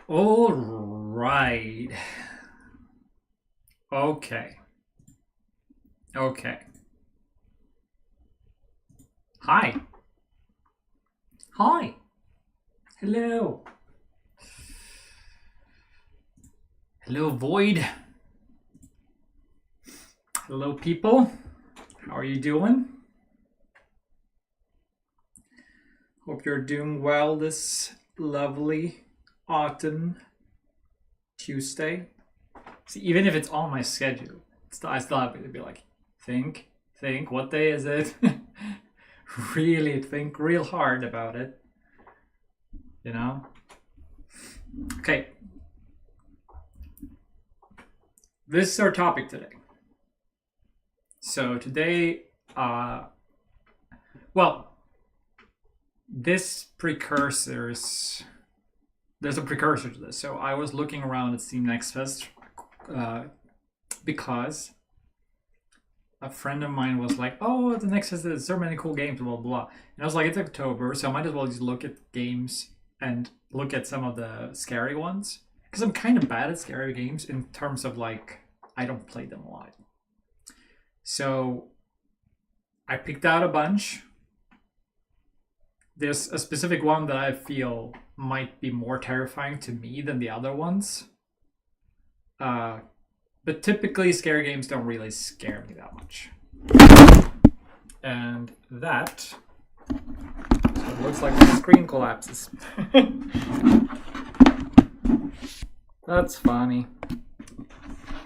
All right. Okay. Okay. Hi. Hi. Hello. Hello, Void. Hello, people. How are you doing? Hope you're doing well this lovely autumn Tuesday. See, even if it's on my schedule, I still have to be like, think, what day is it? Really think real hard about it, you know? Okay, this is our topic today. So today, well, this precursors, there's a precursor to this. So I was looking around at Steam Next Fest because a friend of mine was like, "Oh, the Next Fest there's so many cool games, blah blah." And I was like, "It's October, so I might as well just look at games and look at some of the scary ones because I'm kind of bad at scary games in terms of like I don't play them a lot." So I picked out a bunch. There's a specific one that I feel might be more terrifying to me than the other ones. But typically, scary games don't really scare me that much. And that. So it looks like my screen collapses. That's funny.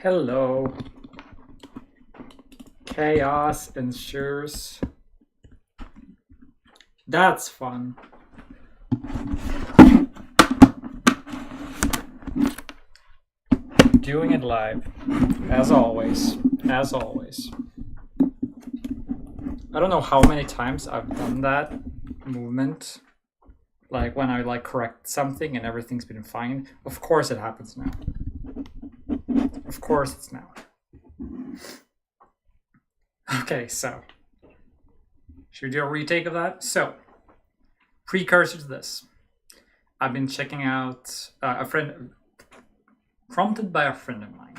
Hello. Chaos ensures. That's fun. Doing it live, as always. As always. I don't know how many times I've done that movement. Like when I like correct something and everything's been fine. Of course it happens now. Of course it's now. Okay, so should we do a retake of that? So, precursor to this, I've been checking out a friend, prompted by a friend of mine.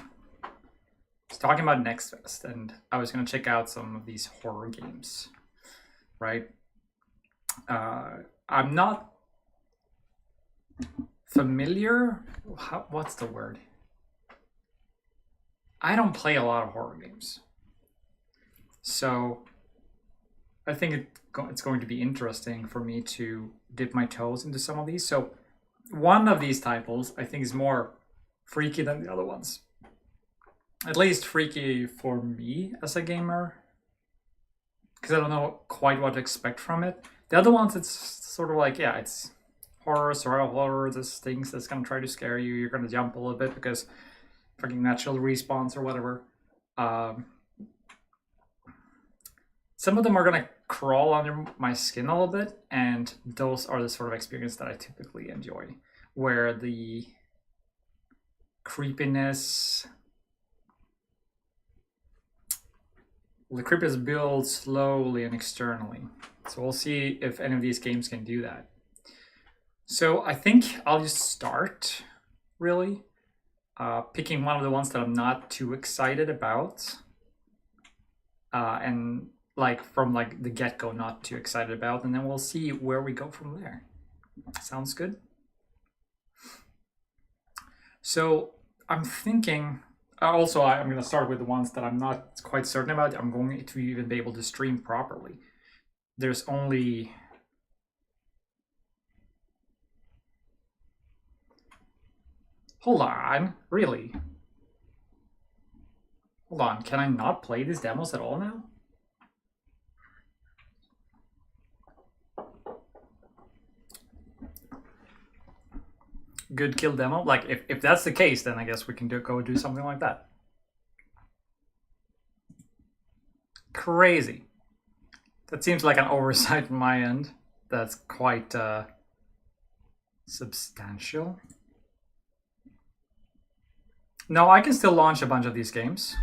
He's talking about Next Fest, and I was going to check out some of these horror games, right? I'm not familiar. What's the word? I don't play a lot of horror games. So I think it's going to be interesting for me to dip my toes into some of these. So one of these titles I think is more freaky than the other ones. At least freaky for me as a gamer, because I don't know quite what to expect from it. The other ones, it's sort of like, yeah, it's horror, survival horror, there's things that's gonna try to scare you. You're gonna jump a little bit because fucking natural response or whatever. Some of them are gonna crawl under my skin a little bit, and those are the sort of experience that I typically enjoy, where the creepiness builds slowly and externally. So we'll see if any of these games can do that. So I think I'll just start, really, picking one of the ones that I'm not too excited about, and like from like the get-go not too excited about, and then we'll see where we go from there. Sounds good? So I'm thinking, also I'm going to start with the ones that I'm not quite certain about. I'm going to even be able to stream properly. There's only... Hold on, really? Hold on, can I not play these demos at all now? Good kill demo? Like, if that's the case, then I guess we can go do something like that. Crazy. That seems like an oversight on my end. That's quite substantial. No, I can still launch a bunch of these games.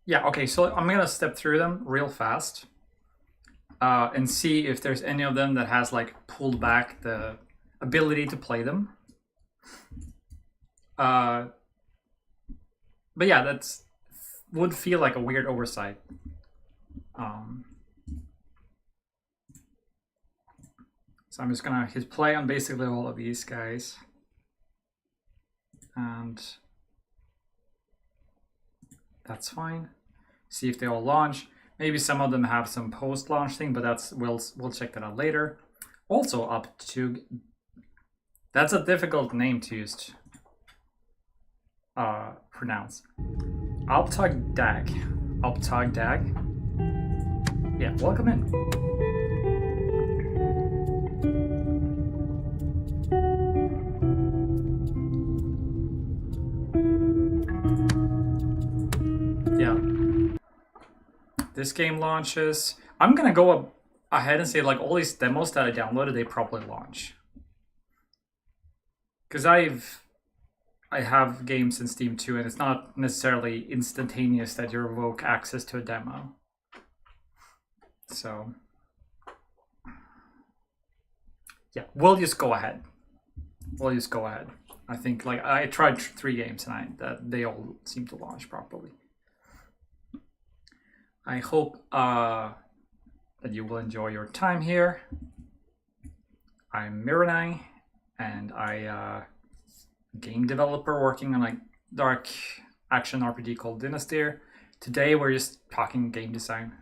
Yeah, okay, so I'm gonna step through them real fast and see if there's any of them that has like pulled back the ability to play them. But yeah, that's would feel like a weird oversight. So I'm just gonna hit play on basically all of these guys. And that's fine. See if they all launch. Maybe some of them have some post-launch thing, but that's we'll check that out later. Also up to, that's a difficult name to use pronounce. Alptagdag. Alptagdag. Yeah, welcome in. Yeah. This game launches. I'm gonna go ahead and say like all these demos that I downloaded, they probably launch. Because I have games in Steam too, and it's not necessarily instantaneous that you revoke access to a demo. So yeah, we'll just go ahead. We'll just go ahead. I think like I tried 3 games and that they all seem to launch properly. I hope that you will enjoy your time here. I'm Miranai, and I game developer working on a dark action RPG called Dynasty. Today we're just talking game design,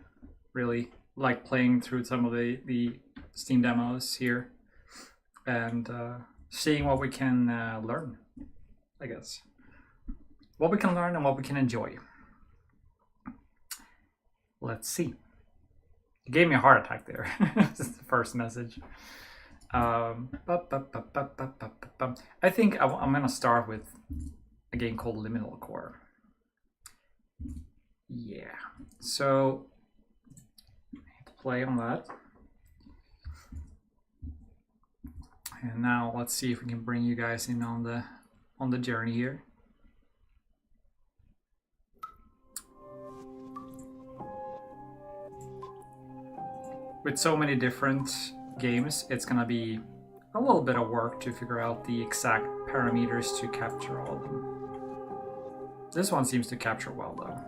really like playing through some of the Steam demos here and seeing what we can learn, I guess. What we can learn and what we can enjoy. Let's see. It gave me a heart attack there. This is the first message. I think I'm gonna start with a game called Liminal Core. Yeah, so play on that. And now let's see if we can bring you guys in on the journey here. With so many different games, it's gonna be a little bit of work to figure out the exact parameters to capture all of them. This one seems to capture well though.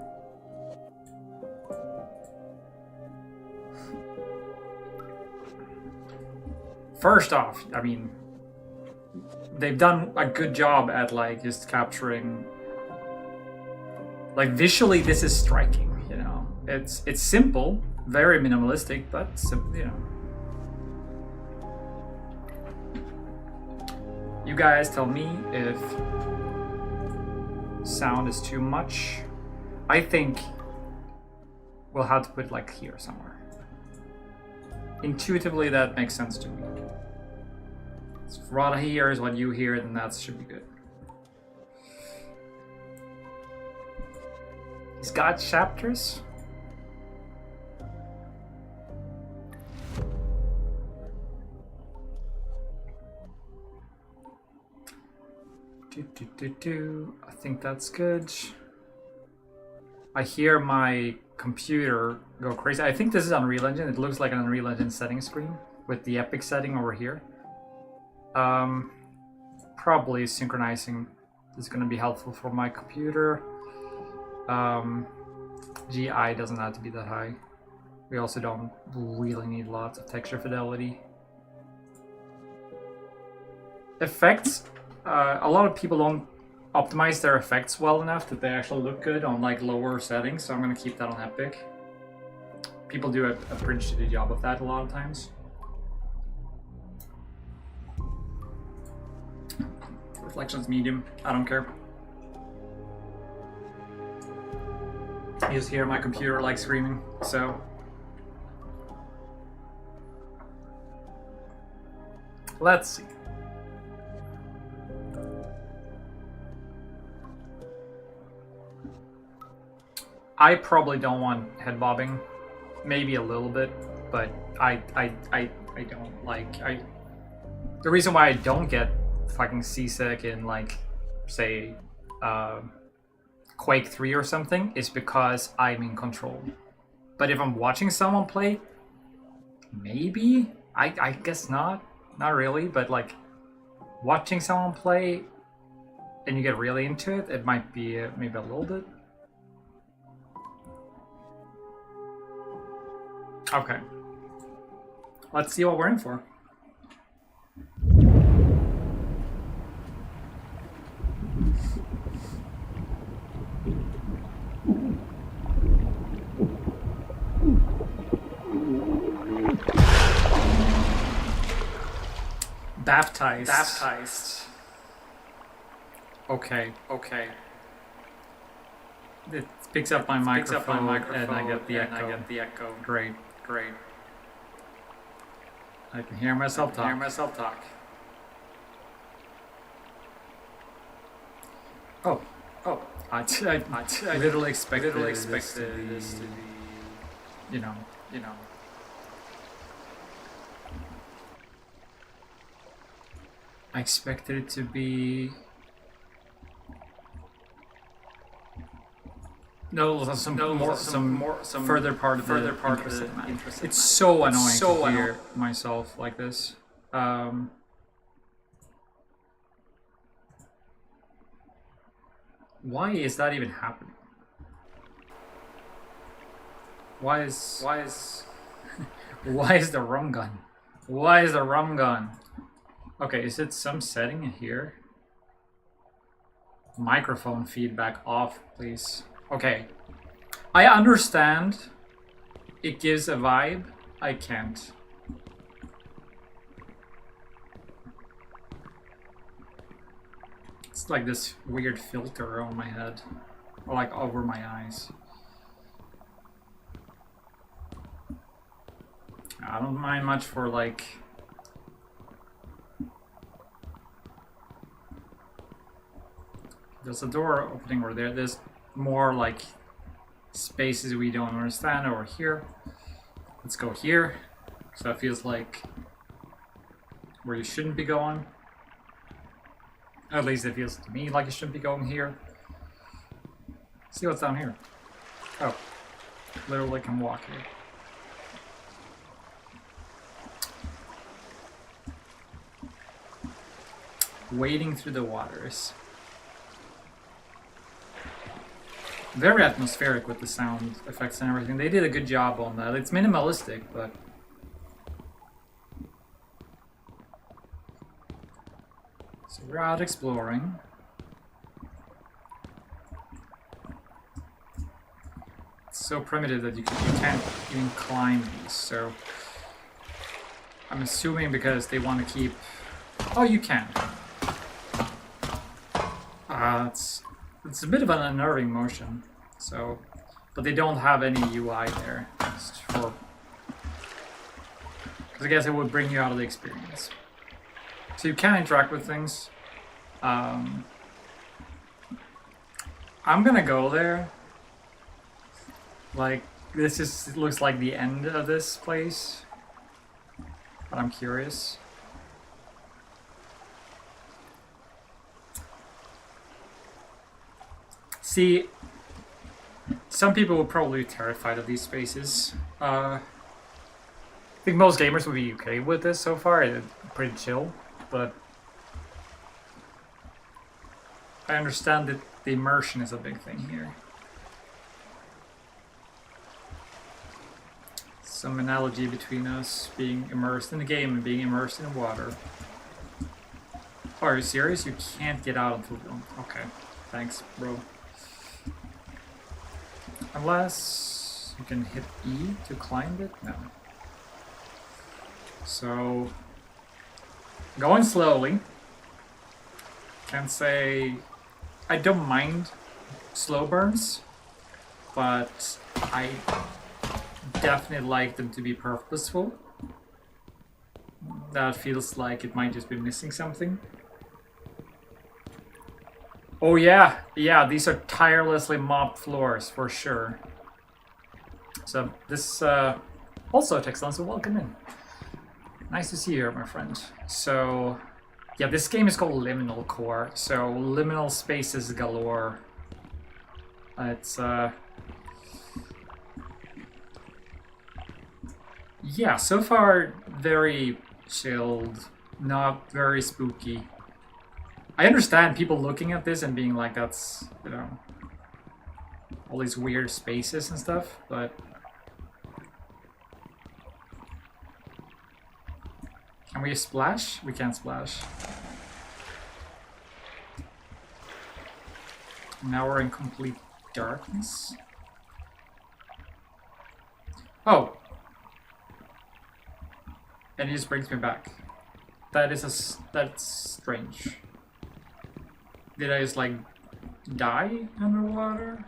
First off, I mean, they've done a good job at like just capturing, like visually this is striking, you know. It's simple, very minimalistic, but you know. You guys tell me if sound is too much. I think we'll have to put it like here somewhere. Intuitively, that makes sense to me. So if Rada hears what you hear, then that should be good. He's got chapters. I think that's good. I hear my computer go crazy. I think this is Unreal Engine. It looks like an Unreal Engine setting screen with the Epic setting over here. Probably synchronizing is going to be helpful for my computer. GI doesn't have to be that high. We also don't really need lots of texture fidelity. Effects. A lot of people don't optimize their effects well enough that they actually look good on like lower settings, so I'm going to keep that on Epic. People do a pretty shitty job of that a lot of times. Reflections medium, I don't care. You just hear my computer like screaming, so. Let's see. I probably don't want head bobbing, maybe a little bit, but I don't like, the reason why I don't get fucking seasick in like, say, Quake 3 or something, is because I'm in control. But if I'm watching someone play, maybe? I guess not. Not really, but like watching someone play and you get really into it, it might be maybe a little bit. Okay. Let's see what we're in for. Baptized. Okay. It picks up my microphone, and I get the echo. Great. I can hear myself talk. Oh. I literally expected this to be, you know. I expected it to be some further part of the interesting. It's so annoying to hear myself like this. Why is that even happening? Why is the rum gun? Why is the rum gun? Okay, is it some setting here? Microphone feedback off, please. Okay. I understand it gives a vibe. I can't. It's like this weird filter on my head. Or like over my eyes. I don't mind much for like... There's a door opening over there. There's more like spaces we don't understand over here. Let's go here. So it feels like where you shouldn't be going. At least it feels to me like you shouldn't be going here. See what's down here. Oh, literally can walk here. Wading through the waters. Very atmospheric with the sound effects and everything. They did a good job on that. It's minimalistic, but... So we're out exploring. It's so primitive that you can't even climb these, so... I'm assuming because they want to keep... Oh, you can. It's a bit of an unnerving motion, so, but they don't have any UI there, just for, because I guess it would bring you out of the experience. So you can interact with things. I'm gonna go there. Like, this just looks like the end of this place, but I'm curious. See, some people would probably be terrified of these spaces. I think most gamers would be okay with this so far. It's pretty chill, but I understand that the immersion is a big thing here. Some analogy between us being immersed in the game and being immersed in water. Oh, are you serious? You can't get out until... Okay, thanks, bro. Unless you can hit E to climb it? No. So, going slowly. Can't say... I don't mind slow burns, but I definitely like them to be purposeful. That feels like it might just be missing something. Oh yeah, these are tirelessly mopped floors for sure. So this also Texlan, so welcome in. Nice to see you here, my friend. So yeah, this game is called Liminal Core, so liminal spaces galore. It's yeah, so far very chilled, not very spooky. I understand people looking at this and being like, that's, you know, all these weird spaces and stuff, but can we splash? We can't splash. Now we're in complete darkness. Oh! And it just brings me back. That's strange. Did I just like die underwater?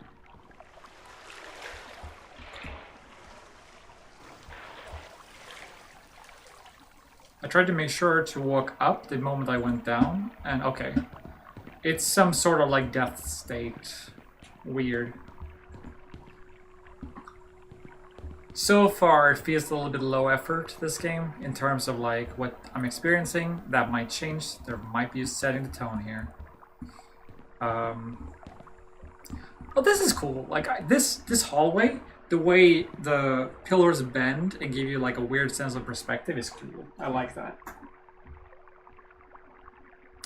I tried to make sure to walk up the moment I went down, and okay. It's some sort of like death state. Weird. So far, it feels a little bit low effort, this game, in terms of like what I'm experiencing. That might change. There might be setting the tone here. Well, this is cool. Like this hallway, the way the pillars bend and give you like a weird sense of perspective is cool. I like that.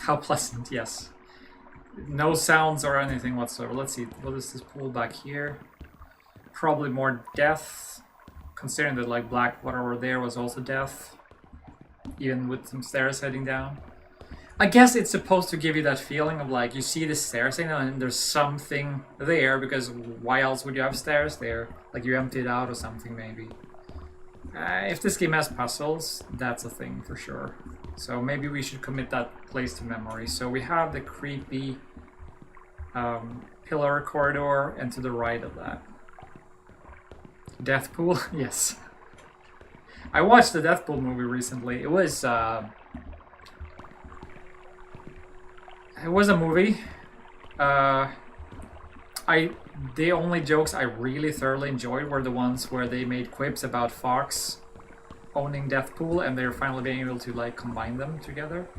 How pleasant, yes. No sounds or anything whatsoever. Let's see, what is this pool back here? Probably more death, considering that like black water over there was also death, even with some stairs heading down. I guess it's supposed to give you that feeling of like, you see the stairs and there's something there, because why else would you have stairs there? Like you empty it out or something maybe. If this game has puzzles, that's a thing for sure. So maybe we should commit that place to memory. So we have the creepy pillar corridor, and to the right of that, Death Pool. Yes, I watched the Death Pool movie recently. It was a movie. The only jokes I really thoroughly enjoyed were the ones where they made quips about Fox owning Death Pool, and they're finally being able to like combine them together.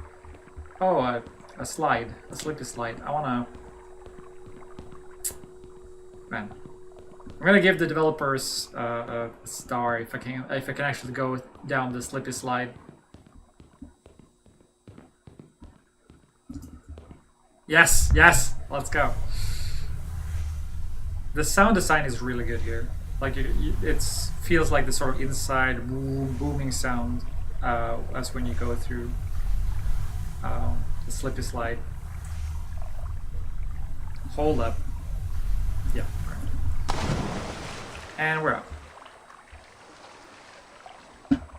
Oh, a slide, a slippery slide. I wanna, man. I'm gonna give the developers a star if I can actually go down the slippy slide. Yes, yes, let's go. The sound design is really good here. Like it feels like the sort of inside booming sound as when you go through the slippy slide. Hold up. Yeah. And we're up.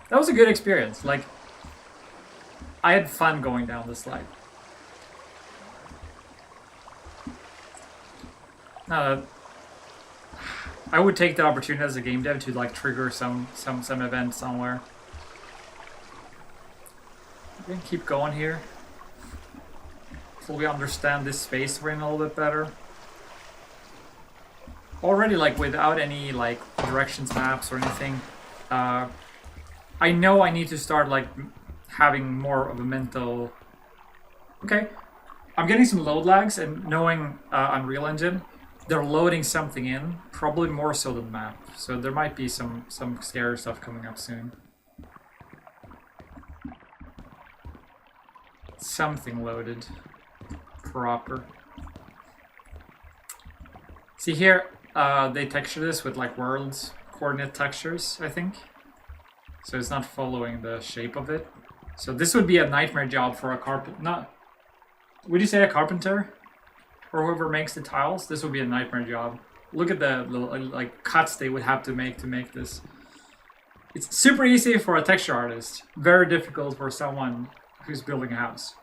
That was a good experience. Like, I had fun going down the slide. I would take the opportunity as a game dev to like trigger some event somewhere. We're gonna keep going here until we understand this space we're in a little bit better. Already, like without any like directions maps or anything, I know I need to start like having more of a mental. Okay, I'm getting some load lags, and knowing Unreal Engine, they're loading something in, probably more so than the map. So there might be some scary stuff coming up soon. Something loaded. Proper. See here, they texture this with like world coordinate textures, I think. So it's not following the shape of it. So this would be a nightmare job for a carpenter. Not, would you say a carpenter? Or whoever makes the tiles? This would be a nightmare job. Look at the little like cuts they would have to make this. It's super easy for a texture artist. Very difficult for someone who's building a house.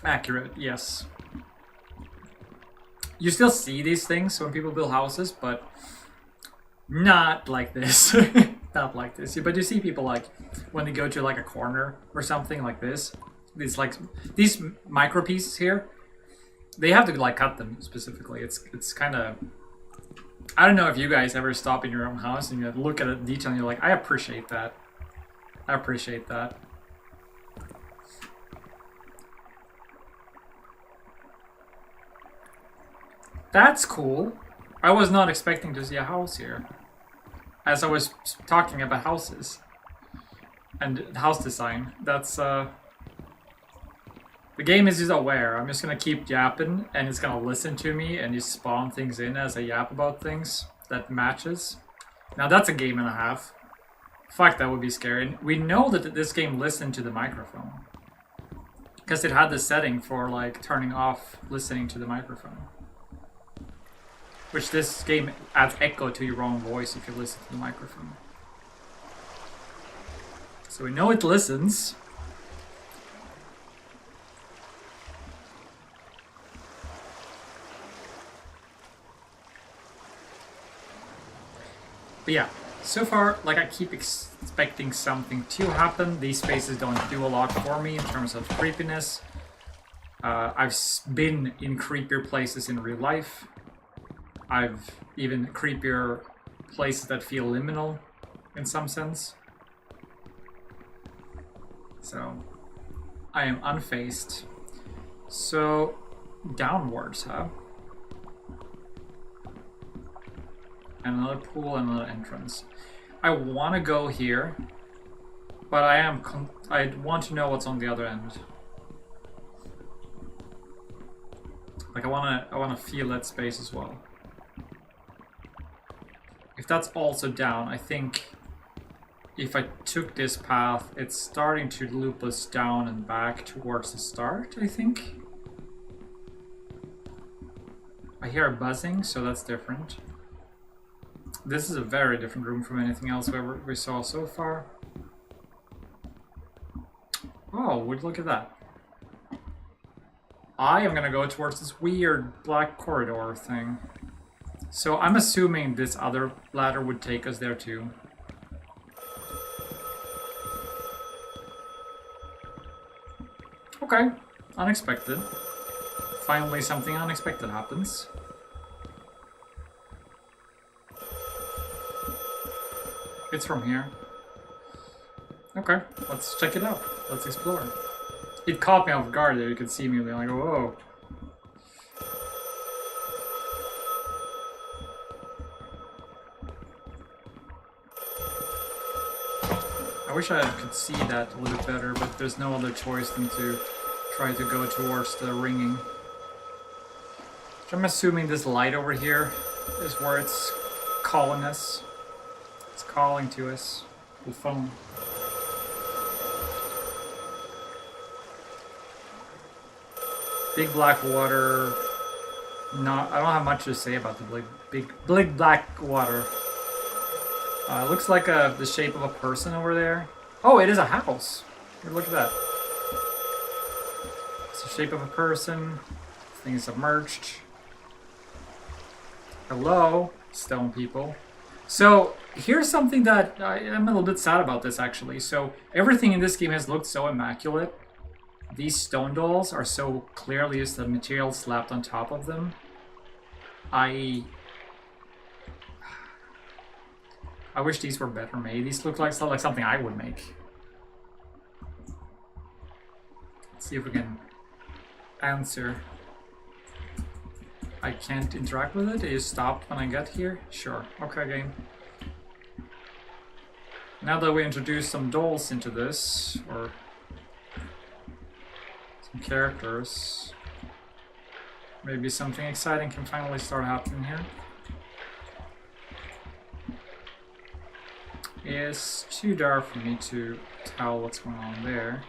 Accurate, yes. You still see these things when people build houses, but not like this. Not like this. But you see people like when they go to like a corner or something like this. These micro pieces here, they have to like cut them specifically. It's kind of, I don't know if you guys ever stop in your own house and you look at a detail and you're like, I appreciate that. I appreciate that. That's cool. I was not expecting to see a house here. As I was talking about houses and house design, that's the game is just aware. I'm just gonna keep yapping and it's gonna listen to me and just spawn things in as I yap about things that matches. Now that's a game and a half. Fuck, that would be scary. We know that this game listened to the microphone. Because it had the setting for like turning off listening to the microphone. Which this game adds echo to your own voice if you listen to the microphone. So we know it listens. But yeah, so far, like I keep expecting something to happen. These spaces don't do a lot for me in terms of creepiness. I've been in creepier places in real life. I've even creepier places that feel liminal in some sense. So I am unfazed. So downwards, huh? Another pool, another entrance. I want to go here, but I want to know what's on the other end. Like I wanna feel that space as well. If that's also down, I think if I took this path, it's starting to loop us down and back towards the start, I think. I hear a buzzing, so that's different. This is a very different room from anything else we saw so far. Oh, would look at that. I am gonna go towards this weird black corridor thing. So I'm assuming this other ladder would take us there too. Okay, unexpected. Finally something unexpected happens. It's from here. Okay, let's check it out. Let's explore. It caught me off guard there. You could see me like, whoa. I wish I could see that a little bit better, but there's no other choice than to try to go towards the ringing. So I'm assuming this light over here is where it's calling us. It's calling to us. The phone. Big black water. Not. I don't have much to say about the big black water. It looks like the shape of a person over there. Oh, it is a house. Here, look at that. It's the shape of a person. This thing is submerged. Hello, stone people. So here's something that I'm a little bit sad about this actually. So everything in this game has looked so immaculate. These stone dolls are so clearly just the material slapped on top of them. I wish these were better made. These look like something I would make. Let's see if we can answer. I can't interact with it. It is stopped when I get here. Sure. Okay, game. Now that we introduce some dolls into this, or some characters, maybe something exciting can finally start happening here. It's too dark for me to tell what's going on there.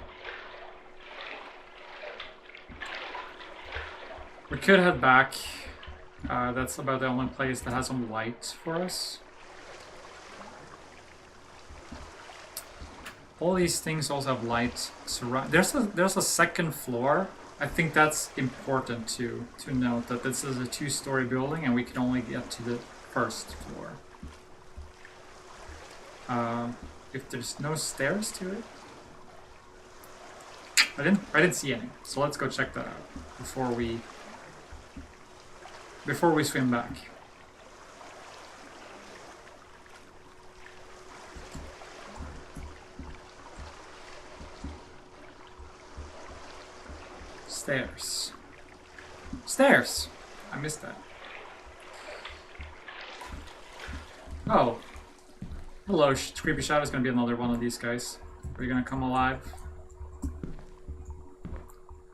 We could head back. That's about the only place that has some light for us. All these things also have light surround. There's a second floor. I think that's important to note that this is a 2-story building and we can only get to the first floor. If there's no stairs to it, I didn't see any. So let's go check that out before we swim back. Stairs. Stairs! I missed that. Oh. Hello, Creepy Shadow's gonna be another one of these guys. Are you gonna come alive?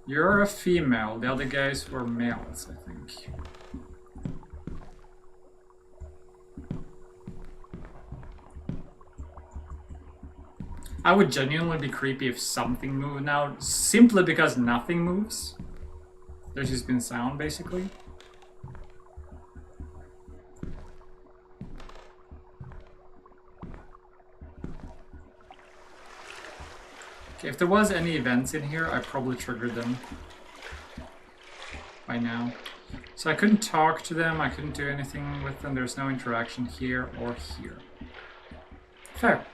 You're a female. The other guys were males, I think. I would genuinely be creepy if something moved now, simply because nothing moves. There's just been sound, basically. Okay, if there was any events in here, I probably triggered them by now. So I couldn't talk to them, I couldn't do anything with them, there's no interaction here or here. Fair.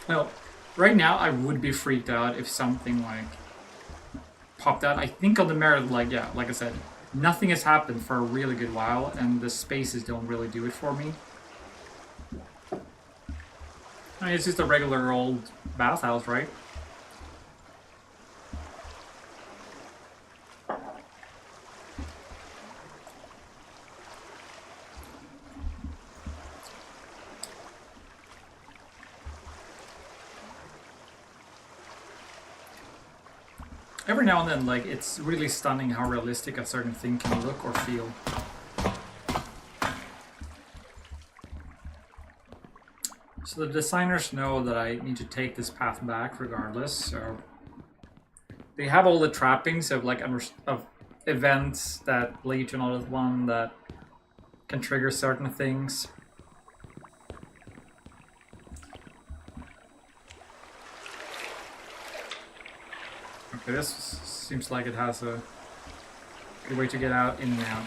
Well, right now I would be freaked out if something like popped out. I think on the merit, like, yeah, like I said, nothing has happened for a really good while, and the spaces don't really do it for me. I mean, it's just a regular old bathhouse, right? Every now and then, like, it's really stunning how realistic a certain thing can look or feel. So the designers know that I need to take this path back regardless, so they have all the trappings of like of events that lead to another one that can trigger certain things. Okay, this seems like it has a good way to get out in and out.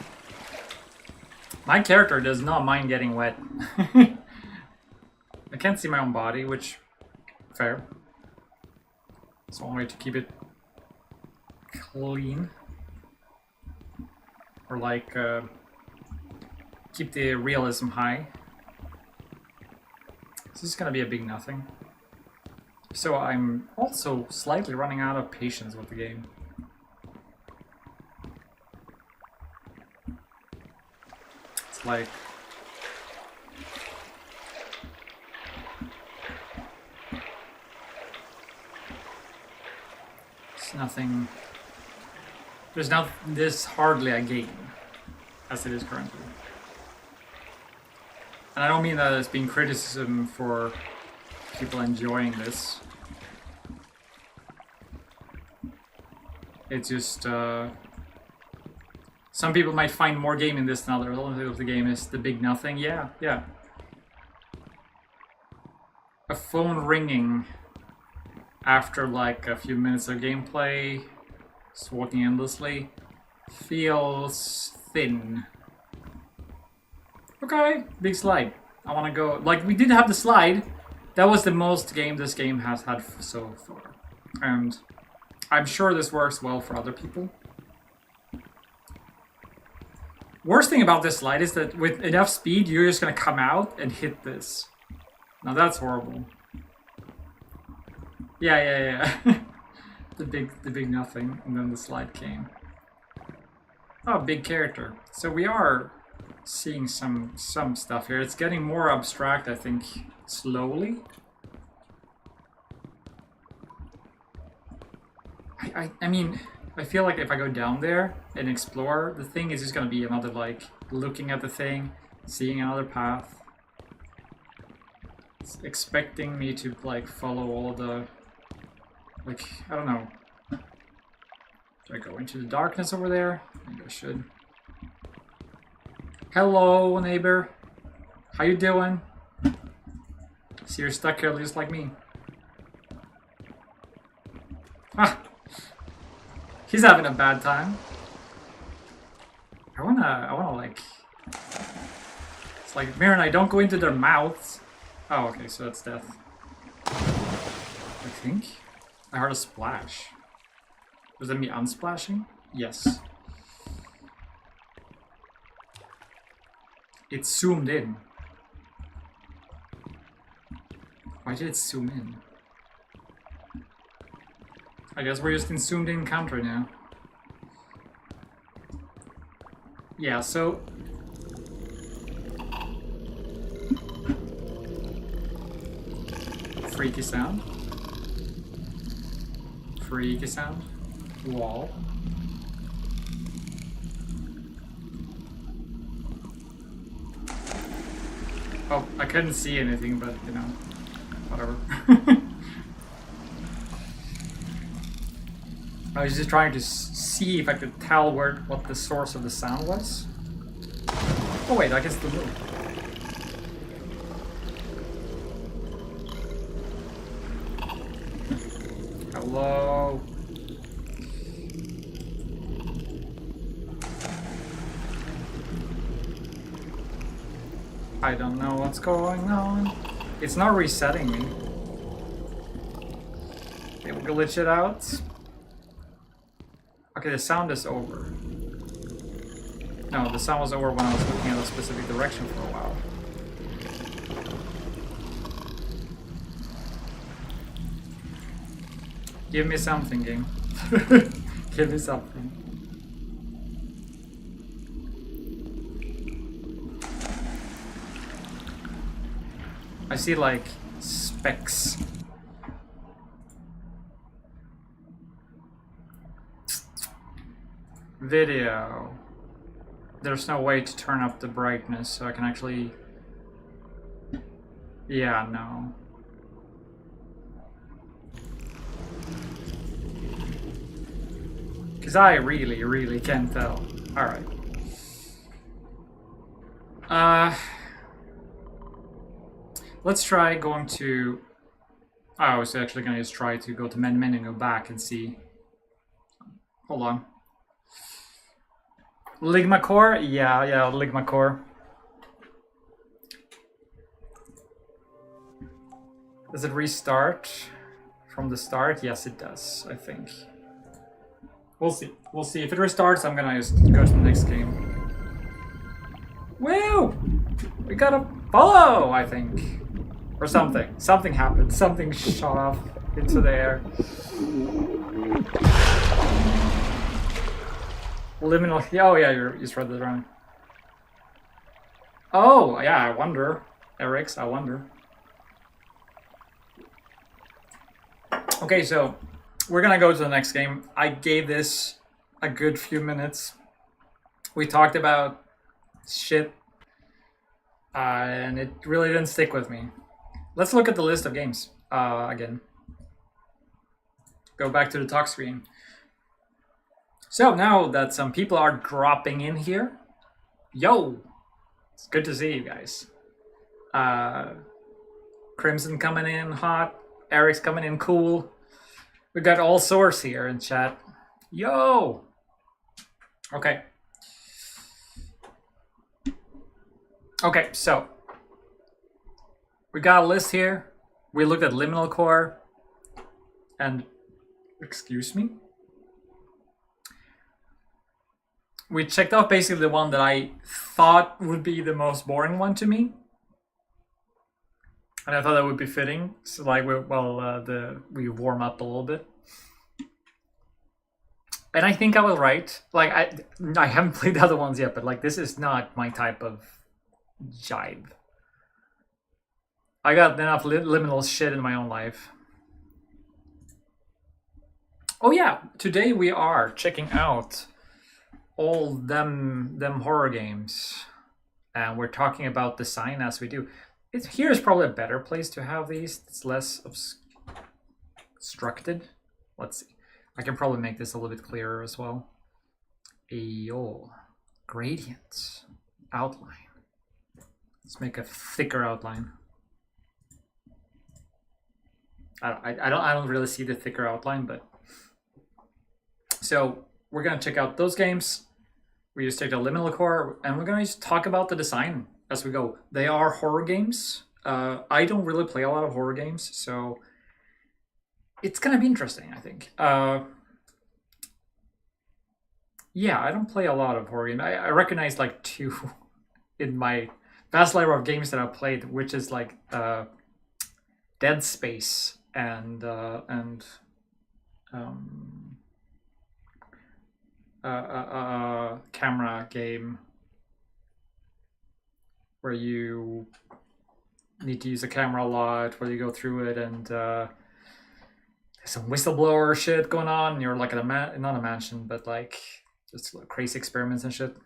My character does not mind getting wet. I can't see my own body, which, fair. It's one way to keep it clean. Or like, keep the realism high. This is gonna be a big nothing. So I'm also slightly running out of patience with the game. It's like... it's nothing... there's not this hardly a game as it is currently. And I don't mean that as being criticism for people enjoying this. It's just, some people might find more game in this than others. The only of the game is the big nothing. Yeah, yeah. A phone ringing after like a few minutes of gameplay, just walking endlessly, feels thin. Okay, big slide. I want to go. Like, we did have the slide. That was the most game this game has had so far. And I'm sure this works well for other people. Worst thing about this slide is that with enough speed, you're just gonna come out and hit this. Now that's horrible. Yeah. the big nothing, and then the slide came. Oh, big character. So we are seeing some stuff here. It's getting more abstract, I think, slowly. I mean, I feel like if I go down there and explore, the thing is just gonna be another, like, looking at the thing, seeing another path. It's expecting me to, like, follow all the, like, I don't know. Should I go into the darkness over there? Maybe I should. Hello, neighbor. How you doing? See, you're stuck here just like me. Ah! He's having a bad time. I wanna like... It's like, Mirren, don't go into their mouths. Oh, okay, so that's death. I think. I heard a splash. Was that me unsplashing? Yes. It zoomed in. Why did it zoom in? I guess we're just in zoomed in country now. Yeah, so... freaky sound. Freaky sound. Wall. Oh, I couldn't see anything, but you know, whatever. I was just trying to see if I could tell what the source of the sound was. Oh wait, I guess the moon. Hello. I don't know what's going on. It's not resetting me. It'll glitch it out. Okay, the sound is over. No, the sound was over when I was looking at a specific direction for a while. Give me something, game. Give me something. I see like specks. Video. There's no way to turn up the brightness, so I can actually... Yeah, no. Because I really can't tell. Alright. Let's try going to... I was actually going to just try to go to menu and go back and see. Hold on. Ligma core? Yeah, Ligma core. Does it restart from the start? Yes, it does, I think. We'll see. We'll see. If it restarts, I'm gonna just go to the next game. Woo! We got a follow, I think. Or something. Something happened. Something shot off into the air. Liminal. Oh, yeah, you just read this wrong. Oh, yeah, I wonder. Eric's, I wonder. Okay, so we're gonna go to the next game. I gave this a good few minutes. We talked about shit, and it really didn't stick with me. Let's look at the list of games again. Go back to the talk screen. So now that some people are dropping in here, yo, it's good to see you guys. Crimson coming in hot, Eric's coming in cool. We got all sorts here in chat. Yo! Okay. Okay, so we got a list here. We looked at Liminal Core and excuse me. We checked off basically the one that I thought would be the most boring one to me. And I thought that would be fitting. So like we warm up a little bit. And I think I was right. Like I haven't played the other ones yet, but like this is not my type of jive. I got enough liminal shit in my own life. Oh yeah, today we are checking out all them horror games. And we're talking about design as we do. Here's probably a better place to have these. It's less obstructed. Let's see. I can probably make this a little bit clearer as well. Ayo. Gradient. Outline. Let's make a thicker outline. I don't really see the thicker outline, but so we're gonna check out those games. We just checked out Liminal Core, and we're gonna just talk about the design as we go. They are horror games. I don't really play a lot of horror games, so it's gonna be interesting, I think. Yeah, I don't play a lot of horror games. I recognize like two in my vast library of games that I've played, which is like Dead Space and camera game where you need to use a camera a lot, where you go through it, and there's some whistleblower shit going on. And you're like in a not a mansion, but like just crazy experiments and shit.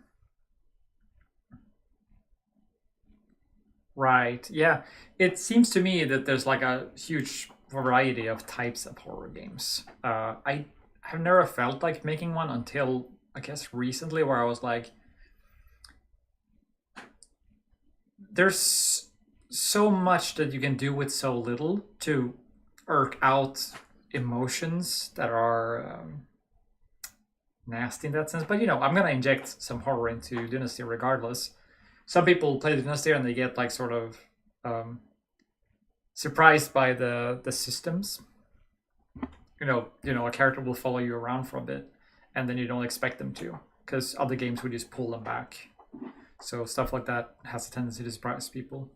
Right. Yeah. It seems to me that there's like a huge variety of types of horror games. I have never felt like making one until I guess recently, where I was like, there's so much that you can do with so little to irk out emotions that are nasty in that sense. But you know, I'm gonna inject some horror into Dynasty regardless. Some people play Dynasty and they get like sort of surprised by the systems. A character will follow you around for a bit, and then you don't expect them to, because other games would just pull them back. So stuff like that has a tendency to surprise people.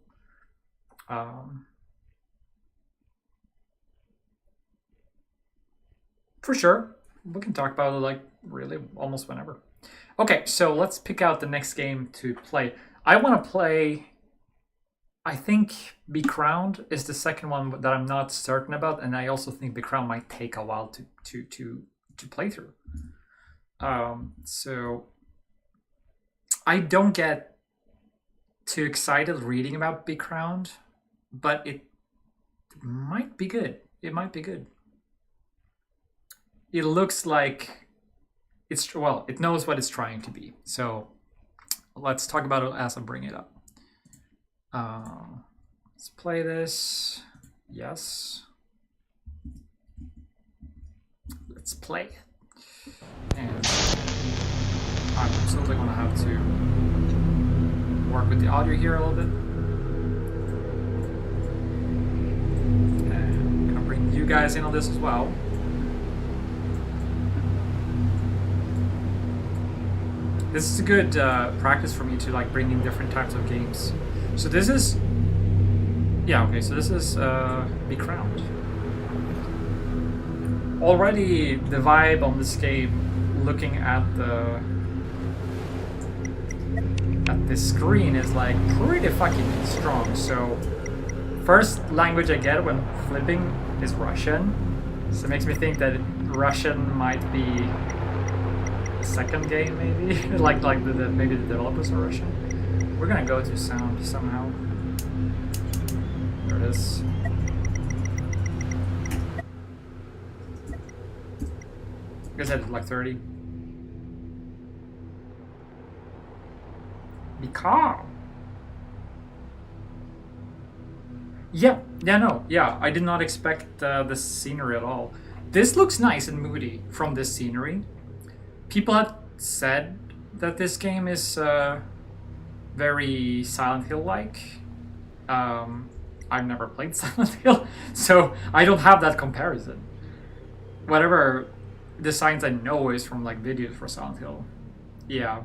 For sure, we can talk about it like really almost whenever. Okay, so let's pick out the next game to play. I want to play. I think Be Crowned is the second one that I'm not certain about, and I also think Be Crowned might take a while to play through. So I don't get too excited reading about Be Crowned, but it might be good. It might be good. It looks like it knows what it's trying to be. So let's talk about it as I bring it up. Let's play this. Yes. Let's play. And I'm absolutely going to have to work with the audio here a little bit. And I'm going to bring you guys in on this as well. This is a good practice for me to like bring in different types of games. So this is, so this is Be Crowned. Already the vibe on this game, looking at this screen, is like pretty fucking strong. So first language I get when flipping is Russian. So it makes me think that Russian might be the second game, maybe. maybe the developers are Russian. We're gonna go to sound somehow. There it is. I guess I did like 30. Be calm. Yeah, I did not expect this scenery at all. This looks nice and moody from this scenery. People had said that this game is very Silent Hill-like. I've never played Silent Hill, so I don't have that comparison. Whatever designs I know is from like videos for Silent Hill. Yeah.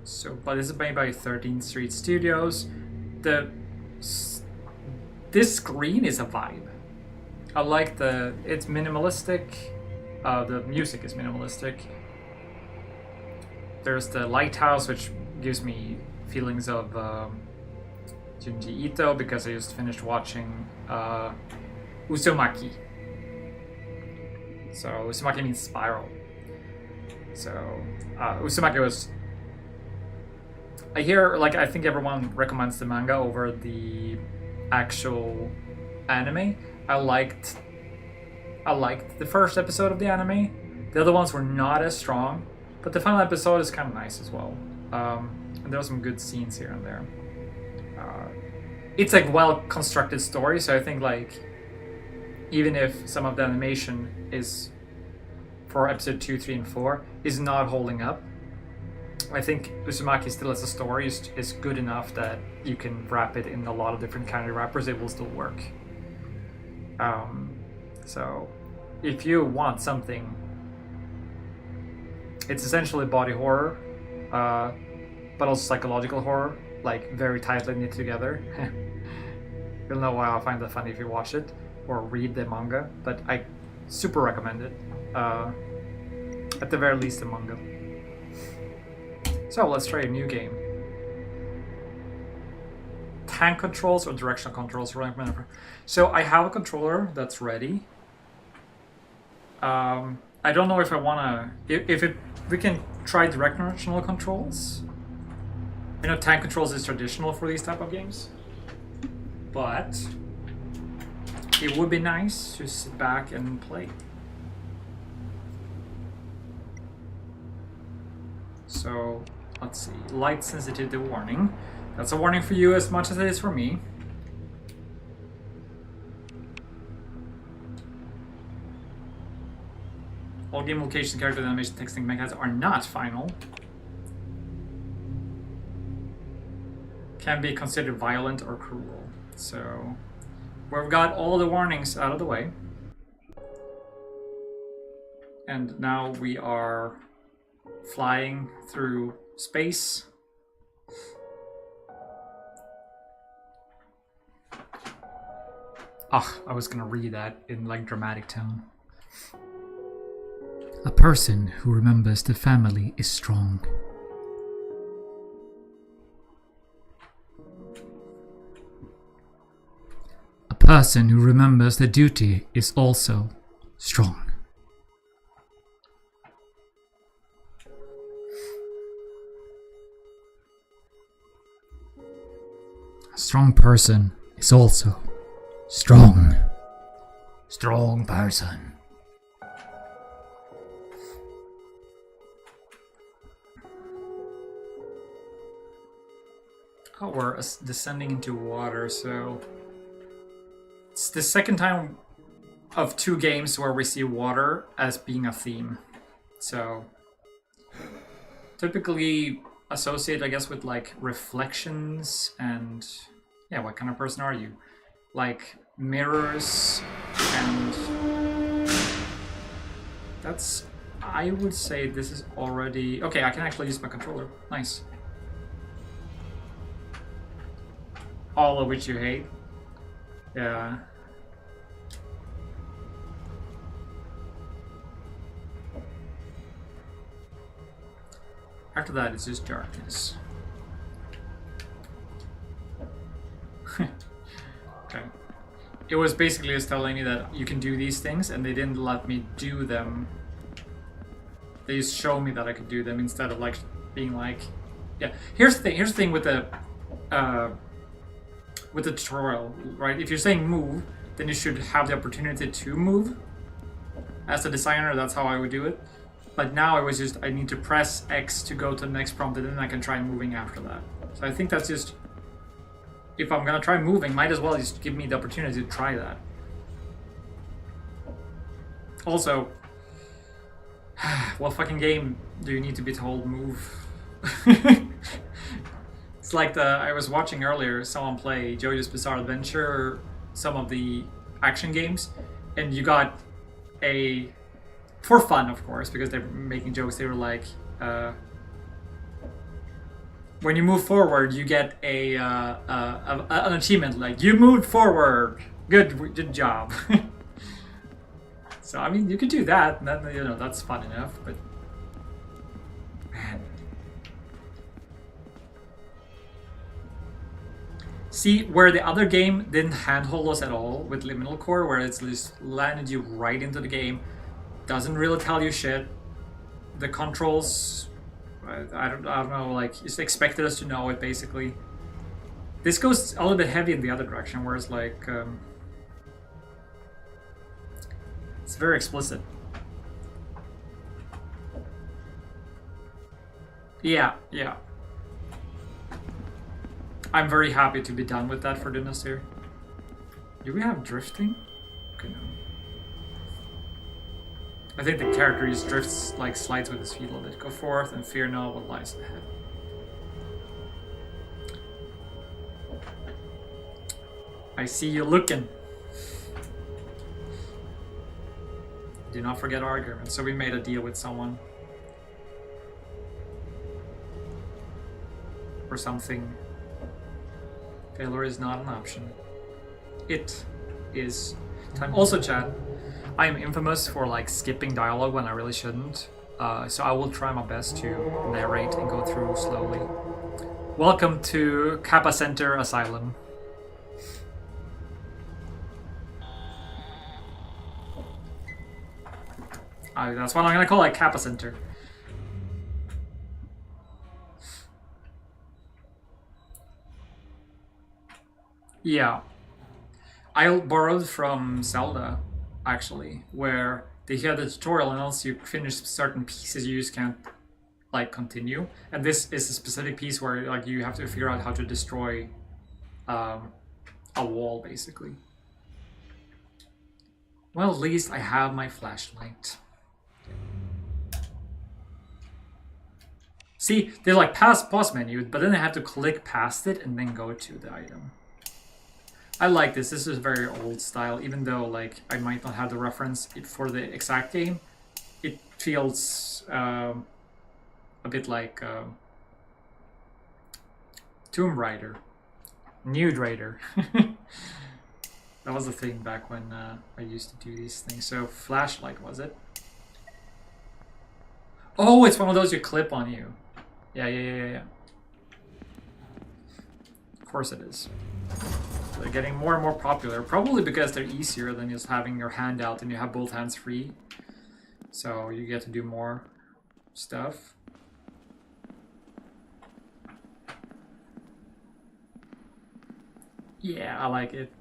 So, but this is made by 13th Street Studios. This screen is a vibe. I like it's minimalistic. The music is minimalistic. There's the lighthouse, which gives me feelings of Junji Ito, because I just finished watching Uzumaki. So Uzumaki means spiral. So Uzumaki was. I think everyone recommends the manga over the actual anime. I liked the first episode of the anime. The other ones were not as strong, but the final episode is kind of nice as well. And there are some good scenes here and there. It's like well constructed story, so I think like even if some of the animation is for episode 2, 3, and 4 is not holding up, I think Uzumaki still as a story is good enough that you can wrap it in a lot of different kind of wrappers. It will still work. So if you want something, it's essentially body horror, but also psychological horror, like very tightly knit together. You'll know why I find that funny if you watch it or read the manga, but I super recommend it. At the very least, the manga. So let's try a new game. tank controls or directional controls. So I have a controller that's ready. I don't know if I want to... we can try directional controls. You know, tank controls is traditional for these type of games. But it would be nice to sit back and play. So, let's see. Light sensitivity warning. That's a warning for you as much as it is for me. All game location, character animation, texting mechanisms are not final. Can be considered violent or cruel. So, we've got all the warnings out of the way. And now we are flying through space. I was gonna read that in like dramatic tone. A person who remembers the family is strong. A person who remembers the duty is also strong. A strong person is also strong. Strong person. Oh, we're descending into water, so... It's the second time of 2 games where we see water as being a theme. So... Typically associated, I guess, with, like, reflections and... Yeah, what kind of person are you? Like, mirrors and... That's... I would say this is already... Okay, I can actually use my controller. Nice. All of which you hate. Yeah. After that, it's just darkness. Okay. It was basically just telling me that you can do these things, and they didn't let me do them. They just showed me that I could do them instead of like being like, yeah. Here's the thing. Here's the thing with the tutorial, right? If you're saying move, then you should have the opportunity to move. As a designer, that's how I would do it. But now it was just, I need to press X to go to the next prompt, and then I can try moving after that. So I think that's just, if I'm gonna try moving, might as well just give me the opportunity to try that. Also, what fucking game do you need to be told move? It's like I was watching earlier someone play JoJo's Bizarre Adventure, some of the action games, and you got a, for fun of course, because they're making jokes, they were like, when you move forward, you get an achievement like, you moved forward, good job. So I mean, you could do that, and then, you know, that's fun enough, but man. See, where the other game didn't handhold us at all with Liminal Core, where it's just landed you right into the game, doesn't really tell you shit. The controls, I don't know, like, just expected us to know it basically. This goes a little bit heavy in the other direction, where it's like, it's very explicit. Yeah. I'm very happy to be done with that for Dynasty. Do we have drifting? Okay, no. I think the character just drifts, like slides with his feet a little bit. Go forth and fear not what lies ahead. I see you looking. Do not forget our agreement. So we made a deal with someone. Or something. Failure is not an option. It is time. Also, chat, I am infamous for like skipping dialogue when I really shouldn't. So I will try my best to narrate and go through slowly. Welcome to Kappa Center Asylum. That's what I'm gonna call it, Kappa Center. Yeah. I borrowed from Zelda, actually, where they had a tutorial and once you finish certain pieces you just can't like continue. And this is a specific piece where like you have to figure out how to destroy a wall, basically. Well, at least I have my flashlight. See, they like pause menu, but then I have to click past it and then go to the item. I like this. This is very old style, even though like I might not have the reference for the exact game. It feels a bit like Tomb Raider, Nude Raider. That was the thing back when I used to do these things. So flashlight, was it? Oh, it's one of those you clip on you. Yeah. Of course it is. They're getting more and more popular, probably because they're easier than just having your hand out and you have both hands free. So you get to do more stuff. Yeah, I like it.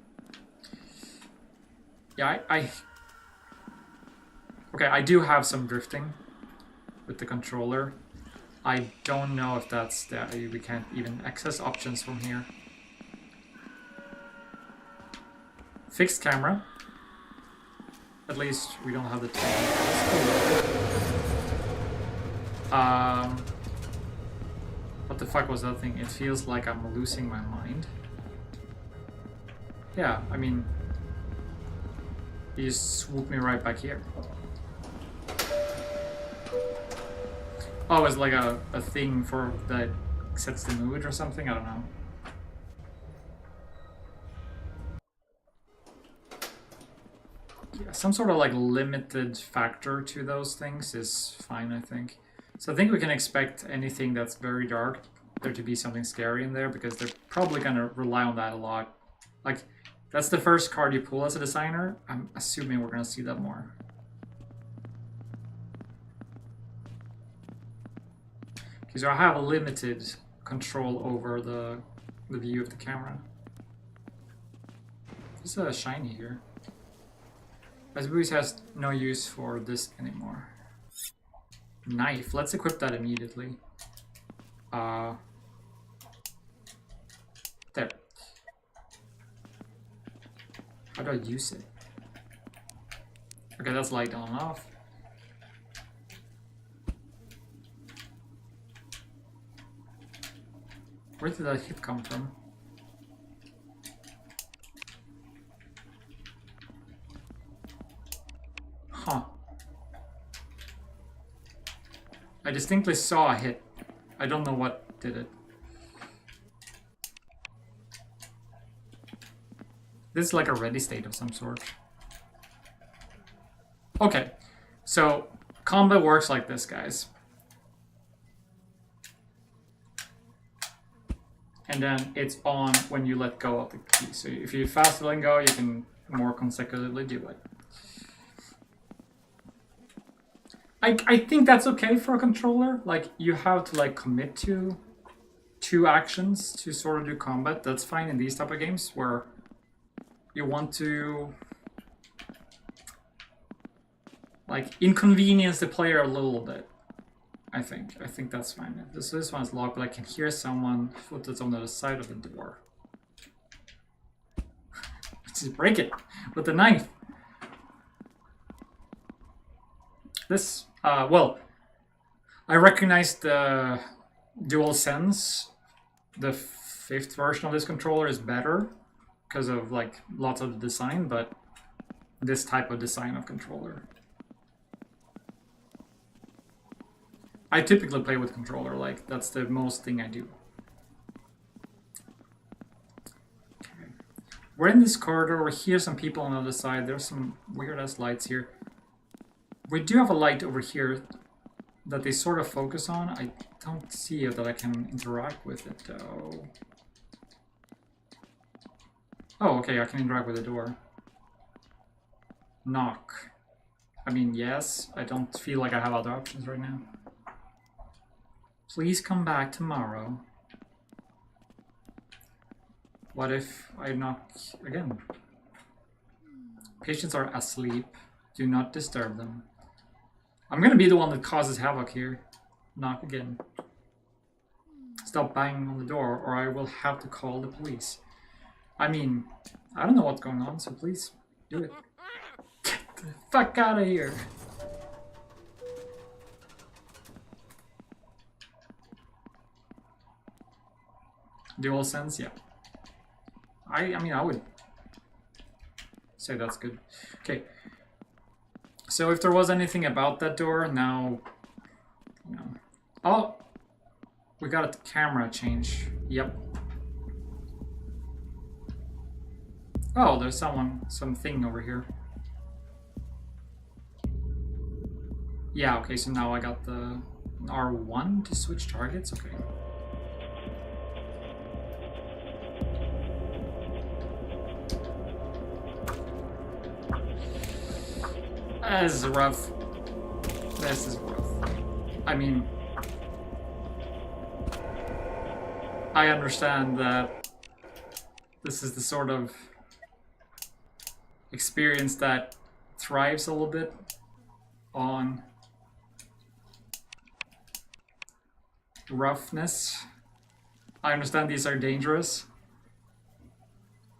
Yeah, okay, I do have some drifting with the controller. I don't know if that's that we can't even access options from here. Fixed camera. At least we don't have the what the fuck was that thing? It feels like I'm losing my mind. Yeah, I mean, you just swoop me right back here. Oh, it's like a thing for that sets the mood or something? I don't know. Yeah, some sort of like limited factor to those things is fine, I think. So I think we can expect anything that's very dark, there to be something scary in there, because they're probably gonna rely on that a lot. Like, that's the first card you pull as a designer. I'm assuming we're gonna see that more. Okay, so I have a limited control over the view of the camera. There's a shiny here. I suppose has no use for this anymore. Knife. Let's equip that immediately. There. How do I use it? Okay, that's light on and off. Where did that hit come from? Huh. I distinctly saw a hit. I don't know what did it. This is like a ready state of some sort. Okay, so combat works like this, guys. And then it's on when you let go of the key. So if you faster let go, you can more consecutively do it. I think that's okay for a controller. Like, you have to like commit to 2 actions to sort of do combat. That's fine in these type of games where you want to like inconvenience the player a little bit. I think that's fine. This one is locked, but I can hear someone foot that's on the other side of the door. Just break it with the knife. This, well, I recognize the DualSense. The 5th version of this controller is better because of like lots of the design, but this type of design of controller. I typically play with controller, like that's the most thing I do. Okay. We're in this corridor, we hear some people on the other side, there's some weird ass lights here. We do have a light over here that they sort of focus on. I don't see it that I can interact with it though. Oh, okay, I can interact with the door. Knock. I mean, yes, I don't feel like I have other options right now. Please come back tomorrow. What if I knock again? Patients are asleep. Do not disturb them. I'm gonna be the one that causes havoc here. Knock again. Stop banging on the door or I will have to call the police. I mean, I don't know what's going on, so please do it. Get the fuck out of here. Dual sense, yeah. I mean, I would say that's good. Okay. So if there was anything about that door, now, you know. Oh, we got a camera change. Yep. Oh, there's something over here. Yeah, okay, so now I got the R1 to switch targets, okay. This is rough. This is rough. I mean, I understand that this is the sort of experience that thrives a little bit on roughness. I understand these are dangerous.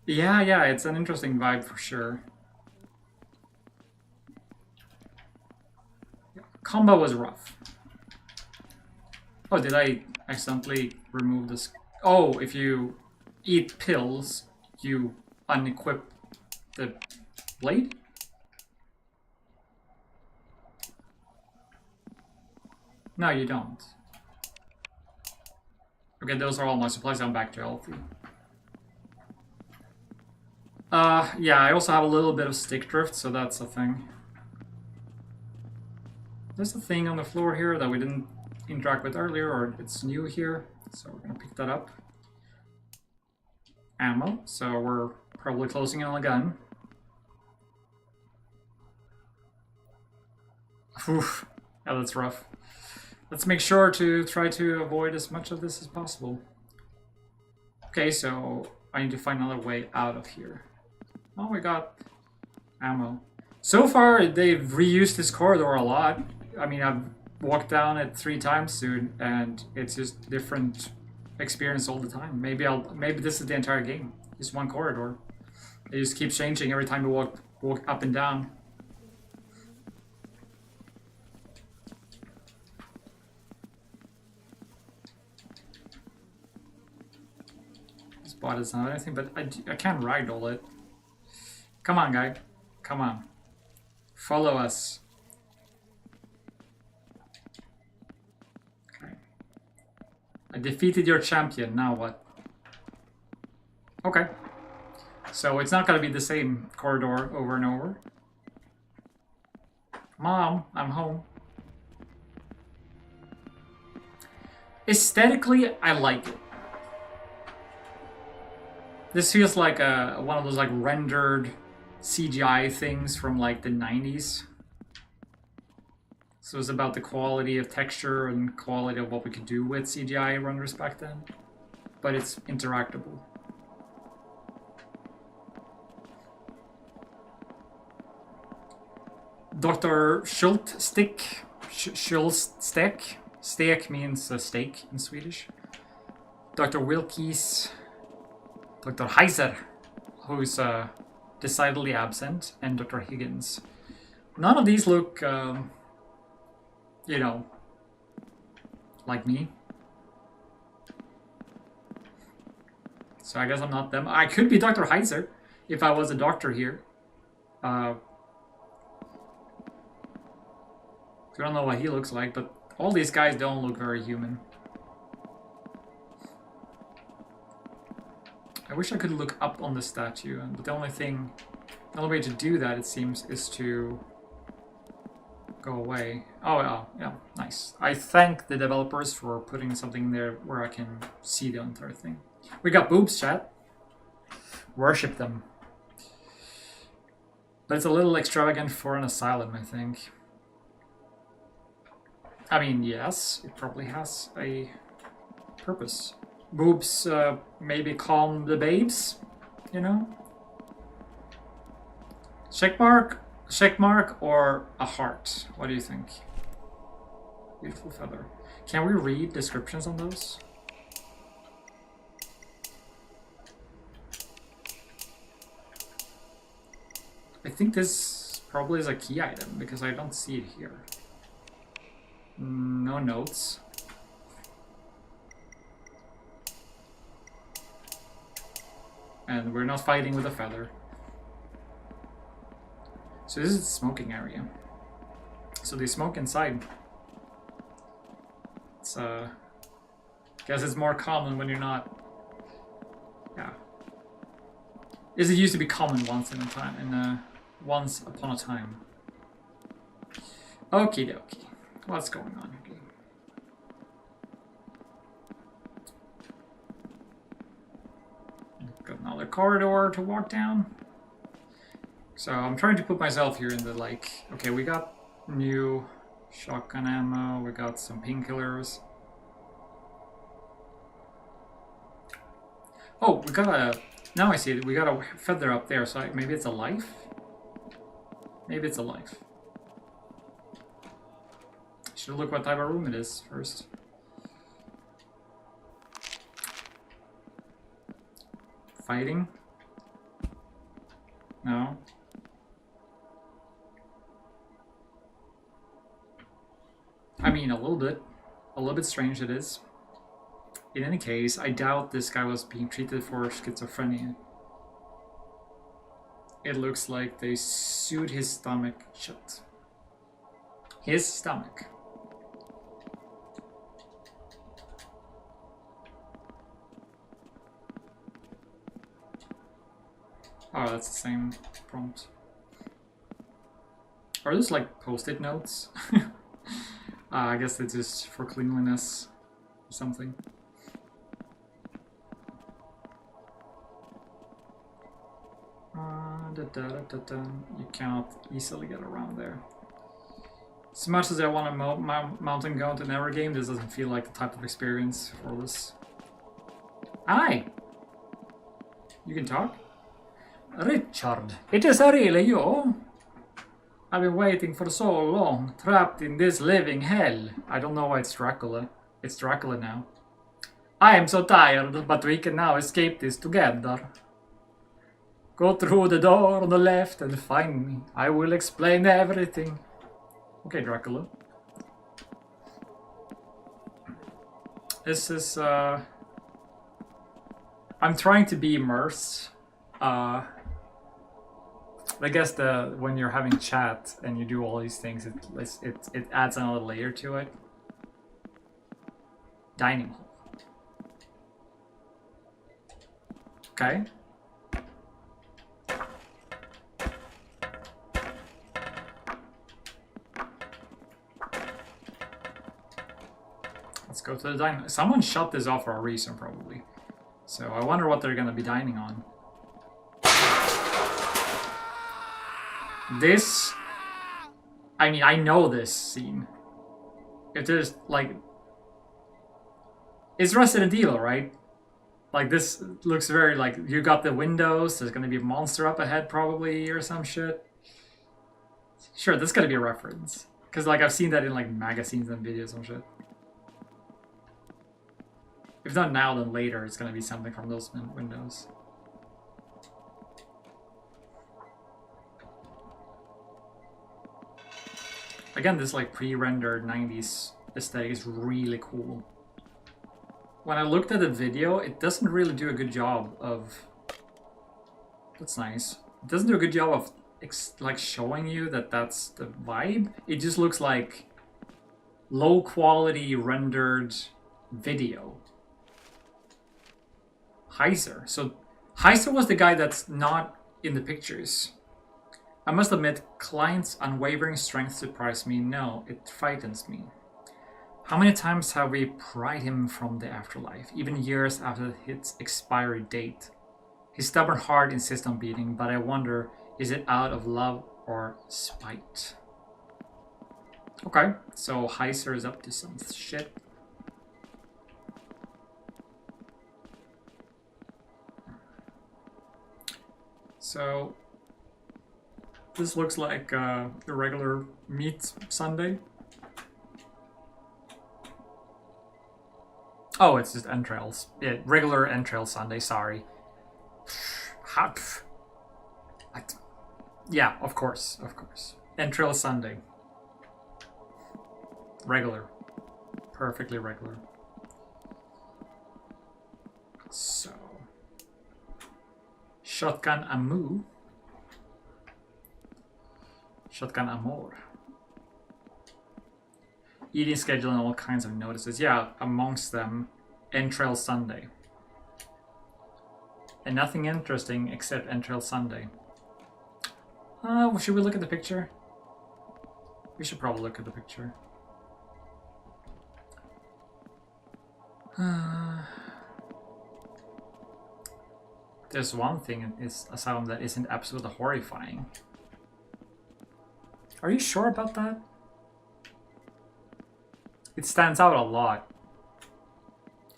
Yeah, it's an interesting vibe for sure. Combo was rough. Oh, did I accidentally remove this? Oh, if you eat pills, you unequip the blade? No, you don't. Okay, those are all my supplies. I'm back to healthy. Yeah, I also have a little bit of stick drift, so that's a thing. There's a thing on the floor here that we didn't interact with earlier, or it's new here, so we're gonna pick that up. Ammo, so we're probably closing in on a gun. Oof, yeah, that's rough. Let's make sure to try to avoid as much of this as possible. Okay, so I need to find another way out of here. Oh, we got ammo. So far, they've reused this corridor a lot. I mean, I've walked down it 3 times soon, and it's just different experience all the time. Maybe this is the entire game. Just one corridor. It just keeps changing every time you walk up and down. This bot is not anything, but I can't ragdoll it. Come on, guy. Come on. Follow us. Okay. I defeated your champion. Now what? Okay. So it's not going to be the same corridor over and over. Mom, I'm home. Aesthetically, I like it. This feels like one of those like rendered CGI things from like the 90s. So it's about the quality of texture and quality of what we could do with CGI renders back then. But it's interactable. Dr. Schultstick. Schultstick. Steak means steak in Swedish. Dr. Wilkies. Dr. Heiser, who's decidedly absent, and Dr. Higgins. None of these look, you know, like me. So I guess I'm not them. I could be Dr. Heiser if I was a doctor here. I don't know what he looks like, but all these guys don't look very human. I wish I could look up on the statue, but the only way to do that, it seems, is to go away. Oh, yeah, nice. I thank the developers for putting something there where I can see the entire thing. We got boobs, chat. Worship them. But it's a little extravagant for an asylum, I think. I mean, yes, it probably has a purpose. Boobs maybe calm the babes, you know? Check mark, or a heart? What do you think? Beautiful feather. Can we read descriptions on those? I think this probably is a key item because I don't see it here. No notes. And we're not fighting with a feather. So this is the smoking area. So they smoke inside. It's guess it's more common when you're not. Yeah. It used to be common once in a time, once upon a time. Okie dokie. What's going on here? Got another corridor to walk down. So I'm trying to put myself here in the like, okay, we got new shotgun ammo, we got some painkillers. Oh, we got a, now I see it, we got a feather up there, so maybe it's a life? Maybe it's a life. Should look what type of room it is first. Fighting? No. I mean, a little bit strange it is. In any case, I doubt this guy was being treated for schizophrenia. It looks like they sewed his stomach shut. His stomach. Oh, that's the same prompt. Are those like post-it notes? I guess it's just for cleanliness or something. You cannot easily get around there. As much as I want to mountain go into Never game, this doesn't feel like the type of experience for this. Hi! You can talk? Richard, it is really you? I've been waiting for so long, trapped in this living hell. I don't know why it's Dracula. It's Dracula now. I am so tired, but we can now escape this together. Go through the door on the left and find me. I will explain everything. Okay, Dracula. This is, I'm trying to be immersed. I guess when you're having chat and you do all these things, it adds another layer to it. Dining hall. Okay. Let's go to the dining. Someone shut this off for a reason, probably. So I wonder what they're gonna be dining on. This, I mean, I know this scene. If there's, like, it's Resident Evil, right? Like, this looks very, like, you got the windows, there's gonna be a monster up ahead, probably, or some shit. Sure, that's gotta be a reference. Because, like, I've seen that in, like, magazines and videos and shit. If not now, then later, it's gonna be something from those windows. Again, this like pre-rendered 90s aesthetic is really cool. When I looked at the video, it doesn't really do a good job of... That's nice. It doesn't do a good job of like showing you that that's the vibe. It just looks like low quality rendered video. Heiser. So Heiser was the guy that's not in the pictures. I must admit, Client's unwavering strength surprised me. No, it frightens me. How many times have we pried him from the afterlife, even years after its expiry date? His stubborn heart insists on beating, but I wonder, is it out of love or spite? Okay, so Heiser is up to some shit. So this looks like a regular meat sundae. Oh, it's just entrails. Yeah, regular entrail sundae, sorry. Yeah, of course, of course. Entrail sundae. Regular. Perfectly regular. So. Shotgun Amu. Shotgun Amor. Eating schedule and all kinds of notices. Yeah, amongst them, entrail sundae. And nothing interesting except entrail sundae. Should we look at the picture? We should probably look at the picture. There's one thing, is a sound that isn't absolutely horrifying. Are you sure about that? It stands out a lot.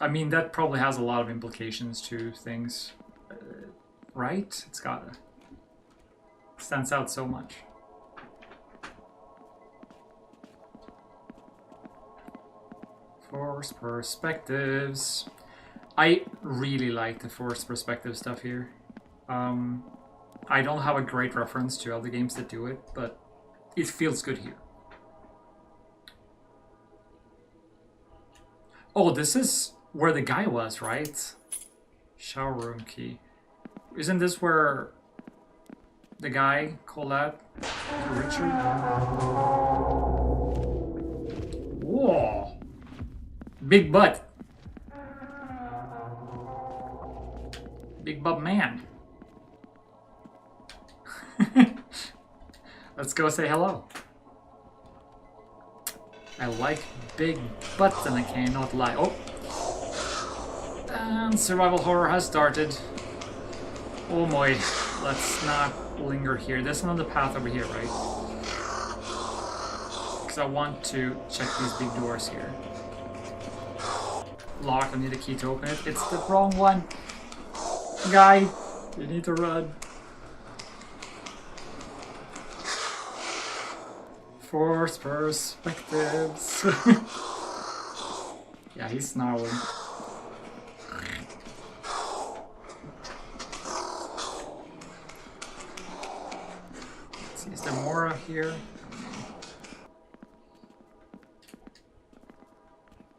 I mean, that probably has a lot of implications to things, right? It's gotta. It stands out so much. Forced perspectives. I really like the forced perspective stuff here. I don't have a great reference to other games that do it, but it feels good here. Oh, this is where the guy was, right? Shower room key. Isn't this where the guy called out to Richard? Whoa! Big butt. Big butt man. Let's go say hello. I like big butts and I cannot lie. Oh! And survival horror has started. Oh boy, let's not linger here. There's another path over here, right? Because I want to check these big doors here. Locked, I need a key to open it. It's the wrong one. Guy, you need to run. Force perspectives. Yeah, he's snarling. Let's see, is there more here?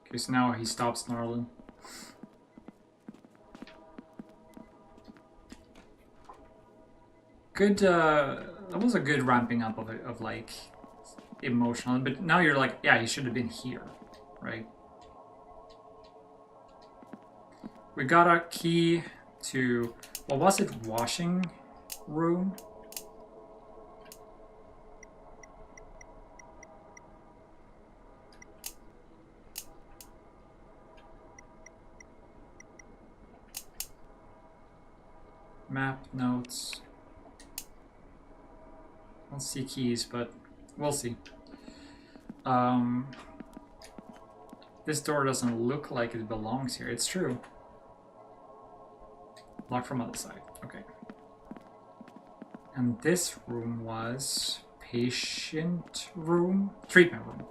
Okay, so now he stops snarling. Good, that was a good ramping up of like, emotional, but now you're like, yeah, he should have been here, right? We got a key to, what was it, washing room? Map, notes. I don't see keys, but we'll see. This door doesn't look like it belongs here. It's true. Locked from other side. Okay. And this room was patient room? Treatment room.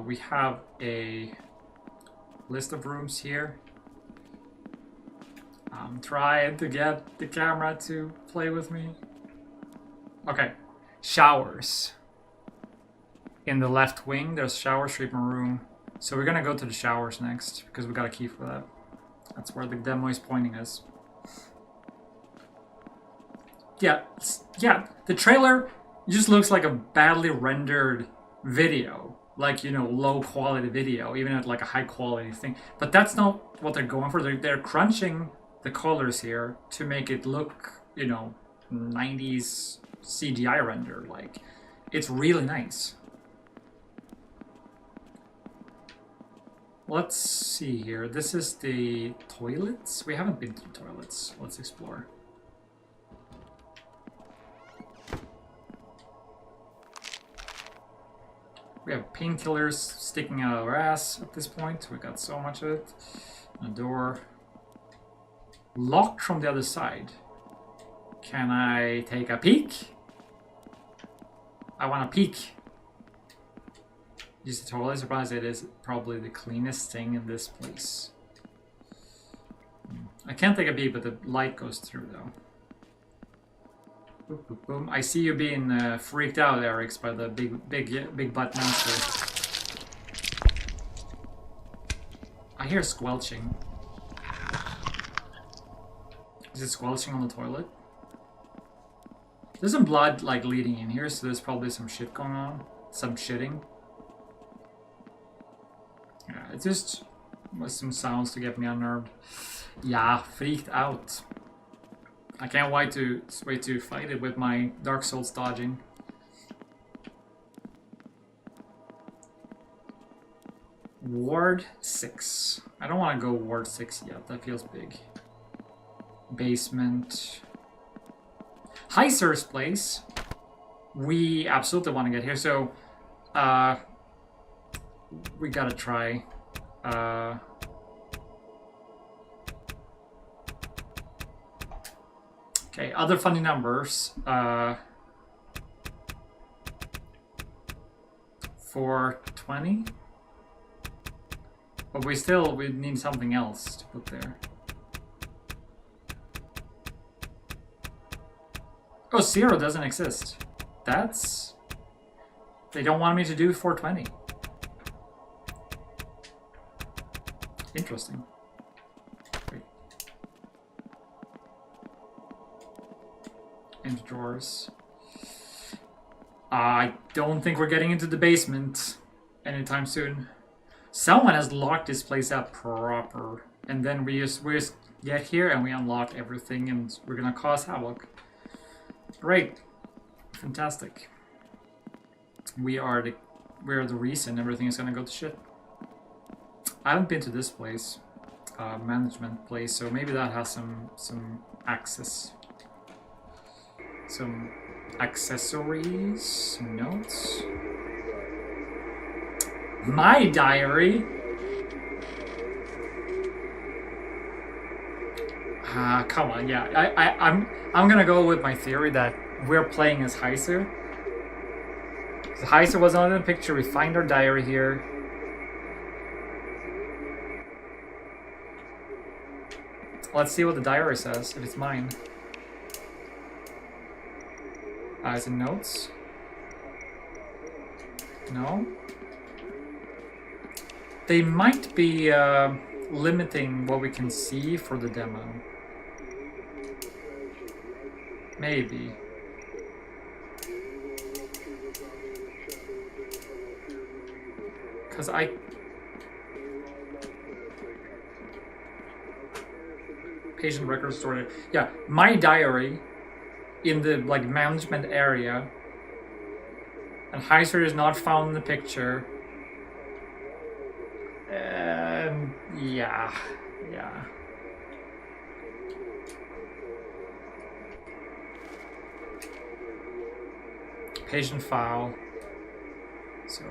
We have a list of rooms here. I'm trying to get the camera to play with me. Okay. Showers. In the left wing, there's shower, treatment room. So we're gonna go to the showers next, because we got a key for that. That's where the demo is pointing us. Yeah, the trailer just looks like a badly rendered video. Like, you know, low quality video, even at like a high quality thing. But that's not what they're going for. They're crunching the colors here to make it look, you know, 90s CGI render. Like, it's really nice. Let's see here. This is the toilets. We haven't been to the toilets. Let's explore. We have painkillers sticking out of our ass at this point. We got so much of it. A door. Locked from the other side. Can I take a peek? I want a peek. Just totally surprised it is probably the cleanest thing in this place. I can't take a peek, but the light goes through though. Boom, boom, boom. I see you being freaked out, Erics, by the big butt monster. I hear squelching. Is it squelching on the toilet? There's some blood like leading in here, so there's probably some shit going on. Some shitting. Yeah, it just was some sounds to get me unnerved. Yeah, freaked out. I can't wait to fight it with my Dark Souls dodging. Ward 6. I don't want to go Ward 6 yet. That feels big. Basement. Heiser's place. We absolutely want to get here, so we gotta try. Okay, other funny numbers. 420. But we need something else to put there. Oh, 0 doesn't exist. That's... They don't want me to do 420. Interesting. Wait. Into drawers. I don't think we're getting into the basement anytime soon. Someone has locked this place up proper. And then we just get here and we unlock everything and we're gonna cause havoc. Great. Fantastic. We're the reason everything is gonna go to shit. I haven't been to this place, management place, so maybe that has some access, some accessories, some notes. My diary. Come on, yeah. I'm gonna go with my theory that we're playing as Heiser. So Heiser was not in the picture. We find our diary here. Let's see what the diary says, if it's mine. Is it notes? No? They might be limiting what we can see for the demo. Maybe. Because patient record storage. Yeah, my diary in the like management area, and Heiser is not found in the picture. Yeah. Patient file. So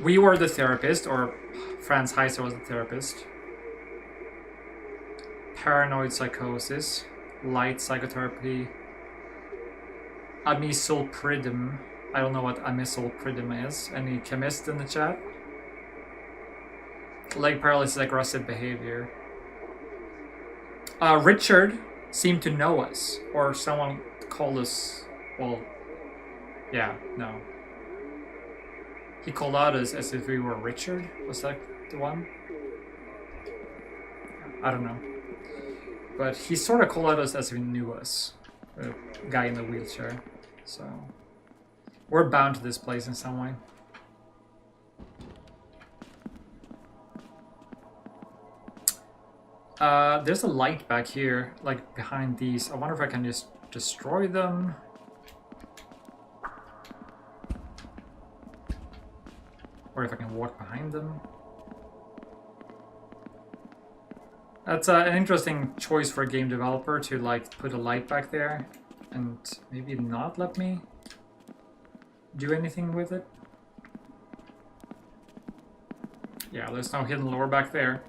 we were the therapist, or Franz Heiser was the therapist. Paranoid psychosis, light psychotherapy, amisulpridum. I don't know what amisulpridum is. Any chemist in the chat? Leg paralysis, aggressive behavior. Richard seemed to know us, or someone called us. Well, yeah, no. He called out us as if we were Richard. Was that the one? I don't know. But he sort of called out us as if he knew us. The guy in the wheelchair. So we're bound to this place in some way. There's a light back here, like behind these. I wonder if I can just destroy them. Or if I can walk behind them. That's an interesting choice for a game developer to like put a light back there and maybe not let me do anything with it. Yeah, there's no hidden lore back there.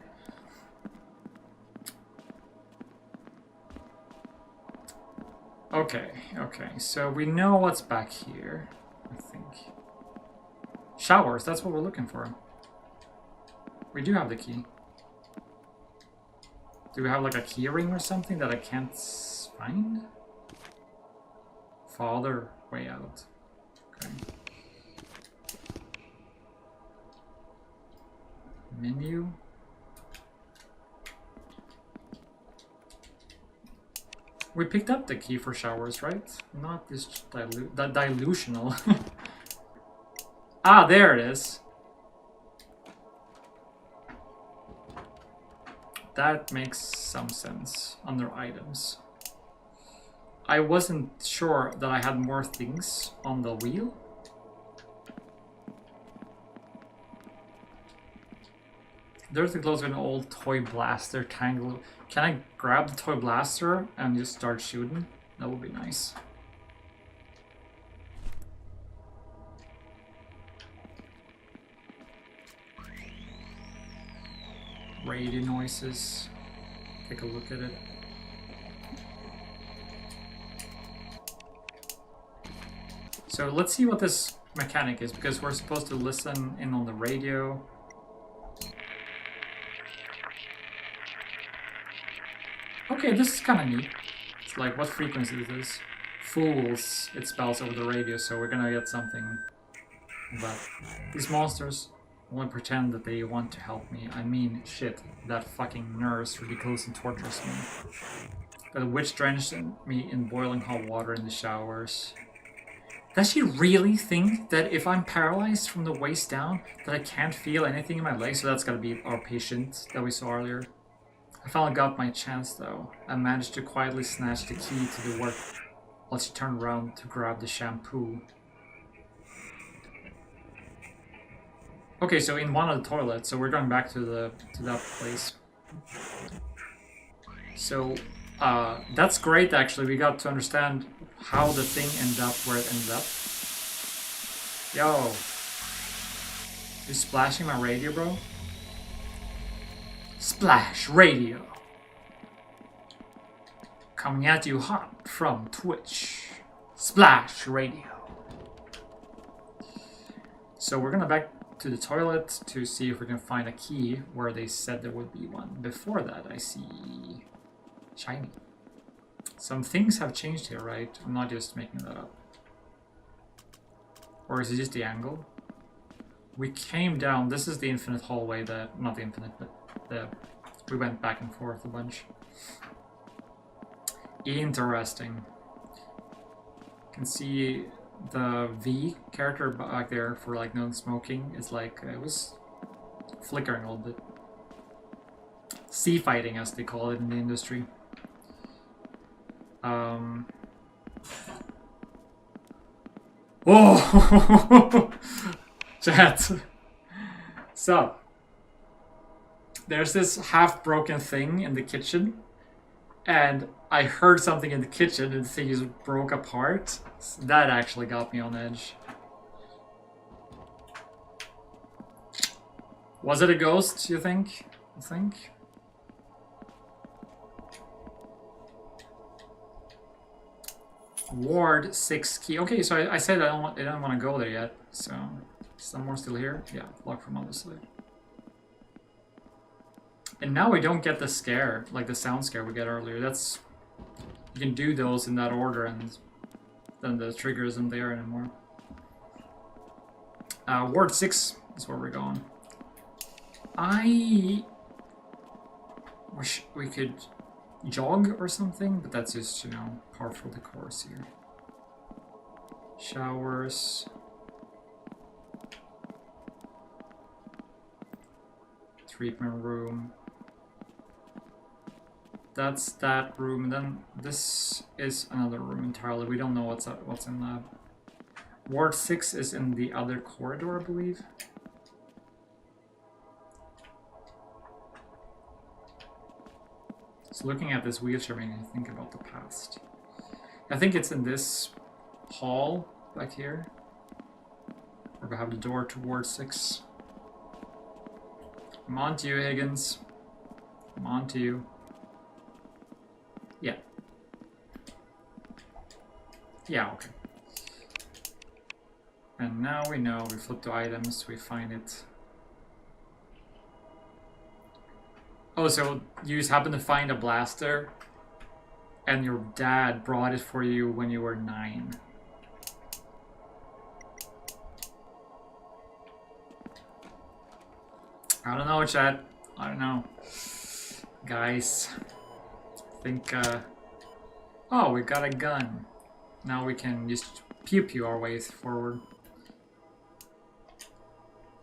Okay, so we know what's back here, I think. Showers, that's what we're looking for. We do have the key. Do we have like a key ring or something that I can't find? Farther way out. Okay. Menu. We picked up the key for showers, right? Not this dilutional. Ah, there it is. That makes some sense under items. I wasn't sure that I had more things on the wheel. There's the close of an old toy blaster tangle. Can I grab the toy blaster and just start shooting? That would be nice. Radio noises. Take a look at it. So let's see what this mechanic is, because we're supposed to listen in on the radio. Okay, this is kind of neat. It's like, what frequency is this? Fools, it spells over the radio, so we're gonna get something. But these monsters only pretend that they want to help me. I mean, shit, that fucking nurse ridiculously tortures me. The witch drenched me in boiling hot water in the showers. Does she really think that if I'm paralyzed from the waist down, that I can't feel anything in my legs? So that's gotta be our patient that we saw earlier. I finally got my chance though. I managed to quietly snatch the key to the work while she turned around to grab the shampoo. Okay, so in one of the toilets, so we're going back to that place. So that's great actually. We got to understand how the thing ended up where it ended up. Yo. You splashing my radio, bro? Splash Radio. Coming at you hot from Twitch. Splash Radio. So we're gonna back to the toilet to see if we can find a key where they said there would be one. Before that, I see shiny. Some things have changed here, right? I'm not just making that up. Or is it just the angle? We came down. This is the infinite hallway that, not the infinite, but we went back and forth a bunch. Interesting. You can see the V character back there for like no smoking is like, it was flickering a little bit. Sea fighting, as they call it in the industry. Oh! Chat. So, there's this half-broken thing in the kitchen, and I heard something in the kitchen and the thing just broke apart. So that actually got me on edge. Was it a ghost, you think? Ward 6 key. Okay, so I said I don't want to go there yet. So, some more still here? Yeah, locked from other side. And now we don't get the scare, like the sound scare we get earlier. That's, you can do those in that order, and then the trigger isn't there anymore. Ward 6 is where we're going. I wish we could jog or something, but that's just, you know, part for the course here. Showers. Treatment room. That's that room, and then this is another room entirely. We don't know what's in that. Ward 6 is in the other corridor, I believe. Looking at this wheelchair made me think about the past. I think it's in this hall back here. Where we have the door towards 6. I'm on to you, Higgins. I'm on to you. Yeah. Yeah, okay. And now we know, we flip to items, we find it. Oh, so you just happen to find a blaster and your dad brought it for you when you were 9. I don't know, chat. I don't know. Guys, I think, oh, we got a gun. Now we can just pew-pew our way forward.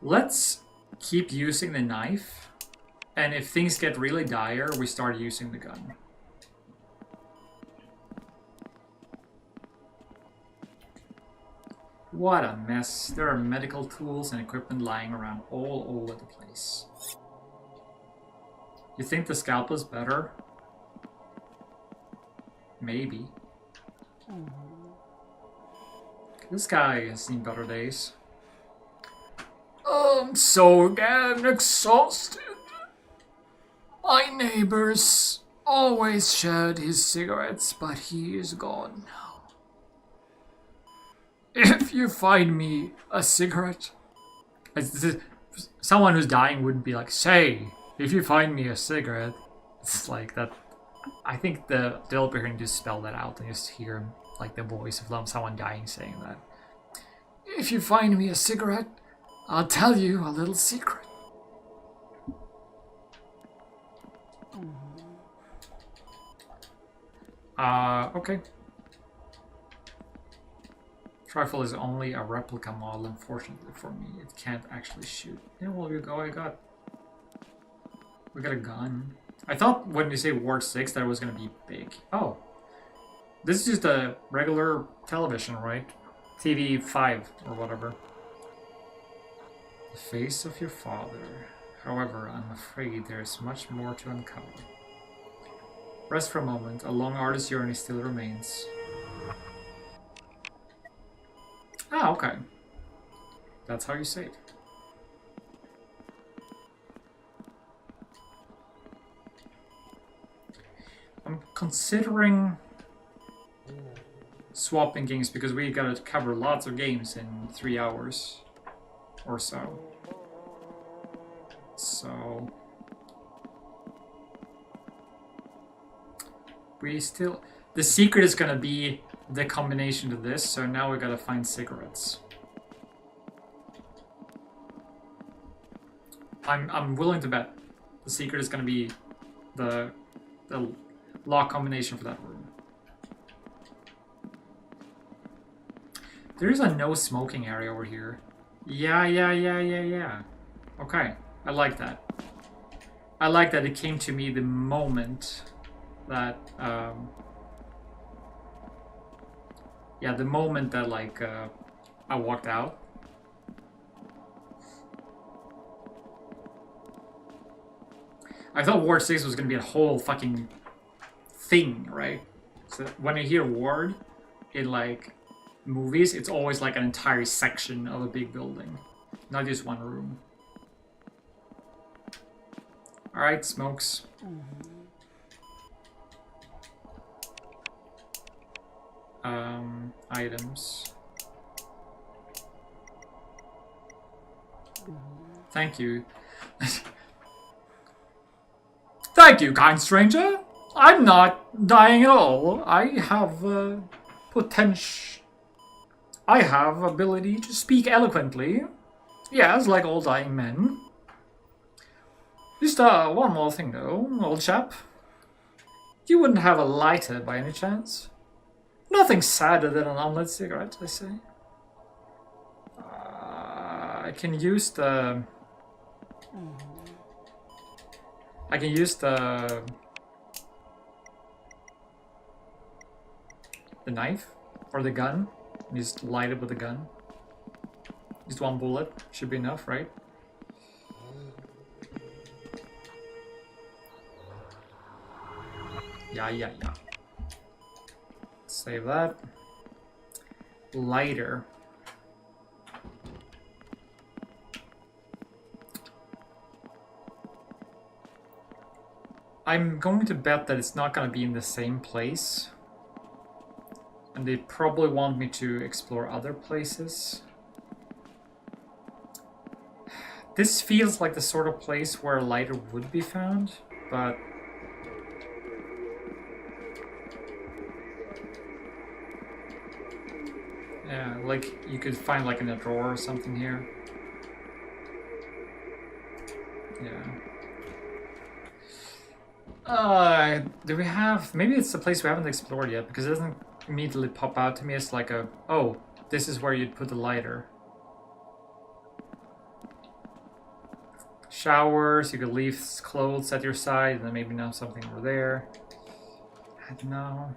Let's keep using the knife, and if things get really dire, we start using the gun. What a mess. There are medical tools and equipment lying around all over the place. You think the scalpel's better? Maybe. This guy has seen better days. I'm so damn exhausted. My neighbors always shared his cigarettes, but he is gone now. If you find me a cigarette... Someone who's dying wouldn't be like, say, if you find me a cigarette. It's like that. I think the developer here can just spell that out and just hear like the voice of someone dying saying that. If you find me a cigarette, I'll tell you a little secret. Okay. Trifle is only a replica model, unfortunately for me. It can't actually shoot. Yeah, well, we got a gun. I thought when you say Ward 6 that it was gonna be big. Oh. This is just a regular television, right? TV 5 or whatever. The face of your father. However, I'm afraid there's much more to uncover. Rest for a moment. A long artist's journey still remains. Ah, okay. That's how you save. I'm considering swapping games because we gotta cover lots of games in 3 hours or so. So we still... The secret is gonna be the combination to this, so now we gotta find cigarettes. I'm willing to bet the secret is gonna be the lock combination for that room. There's a no smoking area over here. Yeah. Okay, I like that. I like that it came to me the moment that yeah, the moment that like I walked out. I thought Ward 6 was gonna be a whole fucking thing, right? So when I hear Ward in like movies, it's always like an entire section of a big building, not just one room. Alright, smokes. Items. Thank you. Thank you, kind stranger. I'm not dying at all. I have potential. I have ability to speak eloquently. Yes, like all dying men. Just one more thing though, old chap. You wouldn't have a lighter by any chance? Nothing sadder than an unlit cigarette, I say. I can use the... I can use the knife or the gun. Just light it with the gun. Just one bullet should be enough, right? Yeah. Save that. Lighter. I'm going to bet that it's not going to be in the same place. And they probably want me to explore other places. This feels like the sort of place where a lighter would be found, but... yeah, like you could find like in a drawer or something here. Yeah. Do we have... maybe it's the place we haven't explored yet, because it doesn't immediately pop out to me as like a... oh, this is where you'd put the lighter. Showers, you could leave clothes at your side, and then maybe now something over there. No.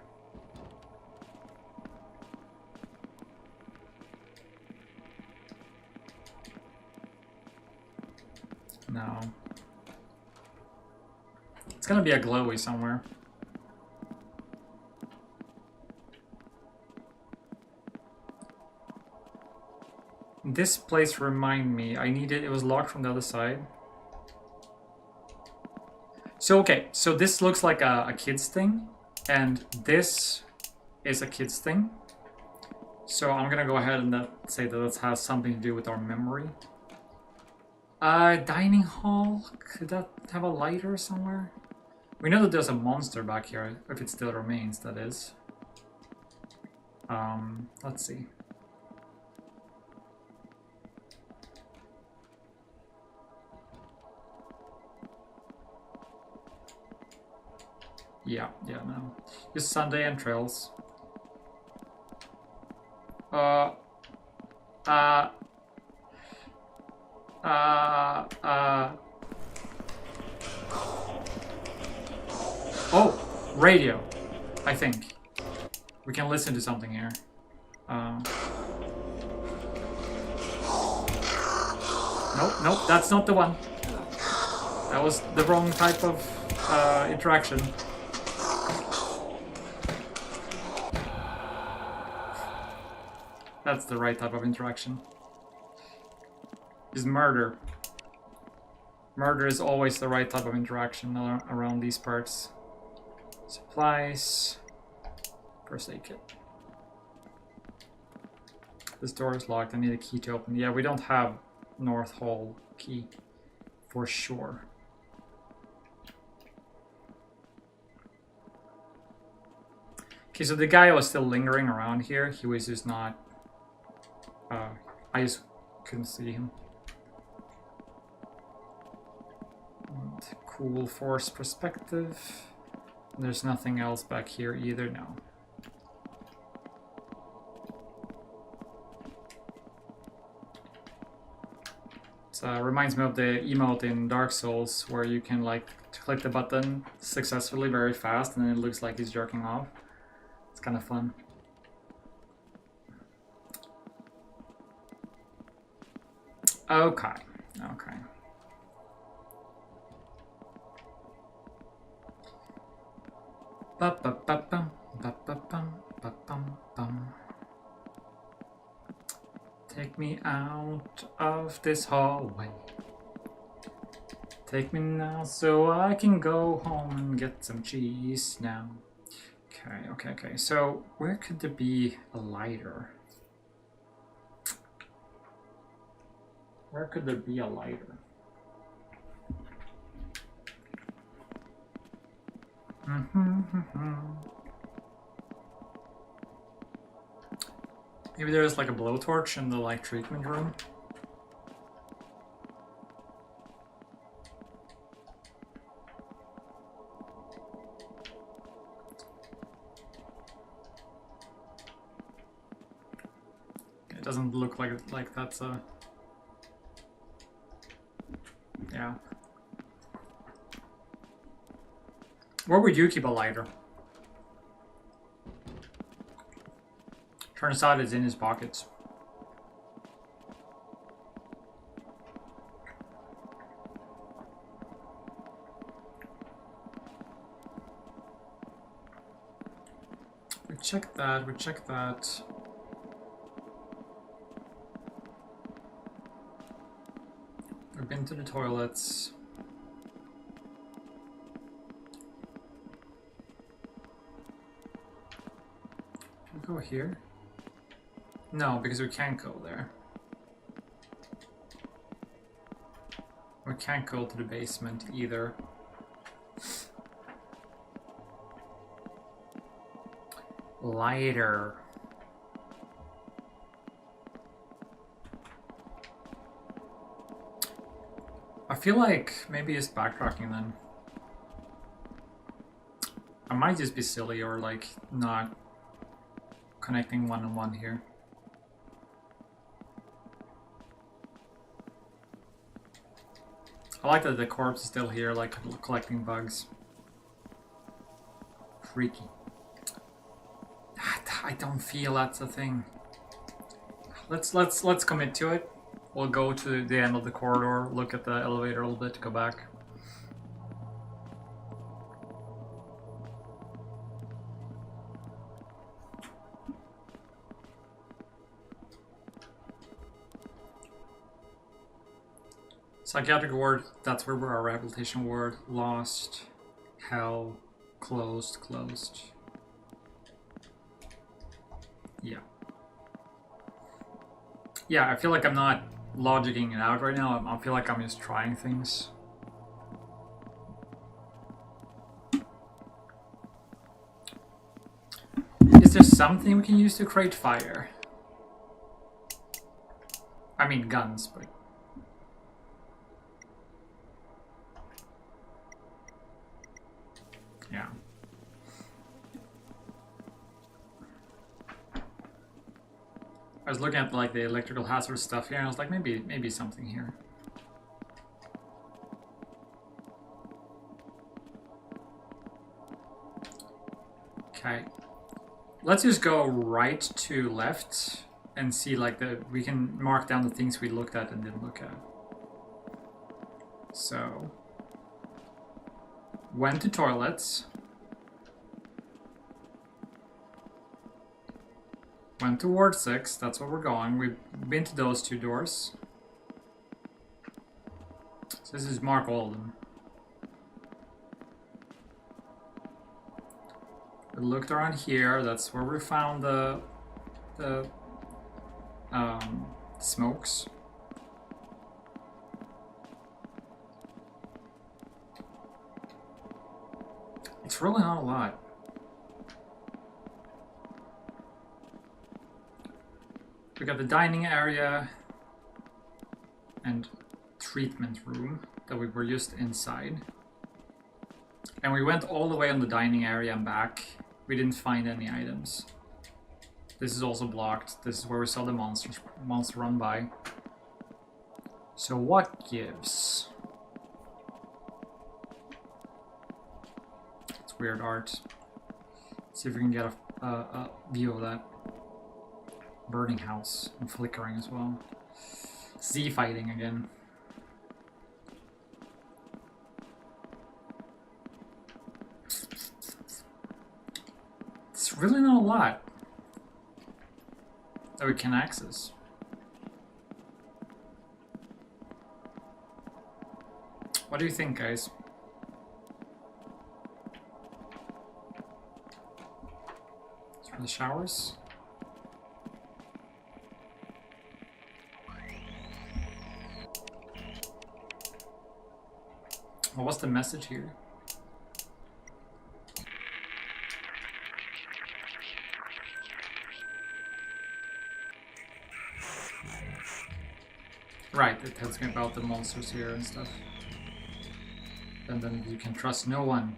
No. It's gonna be a glowy somewhere. This place remind me, it was locked from the other side. So okay, so this looks like a kid's thing, and this is a kid's thing. So I'm gonna go ahead and say that this has something to do with our memory. Dining hall, could that have a lighter somewhere? We know that there's a monster back here, if it still remains, that is. Let's see. Yeah, no. Just Sunday entrails. Oh, radio, I think. We can listen to something here. Nope, that's not the one. That was the wrong type of interaction. That's the right type of interaction. Is murder. Murder is always the right type of interaction around these parts. Supplies. First aid kit. This door is locked. I need a key to open. Yeah, we don't have North Hall key for sure. Okay, so the guy was still lingering around here. He was just not... I just couldn't see him. And cool force perspective. There's nothing else back here either, no. It reminds me of the emote in Dark Souls where you can like click the button successfully very fast and then it looks like he's jerking off. It's kind of fun. Okay. Take me out of this hallway. Take me now so I can go home and get some cheese now. Okay. So where could there be a lighter? Where could there be a lighter? Maybe there's like a blowtorch in the like treatment room. It doesn't look like that's a... yeah. Where would you keep a lighter? Turns out it's in his pockets. checked that, we checked that. We've been to the toilets. Can we go here? No, because we can't go there. We can't go to the basement either. Lighter. I feel like maybe it's backtracking then. I might just be silly or like not connecting one-on-one here. I like that the corpse is still here, like collecting bugs. Freaky. I don't feel that's a thing. Let's commit to it. We'll go to the end of the corridor, look at the elevator a little bit, go back. Psychiatric ward, that's where we're our rehabilitation ward. Lost, hell, closed. Yeah. Yeah, I feel like I'm not logicking it out right now. I feel like I'm just trying things. Is there something we can use to create fire? I mean guns, but... yeah. I was looking at like the electrical hazard stuff here and I was like, maybe something here. Okay. Let's just go right to left and see like we can mark down the things we looked at and didn't look at. So, went to toilets. Went to Ward 6, that's where we're going. We've been to those two doors. So this is mark all of them. We looked around here, that's where we found the smokes. It's really not a lot. We got the dining area and treatment room that we were just inside. And we went all the way on the dining area and back. We didn't find any items. This is also blocked. This is where we saw the monster run by. So what gives? It's weird art. Let's see if we can get a view of that. Burning house and flickering as well. Z fighting again. It's really not a lot that we can access. What do you think, guys? For the showers? Well, what's the message here? Right, it tells me about the monsters here and stuff. And then you can trust no one.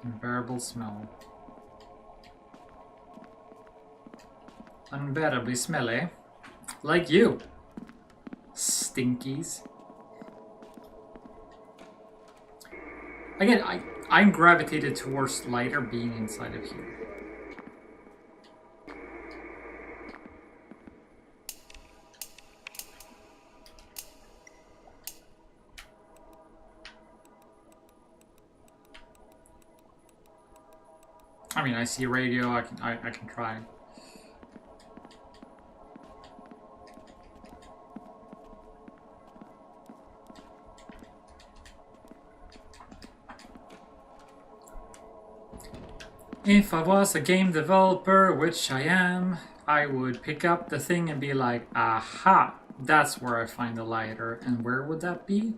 Unbearable smell. Unbearably smelly. Like you. Stinkies. Again, I'm gravitated towards lighter being inside of here. I mean, I see radio. I can try. If I was a game developer, which I am, I would pick up the thing and be like, aha, that's where I find the lighter. And where would that be?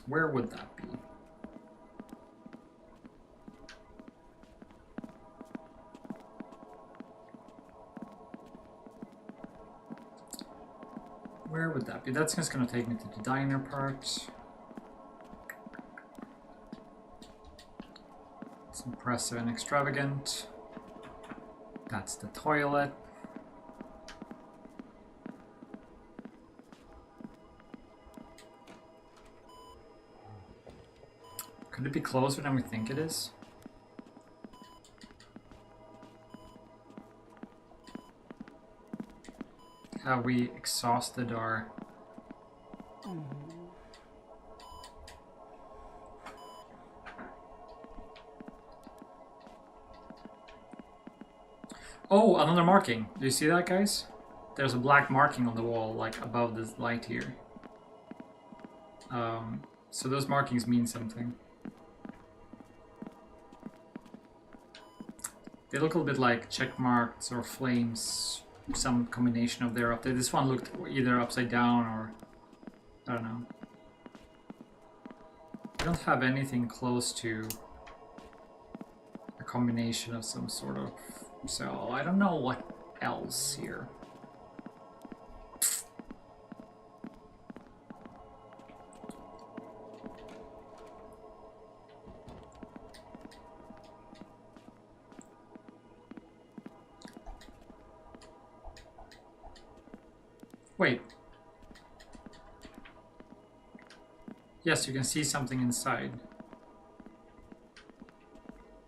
Where would that be? Where would that be? That's just gonna take me to the diner part. It's impressive and extravagant. That's the toilet. Could it be closer than we think it is? Have we exhausted our... Oh, another marking. Do you see that, guys? There's a black marking on the wall, like above this light here. So those markings mean something. They look a little bit like check marks or flames, some combination of their up there. This one looked either upside down or I don't know. I don't have anything close to a combination of some sort of, so I don't know what else here. Wait. Yes, you can see something inside.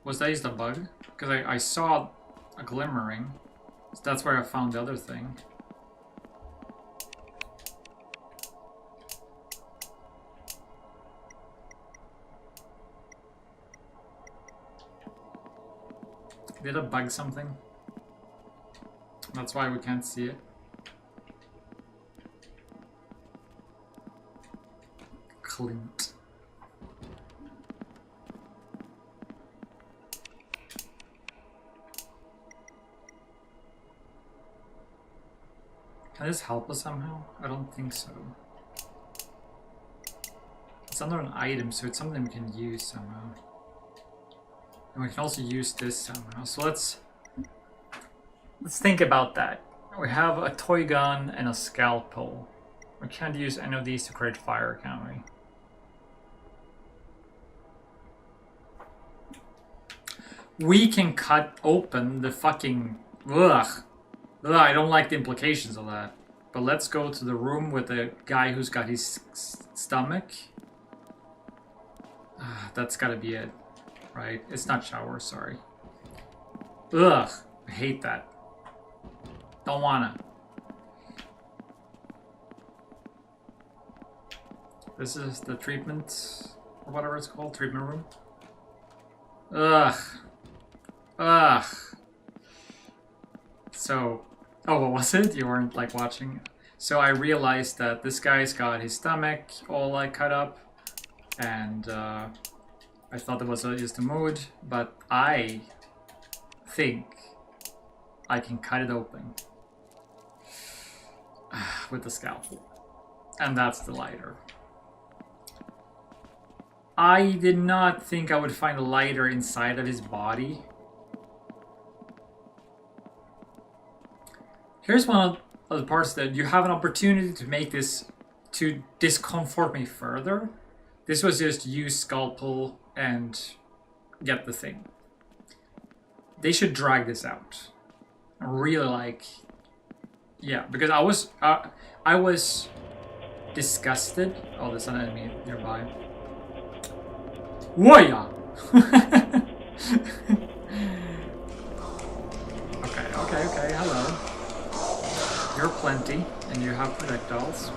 Was that just a bug? Because I saw a glimmering. So that's where I found the other thing. Did it bug something? That's why we can't see it. Clint. Can this help us somehow? I don't think so. It's under an item, so it's something we can use somehow. And we can also use this somehow. So let's think about that. We have a toy gun and a scalpel. We can't use any of these to create fire, can we? We can cut open the fucking... Ugh. Ugh, I don't like the implications of that. But let's go to the room with the guy who's got his stomach. That's gotta be it. Right? It's not shower, sorry. Ugh. I hate that. Don't wanna. This is the treatment... or whatever it's called. Treatment room. Ugh. Ugh. So, oh, what was it? You weren't like watching. So I realized that this guy's got his stomach all like cut up, and I thought it was just a mood, but I think I can cut it open with the scalpel, and that's the lighter. I did not think I would find a lighter inside of his body. Here's one of the parts that you have an opportunity to make this, to discomfort me further. This was just use scalpel and get the thing. They should drag this out. I really like, yeah, because I was disgusted. Oh, there's an enemy nearby. Whoa! Okay, hello. You're plenty, and you have projectiles.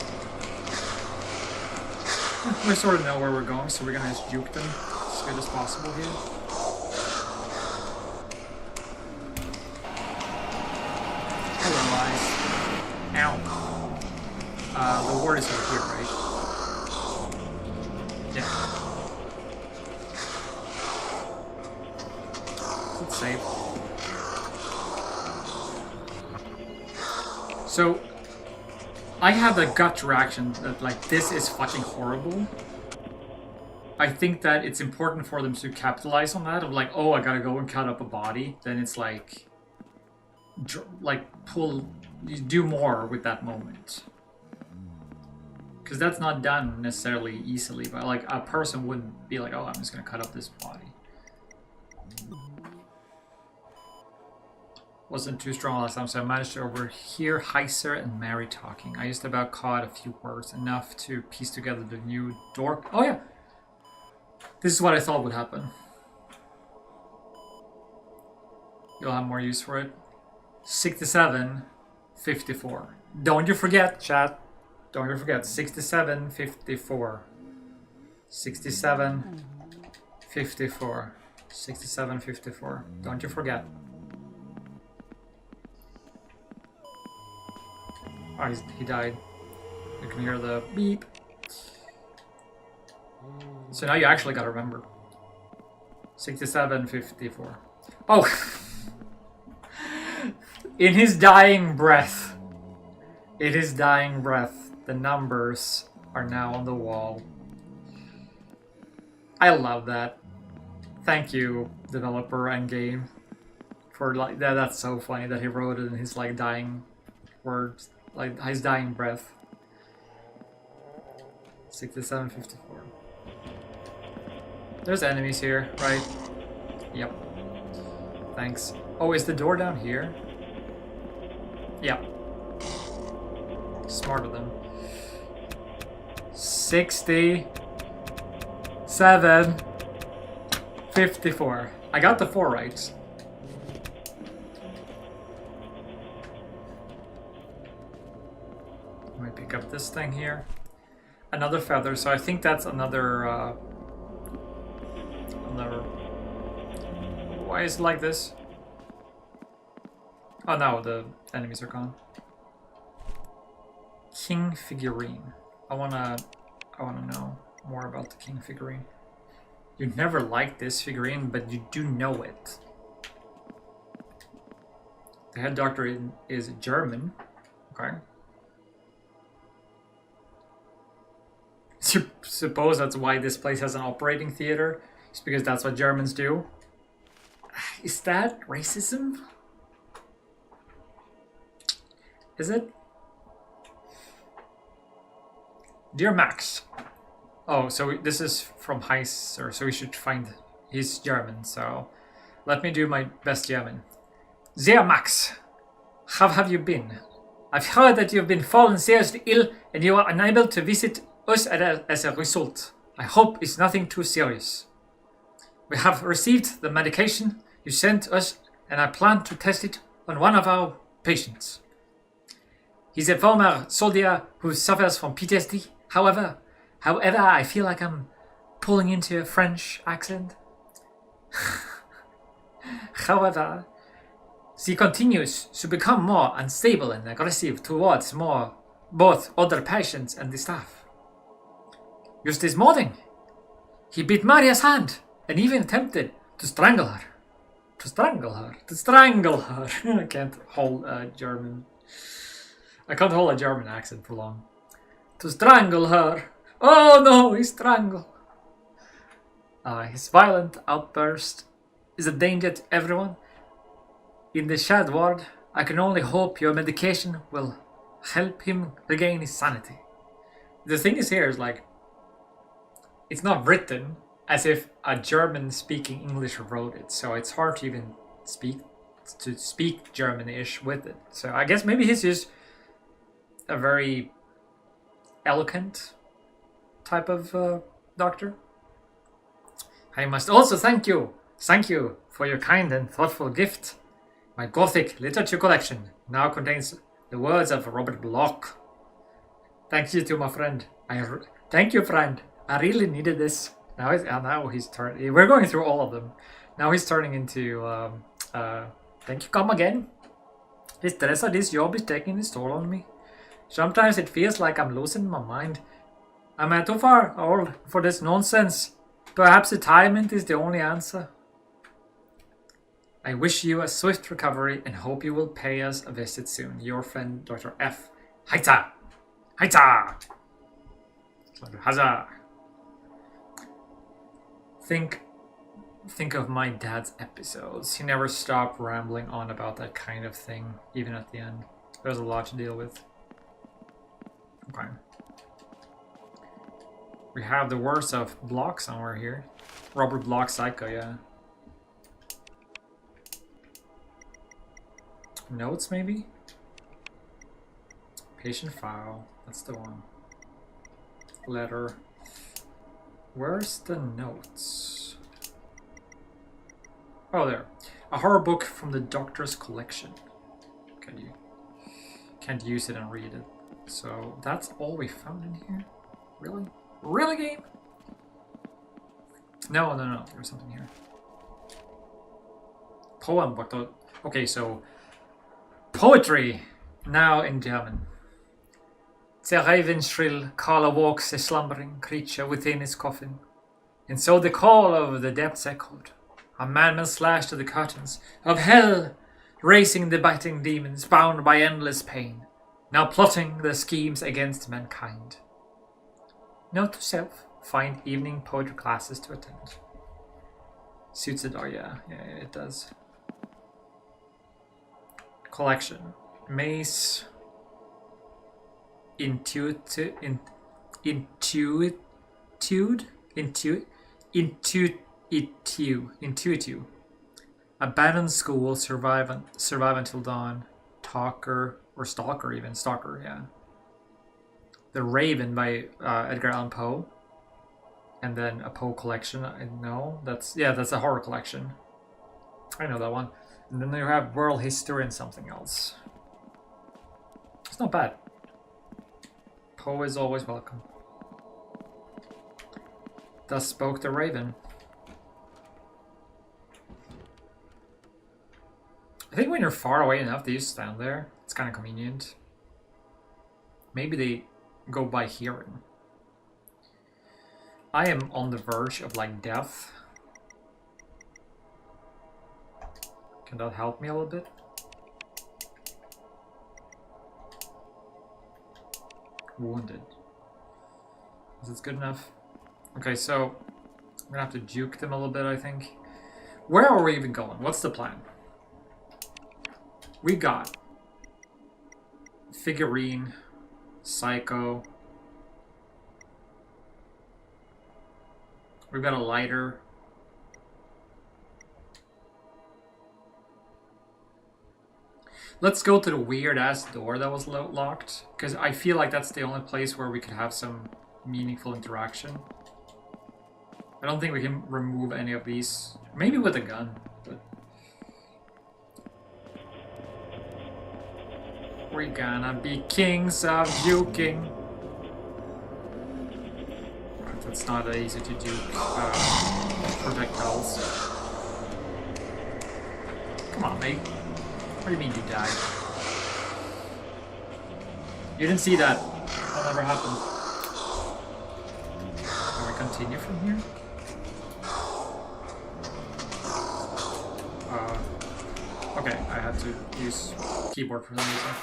We sort of know where we're going, so we're gonna just juke them as good as possible here. Otherwise, ow. The ward is over here, right? Yeah. It's safe. So, I have a gut reaction that, like, this is fucking horrible. I think that it's important for them to capitalize on that, of like, oh, I gotta go and cut up a body. Then it's like you do more with that moment. Because that's not done necessarily easily, but like a person wouldn't be like, oh, I'm just gonna cut up this body. Wasn't too strong last time, so I managed to overhear Heiser and Mary talking. I just about caught a few words, enough to piece together the new door. Oh yeah! This is what I thought would happen. You'll have more use for it. 67:54. Don't you forget, chat. Don't you forget. 67:54. 67:54. 67:54. Don't you forget. Oh, he died. You can hear the beep. So now you actually gotta remember. 67:54. Oh! In his dying breath. In his dying breath, the numbers are now on the wall. I love that. Thank you, developer and game, for like that. That's so funny that he wrote it in his like dying words. Like his dying breath. 67:54. There's enemies here, right? Yep. Thanks. Oh, is the door down here? Yep. Smart of them. 67:54. I got the 4 right. Let me pick up this thing here. Another feather, so I think that's another why is it like this? Oh no, the enemies are gone. King figurine. I wanna know more about the king figurine. You never liked this figurine, but you do know it. The head doctor is German. Okay. Suppose that's why this place has an operating theater. It's because that's what Germans do. Is that racism? Is it? Dear Max. Oh, so this is from Heiser, so we should find... He's German, so... Let me do my best German. Dear Max. How have you been? I've heard that you've been fallen seriously ill and you are unable to visit us as a result. I hope it's nothing too serious. We have received the medication you sent us and I plan to test it on one of our patients. He's a former soldier who suffers from PTSD. However, I feel like I'm pulling into a French accent. However, she continues to become more unstable and aggressive towards both other patients and the staff. Just this morning, he bit Maria's hand and even attempted to strangle her. To strangle her. I can't hold a German. I can't hold a German accent for long. To strangle her. Oh no, he strangled. His violent outburst is a danger to everyone. In the shared ward, I can only hope your medication will help him regain his sanity. The thing is here is like, it's not written as if a German-speaking English wrote it, so it's hard to even speak German-ish with it. So I guess maybe he's just a very eloquent type of doctor. I must also thank you for your kind and thoughtful gift. My Gothic literature collection now contains the words of Robert Bloch. Thank you to my friend. Thank you, friend. I really needed this. Now he's turning. We're going through all of them. Now he's turning into. Thank you. Come again. The stress of this job is taking its toll on me. Sometimes it feels like I'm losing my mind. I'm too far old for this nonsense. Perhaps retirement is the only answer. I wish you a swift recovery and hope you will pay us a visit soon. Your friend, Dr. F. Haita! Haita! Haza! Think of my dad's episodes. He never stopped rambling on about that kind of thing, even at the end. There's a lot to deal with. Okay. We have the worst of Block somewhere here. Robert Block Psycho, yeah. Notes, maybe? Patient file. That's the one. Letter. Where's the notes? Oh, there. A horror book from the doctor's collection. Can't use it and read it. So that's all we found in here? Really? Really, game? No. There's something here. Poem book. Okay, so poetry now in German. The raven shrill call awakes a slumbering creature within his coffin, and so the call of the depths echoed. A madman slashed to the curtains of hell, racing the biting demons bound by endless pain, now plotting their schemes against mankind. Note to self: find evening poetry classes to attend. Suits it, oh yeah, it does. Collection. Mace. Intuitive. Abandoned school, survive until dawn. Talker, or Stalker even. Stalker, yeah. The Raven by Edgar Allan Poe. And then a Poe collection. That's a horror collection. I know that one. And then you have world history and something else. It's not bad. Poe is always welcome. Thus spoke the Raven. I think when you're far away enough that you stand there, it's kind of convenient. Maybe they go by hearing. I am on the verge of like death. Can that help me a little bit? Wounded. Is this good enough? Okay, so I'm gonna have to juke them a little bit, I think. Where are we even going? What's the plan? We got figurine, psycho. We've got a lighter. Let's go to the weird ass door that was locked, because I feel like that's the only place where we could have some meaningful interaction. I don't think we can remove any of these. Maybe with a gun, but we're gonna be kings of juking. Right, that's not that easy to juke projectiles. Come on, mate. What do you mean you died? You didn't see that. That never happened. Can we continue from here? Okay, I had to use keyboard for some reason.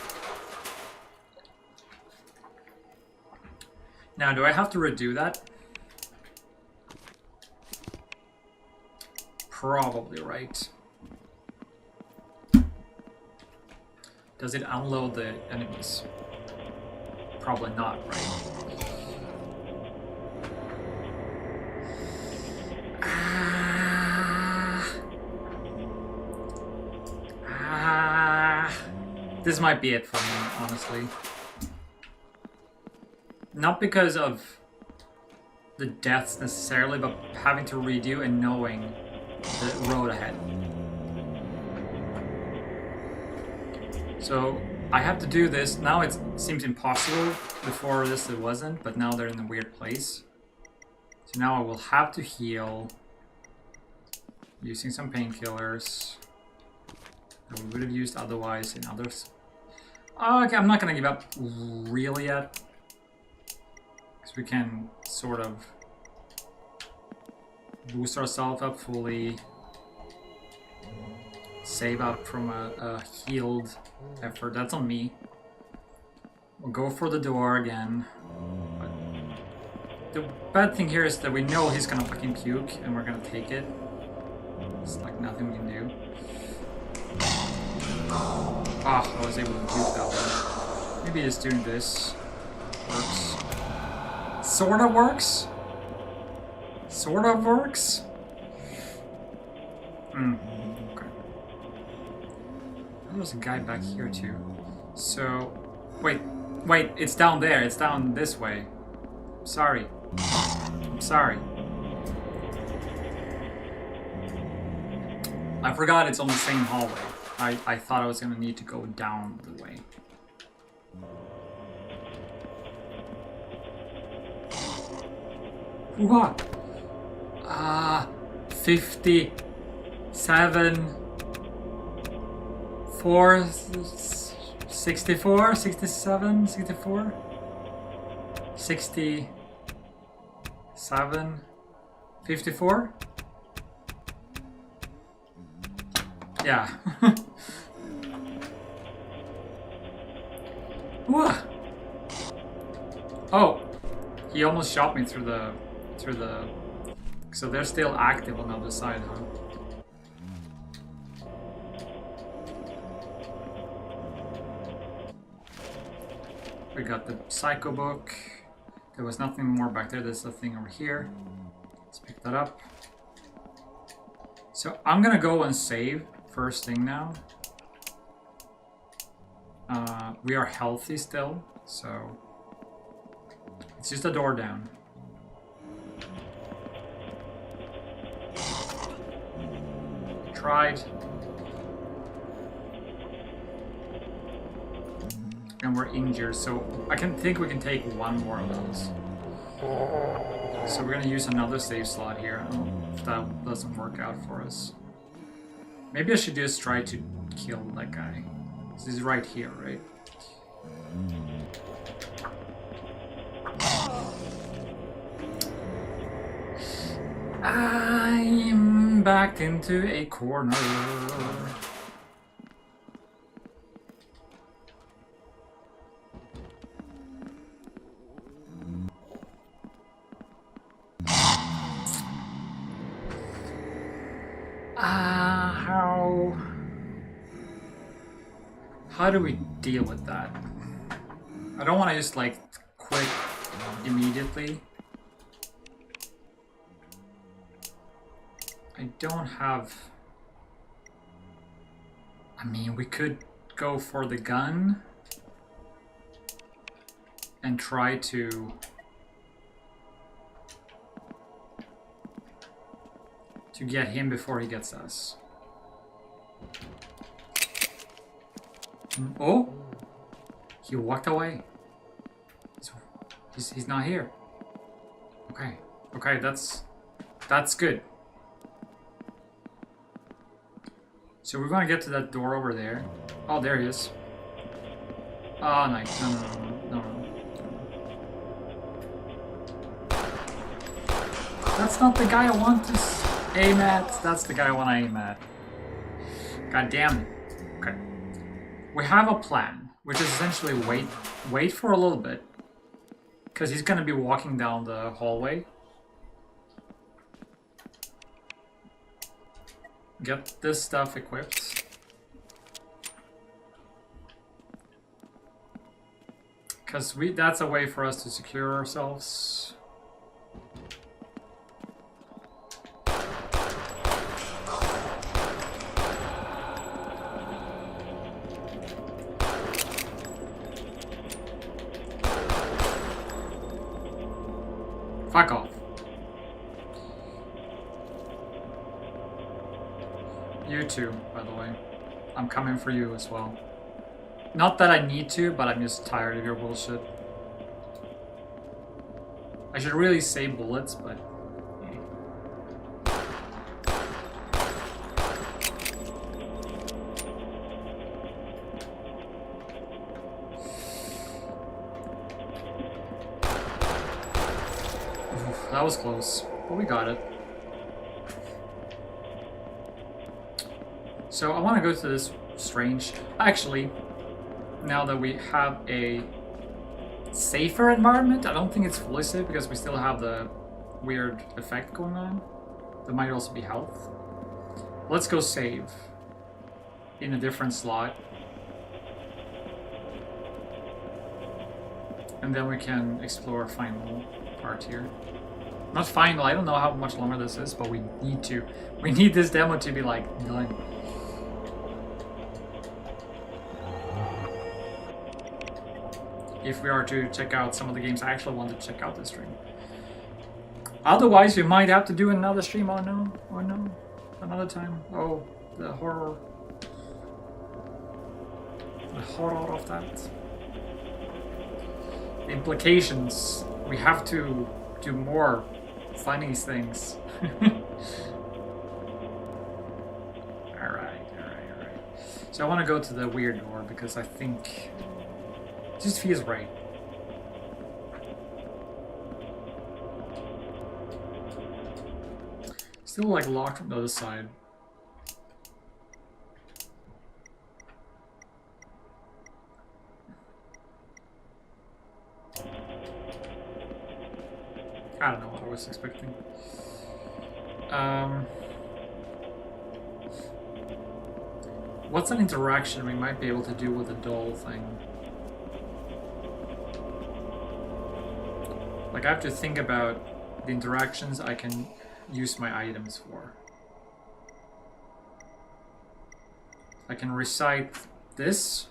Now, do I have to redo that? Probably, right? Does it unload the enemies? Probably not, right? This might be it for me, honestly. Not because of the deaths necessarily, but having to redo and knowing the road ahead. So I have to do this. Now it seems impossible. Before this it wasn't, but now they're in a weird place. So now I will have to heal using some painkillers that we would have used otherwise in others. Okay, I'm not gonna give up really yet, because we can sort of boost ourselves up fully, save up from a healed effort. That's on me. We'll go for the door again. But the bad thing here is that we know he's gonna fucking puke, and we're gonna take it. It's like nothing we can do. Ah, I was able to puke that one. Maybe just doing this works. Sorta works? Sort of works? Okay. There's a guy back here too. So, wait, it's down there. It's down this way. Sorry. I'm sorry. I forgot it's on the same hallway. I thought I was gonna need to go down the way. What? 57, 4, 64, 67, 64, 67, 54? Yeah. What? Oh, he almost shot me through the. So they're still active on the other side, huh? We got the Psycho book. There was nothing more back there. There's a thing over here. Let's pick that up. So I'm gonna go and save first thing now. We are healthy still, so it's just a door down. Tried. And we're injured, so I think we can take one more of those. So we're gonna use another save slot here. If that doesn't work out for us. Maybe I should just try to kill that guy. This is right here, right? I'm backed into a corner. How do we deal with that? I don't want to just like quit immediately. I don't have... I mean, we could go for the gun and try to get him before he gets us. Oh! He walked away. He's not here. Okay. Okay, that's good. So we're gonna get to that door over there. Oh, there he is. Oh, nice. No. That's not the guy I want to aim at. That's the guy I want to aim at. God damn it. Okay. We have a plan, which is essentially wait for a little bit. Because he's gonna be walking down the hallway. Get this stuff equipped. Because that's a way for us to secure ourselves. Fuck off. You too, by the way. I'm coming for you as well. Not that I need to, but I'm just tired of your bullshit. I should really save bullets, but that was close, but we got it. So I want to go to this strange... Actually, now that we have a safer environment, I don't think it's fully safe because we still have the weird effect going on. There might also be health. Let's go save in a different slot. And then we can explore final part here. Not final, I don't know how much longer this is, but we need to. We need this demo to be like done. If we are to check out some of the games I actually want to check out this stream. Otherwise, we might have to do another stream. Oh no, oh no. Another time. Oh, the horror. The horror of that. The implications. We have to do more funny things. Alright. So I want to go to the weird door because I think it just feels right. Still like locked from the other side. I don't know what I was expecting. What's an interaction we might be able to do with the doll thing? Like I have to think about the interactions I can use my items for. I can recite this.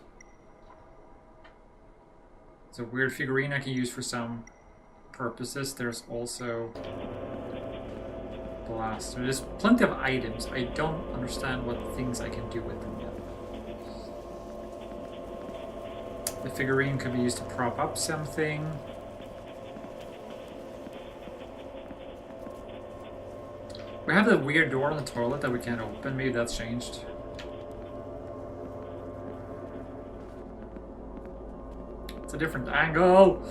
It's a weird figurine I can use for some purposes. There's also blaster. There's plenty of items. I don't understand what things I can do with them yet. The figurine could be used to prop up something. We have that weird door on the toilet that we can't open. Maybe that's changed. It's a different angle.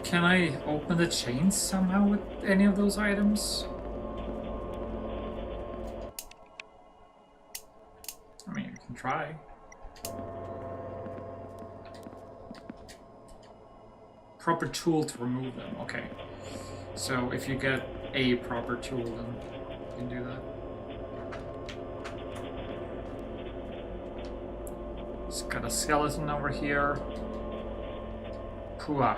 Can I open the chains somehow with any of those items? I mean, you can try. Proper tool to remove them, okay. So if you get a proper tool, then you can do that. It's got a skeleton over here. Pua.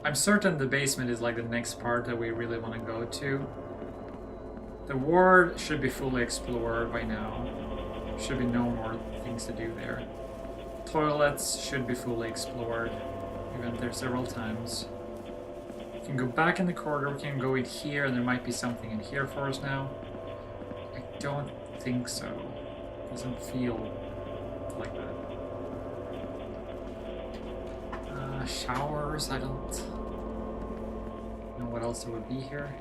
I'm certain the basement is like the next part that we really want to go to. The ward should be fully explored by now. Should be no more things to do there. Toilets should be fully explored. We went there several times. We can go back in the corridor, we can go in here, and there might be something in here for us now. I don't think so. Doesn't feel like that. Showers, I don't know what else there would be here.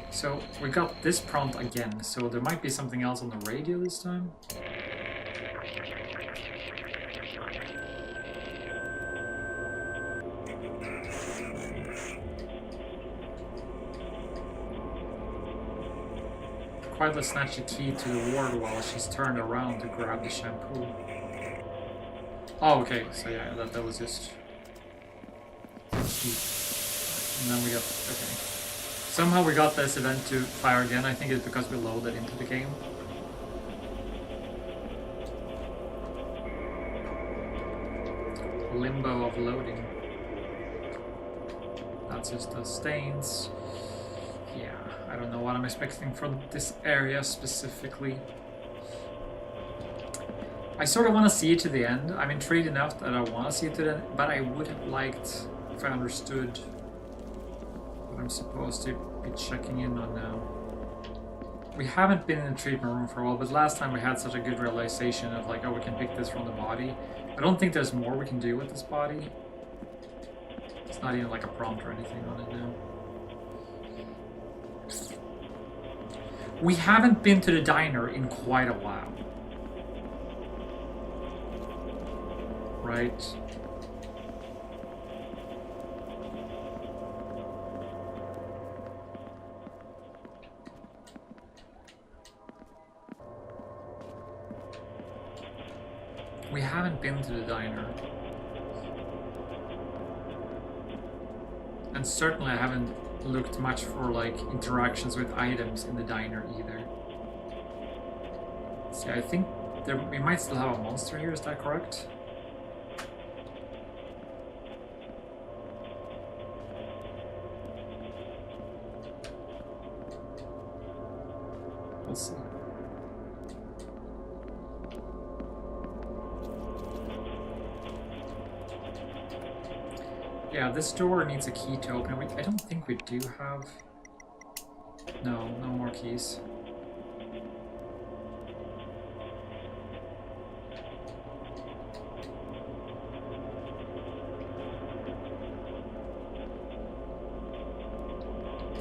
So we got this prompt again, so there might be something else on the radio this time. Quietly snatch the key to the ward while she's turned around to grab the shampoo. Oh, okay, so yeah, that was just... And then we got... okay. Somehow we got this event to fire again. I think it's because we loaded into the game. Limbo of loading. That's just the stains. Yeah, I don't know what I'm expecting from this area specifically. I sort of want to see it to the end. I'm intrigued enough that I want to see it to the end, but I would have liked if I understood I'm supposed to be checking in on now. We haven't been in the treatment room for a while, but last time we had such a good realization of like, oh, we can pick this from the body. I don't think there's more we can do with this body. It's not even like a prompt or anything on it now. We haven't been to the diner in quite a while. Right? We haven't been to the diner. And certainly I haven't looked much for like interactions with items in the diner either. See, I think we might still have a monster here, is that correct? We'll see. Yeah, this door needs a key to open it. I don't think we do have... No, no more keys.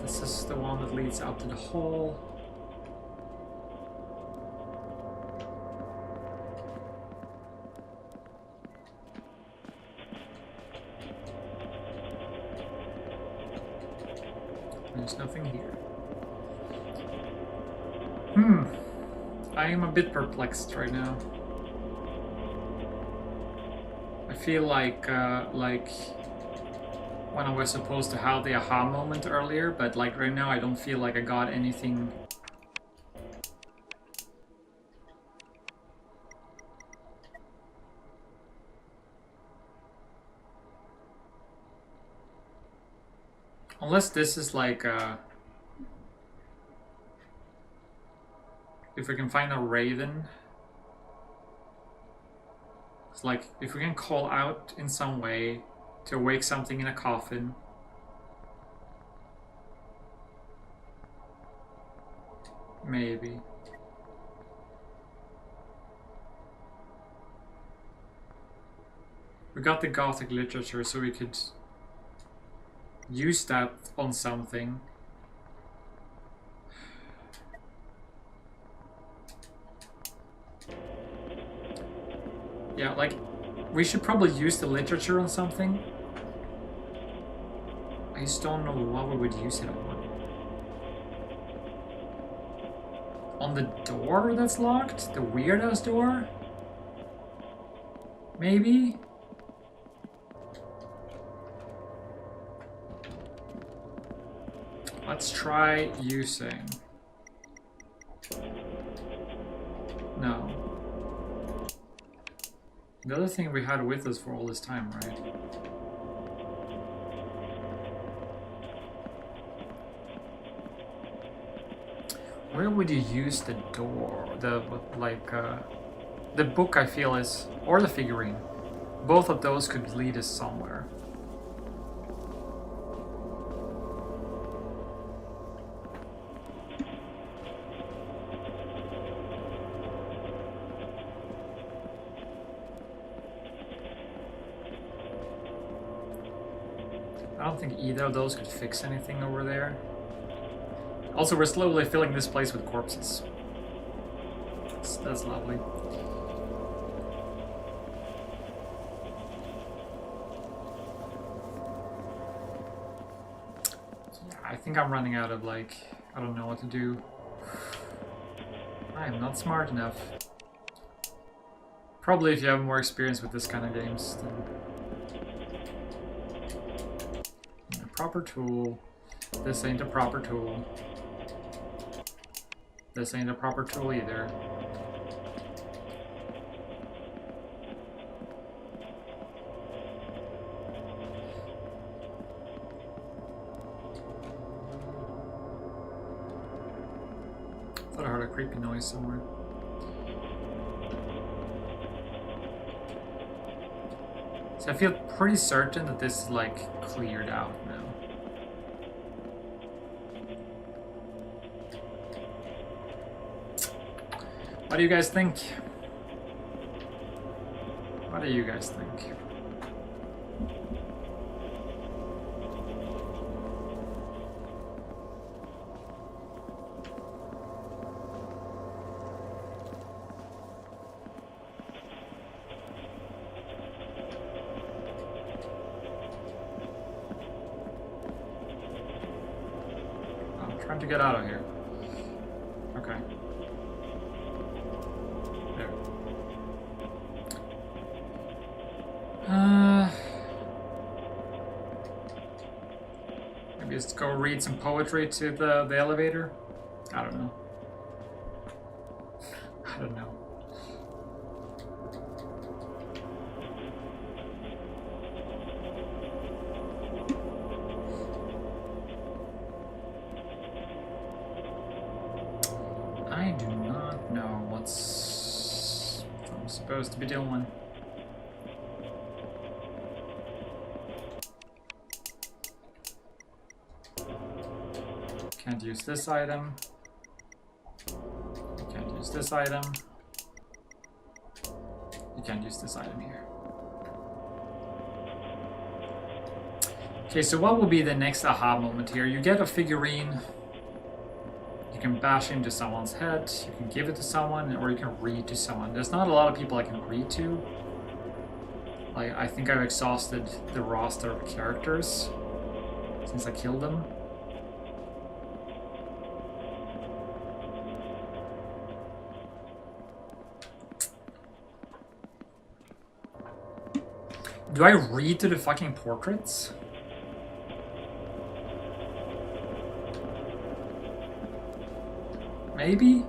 This is the one that leads out to the hall. There's nothing here. I am a bit perplexed right now. I feel like when I was supposed to have the aha moment earlier, but like right now I don't feel like I got anything. Unless this is like if we can find a raven. It's like if we can call out in some way to awake something in a coffin. Maybe. We got the Gothic literature, so we could use that on something. Yeah, like, we should probably use the literature on something. I just don't know what we would use it on. On the door that's locked? The weird-ass door? Maybe? Let's try using... No. The other thing we had with us for all this time, right? Where would you use the door? The book I feel is, or the figurine. Both of those could lead us somewhere. I don't think either of those could fix anything over there. Also, we're slowly filling this place with corpses. That's lovely. Yeah, I think I'm running out of, like, I don't know what to do. I am not smart enough. Probably if you have more experience with this kind of games, then... Proper tool. This ain't a proper tool. This ain't a proper tool either. Thought I heard a creepy noise somewhere. So I feel pretty certain that this is like cleared out now. What do you guys think? What do you guys think? I'm trying to get out of here. Okay. There. Maybe just go read some poetry to the elevator? I don't know. I don't know. I do not know what I'm supposed to be doing. Can't use this item. You can't use this item. You can't use this item here. Okay, so what will be the next aha moment here? You get a figurine. You can bash into someone's head. You can give it to someone, or you can read to someone. There's not a lot of people I can read to. Like, I think I've exhausted the roster of characters since I killed them. Do I read to the fucking portraits? Maybe?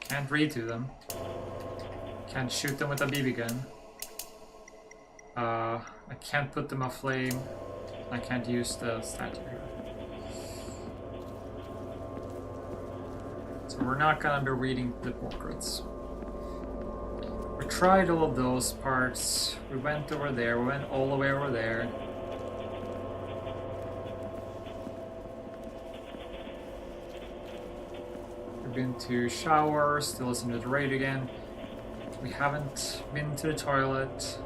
Can't read to them. Can't shoot them with a BB gun. I can't put them aflame. I can't use the statue here. So we're not gonna be reading the portraits. We tried all of those parts. We went over there. We went all the way over there. We've been to shower, still listening to the radio again. We haven't been to the toilet.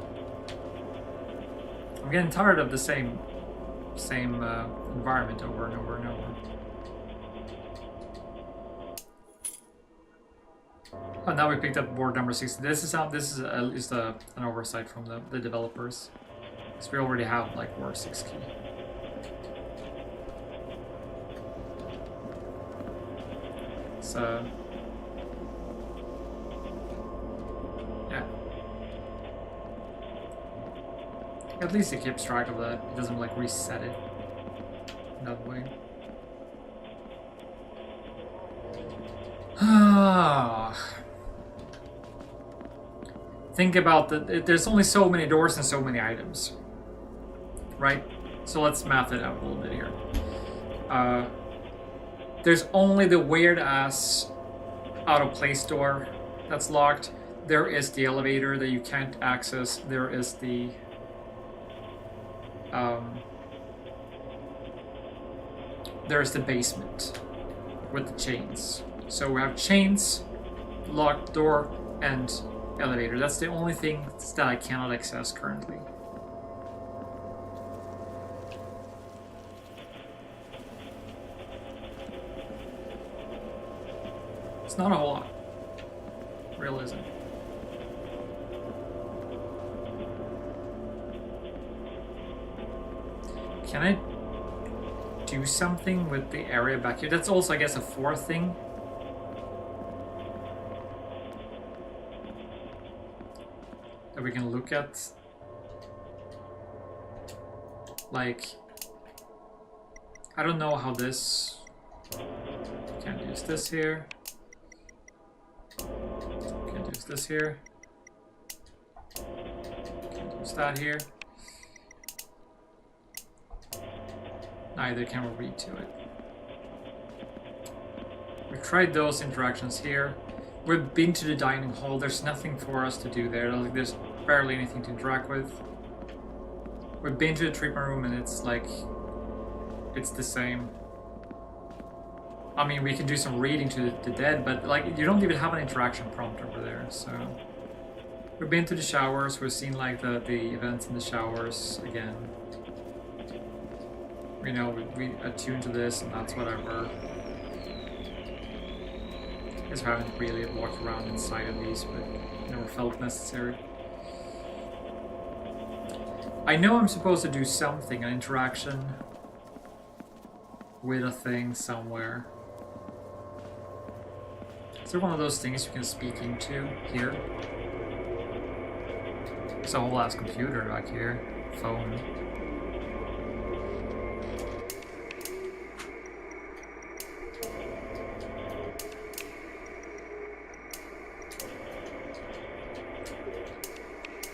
I'm getting tired of the same environment over and over and over. Oh, now we picked up board number 60. This is an oversight from the developers. So we already have like word 6 key. So yeah. At least he keeps track of that. He doesn't like reset it that way. Think about there's only so many doors and so many items, right? So let's math it out a little bit here. There's only the weird ass out of place door that's locked. There is the elevator that you can't access. There is the there's the basement with the chains. So we have chains, locked door, and elevator. That's the only thing that I cannot access currently. It's not a whole lot. Real isn't. Can I do something with the area back here? That's also, I guess, a fourth thing. That we can look at. Like, I don't know how this... Can't use this here. Can't use this here. Can't use that here. Neither can we read to it. We tried those interactions here. We've been to the dining hall. There's nothing for us to do there. There's barely anything to interact with. We've been to the treatment room and it's like... It's the same. I mean, we can do some reading to the dead, but like you don't even have an interaction prompt over there. So we've been to the showers. We've seen like the events in the showers again. We know we attune to this, and that's whatever. I guess I haven't really walked around inside of these, but never felt necessary. I know I'm supposed to do something, an interaction with a thing somewhere. Is there one of those things you can speak into here? There's a whole ass computer back here. Phone.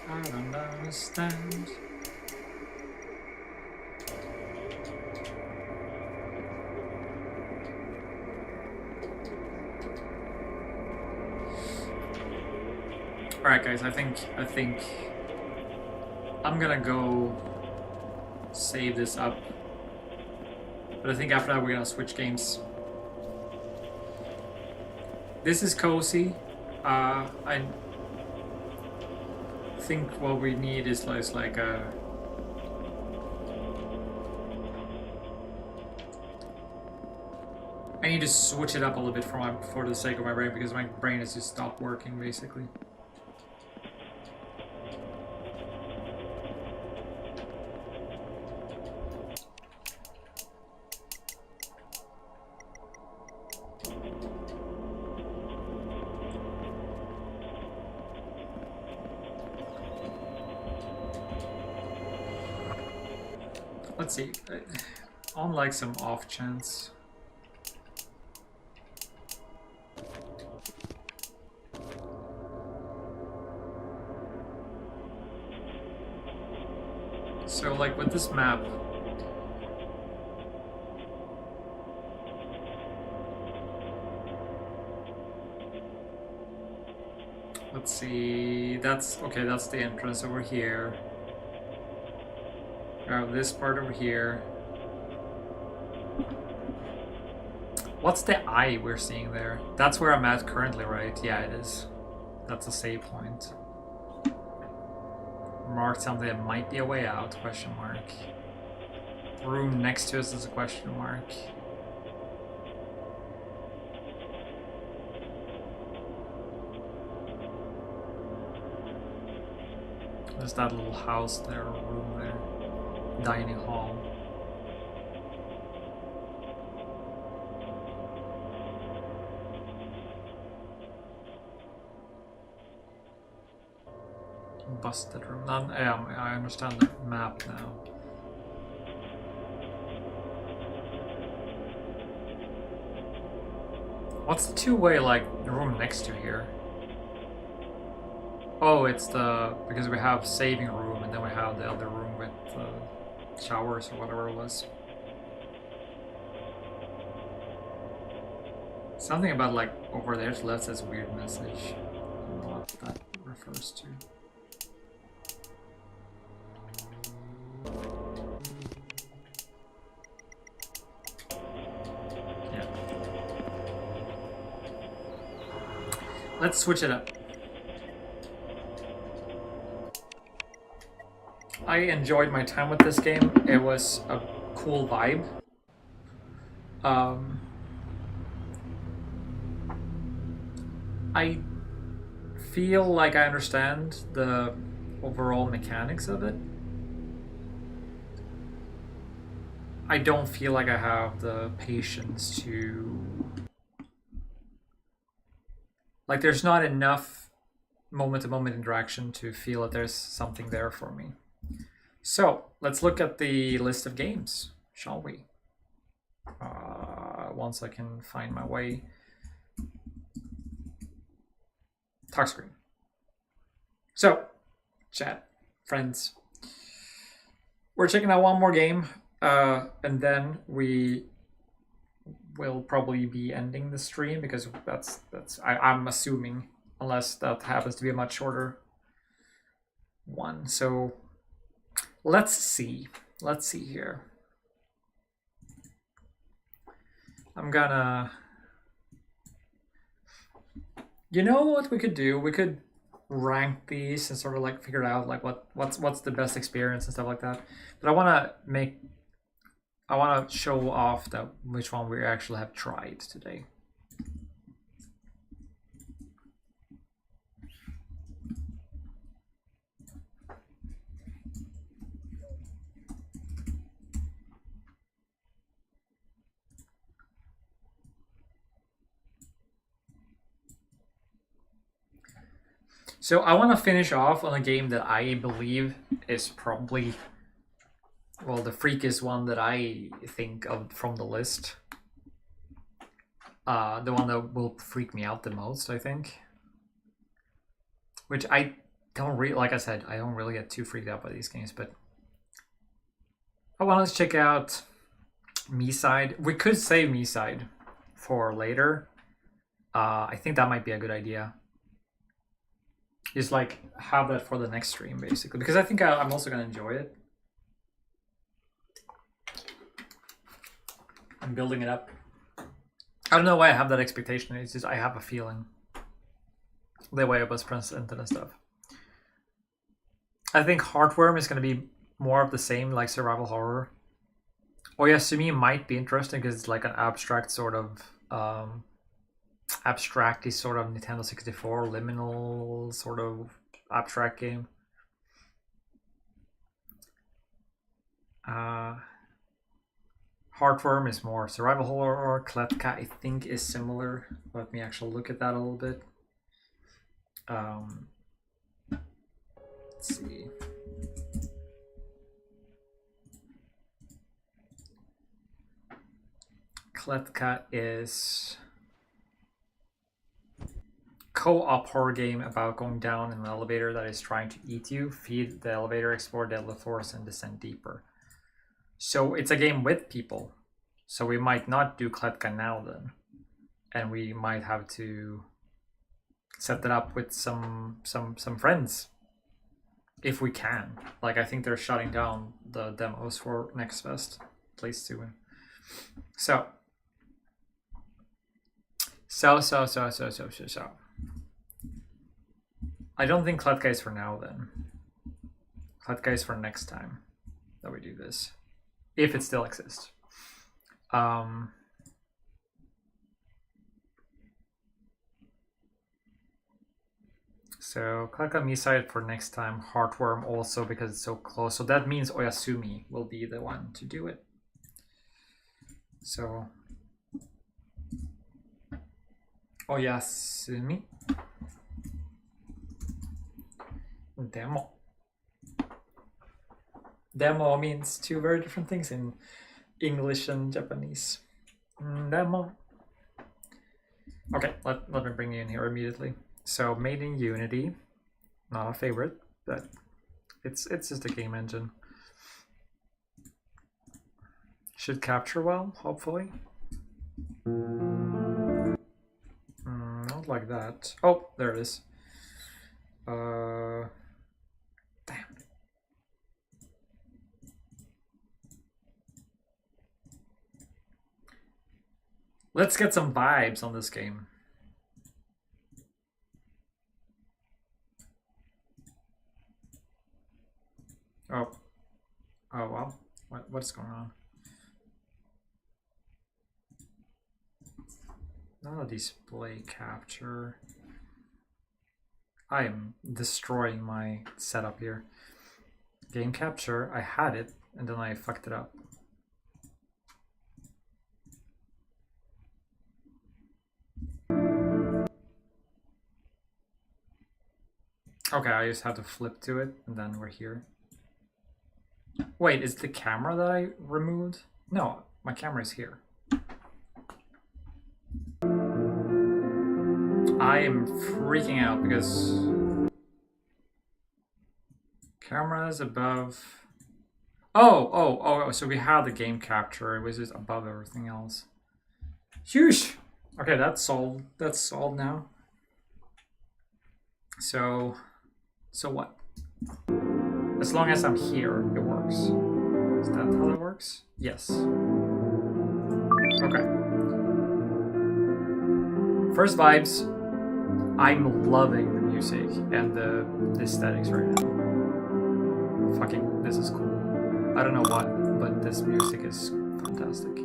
I don't understand. Alright guys, I think I'm gonna go save this up. But I think after that we're gonna switch games. This is cozy. I think what we need is like a I need to switch it up a little bit for the sake of my brain, because my brain has just stopped working basically. Let's see, on like some off chance. So like with this map, let's see, that's okay, that's the entrance over here. We have this part over here. What's the eye we're seeing there? That's where I'm at currently, right? Yeah, it is. That's a save point. Marked something that might be a way out, question mark. Room next to us is a question mark. There's that little house there, room there. Dining hall. Busted room. Yeah, I understand the map now. What's the two-way, like, the room next to here? Oh, it's because we have saving room and then we have the other room with showers or whatever it was. Something about like over there to the left says weird message. I don't know what that refers to. Yeah. Let's switch it up. I enjoyed my time with this game. It was a cool vibe. I feel like I understand the overall mechanics of it. I don't feel like I have the patience to... Like, there's not enough moment-to-moment interaction to feel that there's something there for me. So, let's look at the list of games, shall we? Once I can find my way. Talk screen. So, chat, friends. We're checking out one more game, and then we will probably be ending the stream, because I'm assuming, unless that happens to be a much shorter one. So let's see here. I'm gonna... You know what we could do? We could rank these and sort of like figure out like what's the best experience and stuff like that. But I want to show off that which one we actually have tried today. So I want to finish off on a game that I believe is probably, well, the freakiest one that I think of from the list. The one that will freak me out the most, I think. Which I don't really, like I said, I don't really get too freaked out by these games, but I want to check out MeSide. We could save MeSide for later. I think that might be a good idea. Just like have that for the next stream, basically, because I think I'm also gonna enjoy it. I'm building it up. I don't know why I have that expectation. It's just I have a feeling the way it was presented and stuff. I think Heartworm is gonna be more of the same, like survival horror. Oyasumi might be interesting because it's like an abstract sort of abstracty sort of Nintendo 64 liminal sort of abstract game. Heartworm is more survival horror. Kletka I think is similar. Let me actually look at that a little bit. Let's see. Kletka is co-op horror game about going down in an elevator that is trying to eat you, feed the elevator, explore deadly floors, and descend deeper. So it's a game with people. So we might not do Kletka now then. And we might have to set that up with some friends. If we can. Like I think they're shutting down the demos for Next Fest. Place soon. So. I don't think Kletka is for now then. Kletka is for next time that we do this. If it still exists. So Kletka MeSide for next time. Heartworm also because it's so close. So that means Oyasumi will be the one to do it. So Oyasumi. Demo. Demo means two very different things in English and Japanese. Demo. Okay, let me bring you in here immediately. So made in Unity, not a favorite, but it's just a game engine. Should capture well, hopefully. Not like that. Oh, there it is. Damn. Let's get some vibes on this game. Oh well. What's going on? Not a display capture. I am destroying my setup here. Game capture, I had it and then I fucked it up. Okay, I just have to flip to it and then we're here. Wait, is the camera that I removed? No, my camera is here. I am freaking out because camera's above. Oh, so we had the game capture, it was just above everything else. Huge! Okay, that's solved. That's solved now. So what? As long as I'm here, it works. Is that how that works? Yes. Okay. First vibes, I'm loving the music and the aesthetics right now. Fucking, this is cool. I don't know what, but this music is fantastic.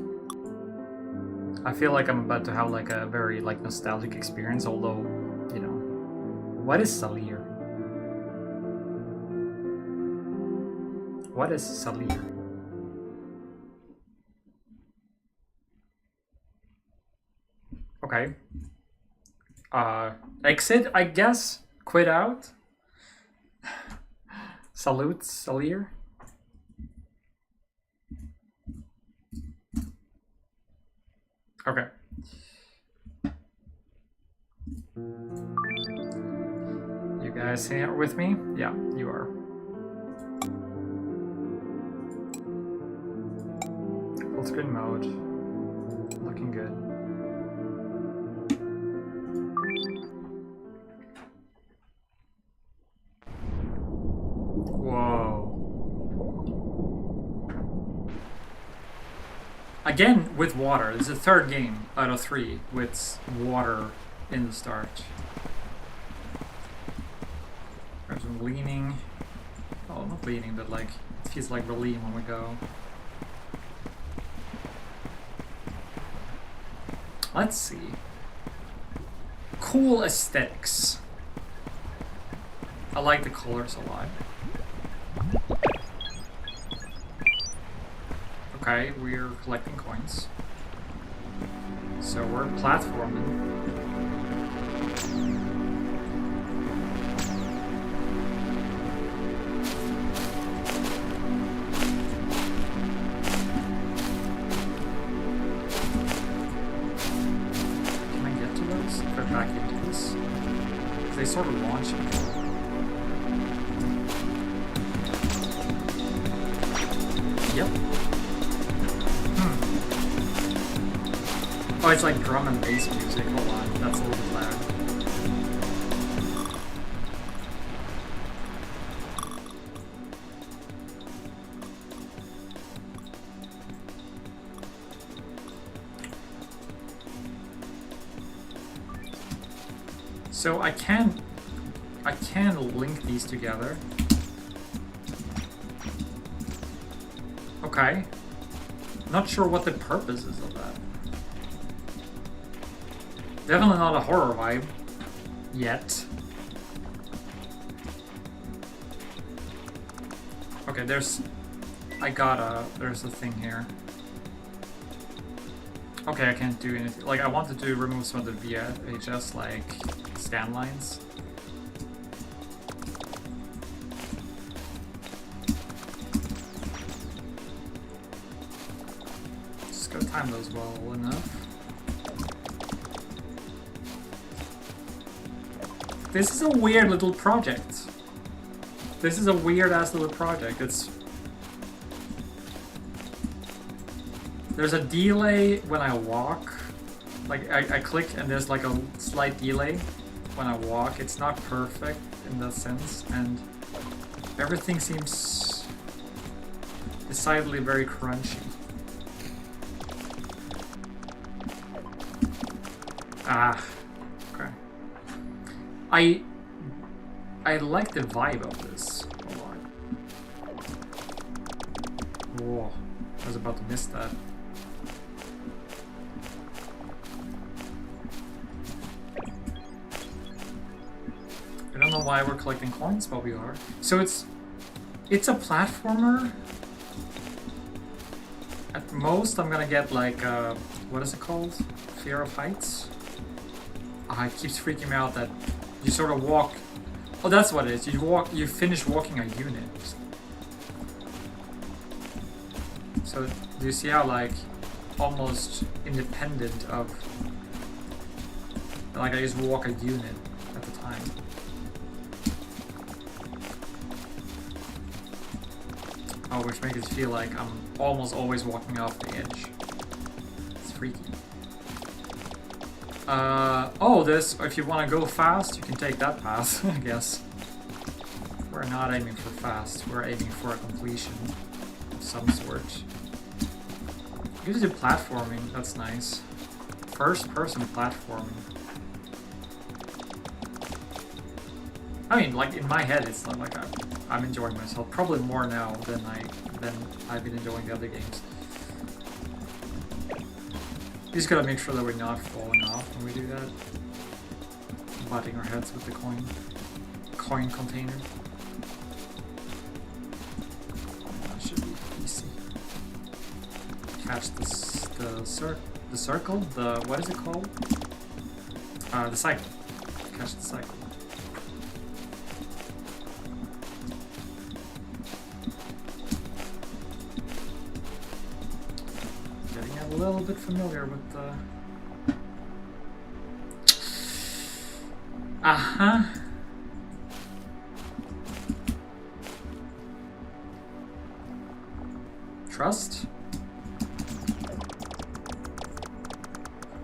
I feel like I'm about to have like a very like nostalgic experience, although, you know, what is Salir? What is Salir? Okay. Exit, I guess. Quit out. Salute, Salir. Okay. You guys here with me? Yeah, you are. Full screen mode. Looking good. Whoa. Again, with water. This is the third game out of 3 with water in the start. There's some leaning. Oh, not leaning, but like, it feels like we're leaning when we go. Let's see. Cool aesthetics. I like the colors a lot. Okay, we're collecting coins. So we're platforming. Can I get to those? If I back into this? They sort of launch it. Yep. Oh, it's like drum and bass music. Hold on, that's a little bit loud. So I can link these together. Okay. Not sure what the purpose is of that. Definitely not a horror vibe. Yet. Okay, there's a thing here. Okay, I can't do anything. Like, I wanted to remove some of the VHS, like, scan lines. Just gotta time those well enough. This is a weird little project. This is a weird ass little project. There's a delay when I walk. Like I click and there's like a slight delay when I walk. It's not perfect in that sense, and everything seems decidedly very crunchy. Ah. I like the vibe of this a lot. Whoa, I was about to miss that. I don't know why we're collecting coins, but we are. So it's a platformer. At most, I'm gonna get like what is it called? Fear of heights. Ah, it keeps freaking me out that you sort of walk. Oh, that's what it is. You finish walking a unit. So do you see how like almost independent of, like I just walk a unit at the time. Oh, which makes it feel like I'm almost always walking off the edge. It's freaky. Oh, if you want to go fast, you can take that path, I guess. We're not aiming for fast, we're aiming for a completion of some sort. You can do platforming, that's nice. First person platforming. I mean, like in my head, it's not like I'm enjoying myself. Probably more now than I've been enjoying the other games. We just gotta make sure that we're not falling off when we do that. Butting our heads with the coin container. That should be easy. Catch the circle. What is it called? The cycle. Catch the cycle. Getting a little bit familiar with the. Trust?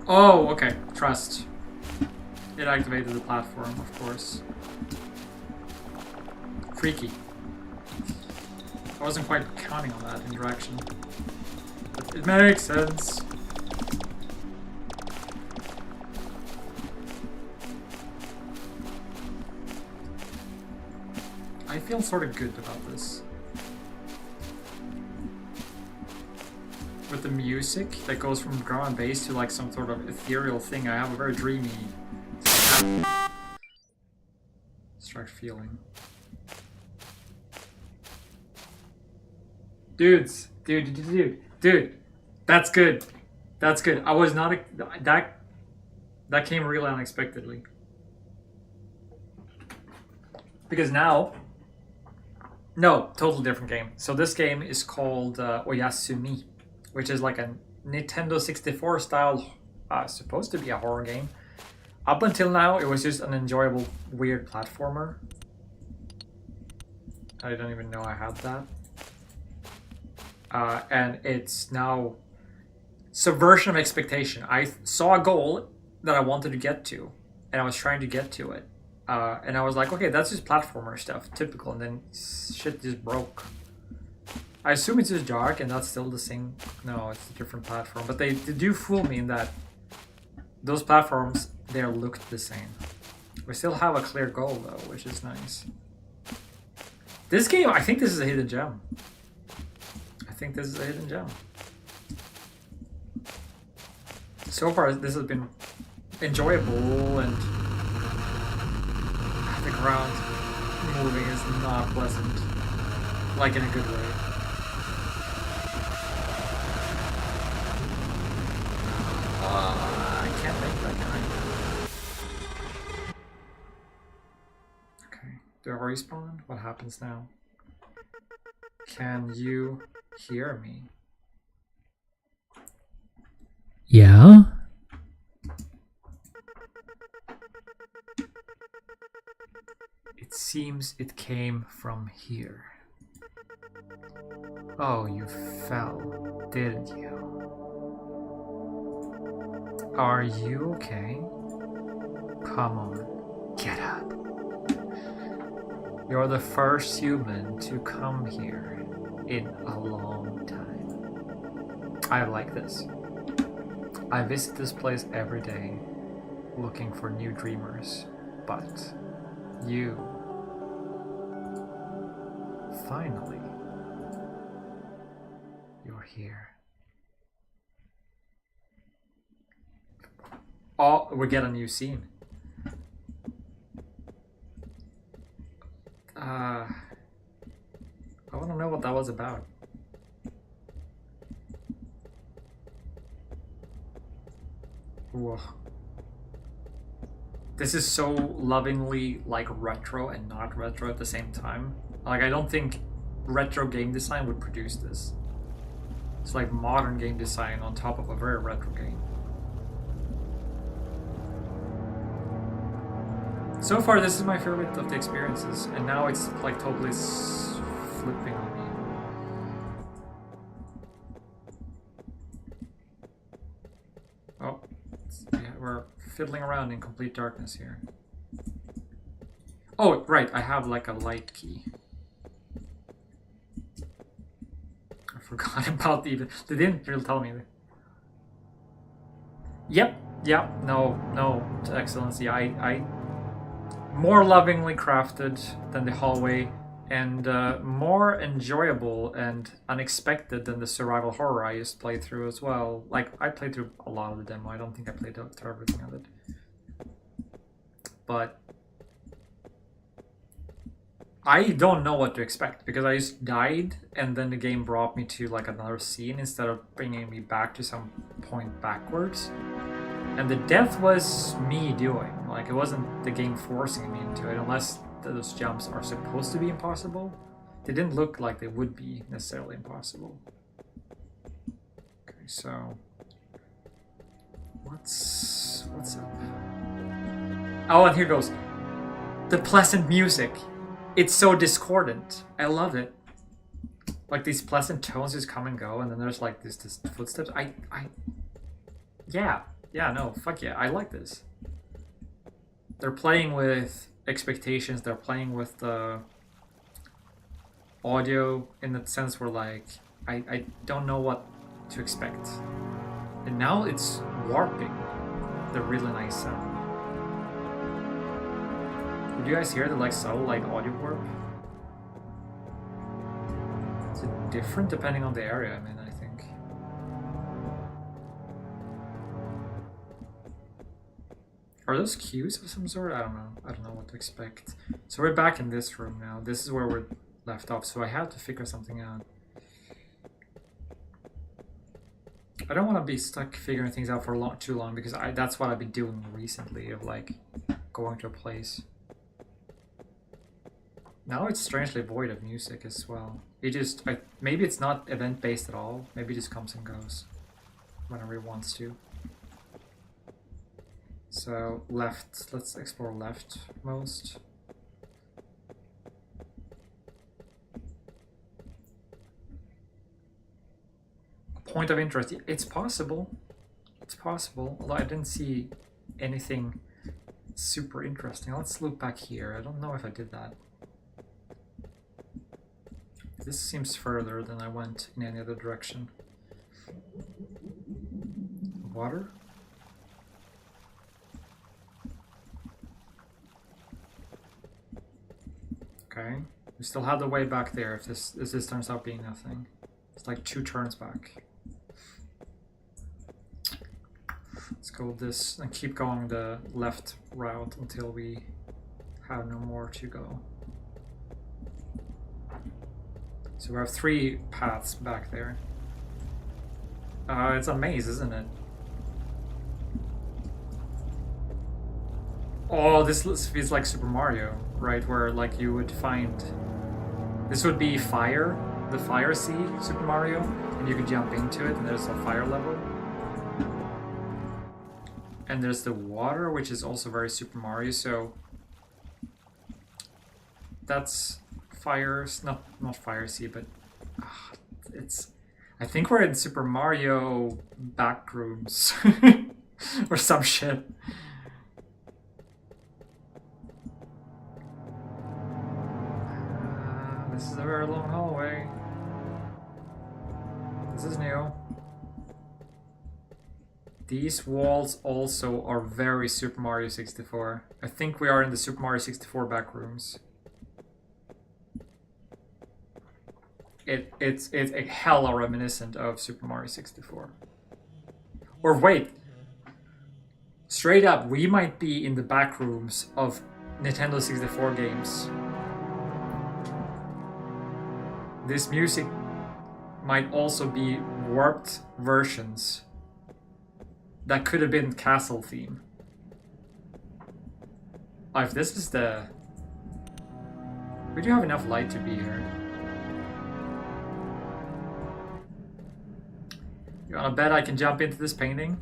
Oh, okay. Trust. It activated the platform, of course. Freaky. I wasn't quite counting on that interaction. But it makes sense. I feel sort of good about this. With the music that goes from drum and bass to like some sort of ethereal thing, I have a very dreamy, abstract feeling. Dude, that's good. That's good. I was not that came really unexpectedly. Because now, no, totally different game. So this game is called Oyasumi, which is like a Nintendo 64 style, supposed to be a horror game. Up until now, it was just an enjoyable, weird platformer. I don't even know I had that. And it's now subversion of expectation. I saw a goal that I wanted to get to, and I was trying to get to it. And I was like, okay, that's just platformer stuff, typical, and then shit just broke. I assume it's just dark, and that's still the same. No, it's a different platform, but they do fool me in that those platforms, they look the same. We still have a clear goal, though, which is nice. This game, I think this is a hidden gem. I think this is a hidden gem. So far, this has been enjoyable, and the ground moving is not pleasant. Like in a good way. I can't make that guy. Okay, do I respawn? What happens now? Can you hear me? Yeah? It seems it came from here. Oh, you fell, didn't you? Are you okay? Come on, get up. You're the first human to come here in a long time. I like this. I visit this place every day, looking for new dreamers, but you, finally, you're here. Oh, we get a new scene. I want to know what that was about. Whoa. This is so lovingly like retro and not retro at the same time. Like, I don't think retro game design would produce this. It's like modern game design on top of a very retro game. So far, this is my favorite of the experiences, and now it's like totally flipping on me. Oh, yeah, we're fiddling around in complete darkness here. Oh, right, I have like a light key. I forgot about the... They didn't really tell me. Yep, no, Excellency, I more lovingly crafted than the hallway, and more enjoyable and unexpected than the survival horror I just played through as well. Like, I played through a lot of the demo. I don't think I played through everything of it. But I don't know what to expect, because I just died and then the game brought me to like another scene instead of bringing me back to some point backwards. And the death was me doing. Like, it wasn't the game forcing me into it, unless those jumps are supposed to be impossible. They didn't look like they would be necessarily impossible. Okay, so what's up? Oh, and here goes the pleasant music. It's so discordant. I love it. Like, these pleasant tones just come and go, and then there's like this footsteps. Yeah, no, fuck yeah, I like this. They're playing with expectations. They're playing with the audio in the sense where, like, I don't know what to expect. And now it's warping the really nice sound. Did you guys hear the like subtle like audio warp? Is it different depending on the area? I mean, I think. Are those cues of some sort? I don't know. I don't know what to expect. So we're back in this room now. This is where we're left off. So I have to figure something out. I don't want to be stuck figuring things out for too long, because that's what I've been doing recently, of like going to a place. Now it's strangely void of music as well. It just, maybe it's not event-based at all. Maybe it just comes and goes whenever it wants to. So left, let's explore leftmost. Point of interest, it's possible. It's possible, although I didn't see anything super interesting. Let's look back here. I don't know if I did that. This seems further than I went in any other direction. Water? Okay. We still have the way back there if this turns out being nothing. It's like 2 turns back. Let's go this and keep going the left route until we have no more to go. So we have 3 paths back there. It's a maze, isn't it? Oh, this feels like Super Mario, right? Where like you would find... This would be fire, the fire sea, Super Mario, and you could jump into it and there's a fire level. And there's the water, which is also very Super Mario, so... That's... Fires, not Fire Sea, but it's... I think we're in Super Mario backrooms or some shit. This is a very long hallway. This is new. These walls also are very Super Mario 64. I think we are in the Super Mario 64 backrooms. It's a hella reminiscent of Super Mario 64. Or wait, straight up, we might be in the back rooms of Nintendo 64 games. This music might also be warped versions that could have been castle theme. If this is the... We do have enough light to be here. You wanna bet I can jump into this painting?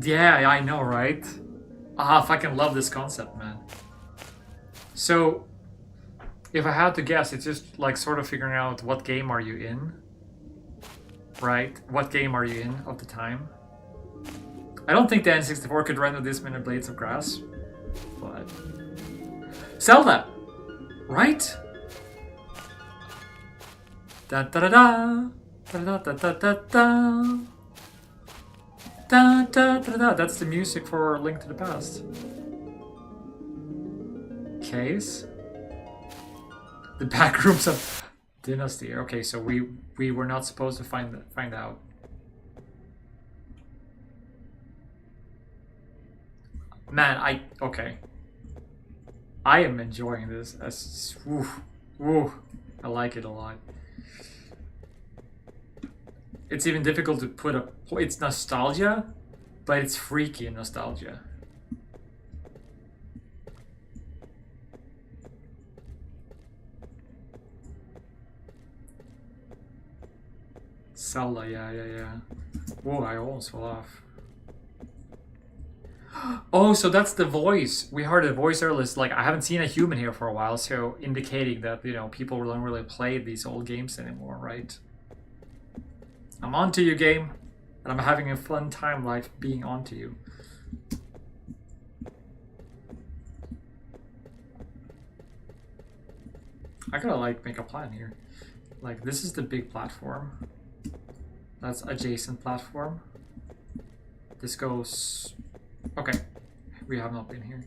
Yeah, I know, right? I fucking love this concept, man. So, if I had to guess, it's just like sort of figuring out what game are you in, right? What game are you in of the time? I don't think the N64 could render this many blades of grass, but... Zelda! Right? Da da da da! Da, da, da, da, da. Da, da, da, da. That's the music for Link to the Past. Caves. The back rooms of Dynasty. Okay, so we were not supposed to find out. Man, okay. I am enjoying this. As I like it a lot. It's even difficult to put a. It's nostalgia, but it's freaky nostalgia. Zelda, yeah. Whoa, I almost fell off. Oh, so that's the voice. We heard a voice earlier. It's like, I haven't seen a human here for a while, so indicating that, you know, people don't really play these old games anymore, right? I'm onto you, game, and I'm having a fun time like being onto you. I gotta like make a plan here. Like, this is the big platform. That's adjacent platform. This goes... Okay, we have not been here.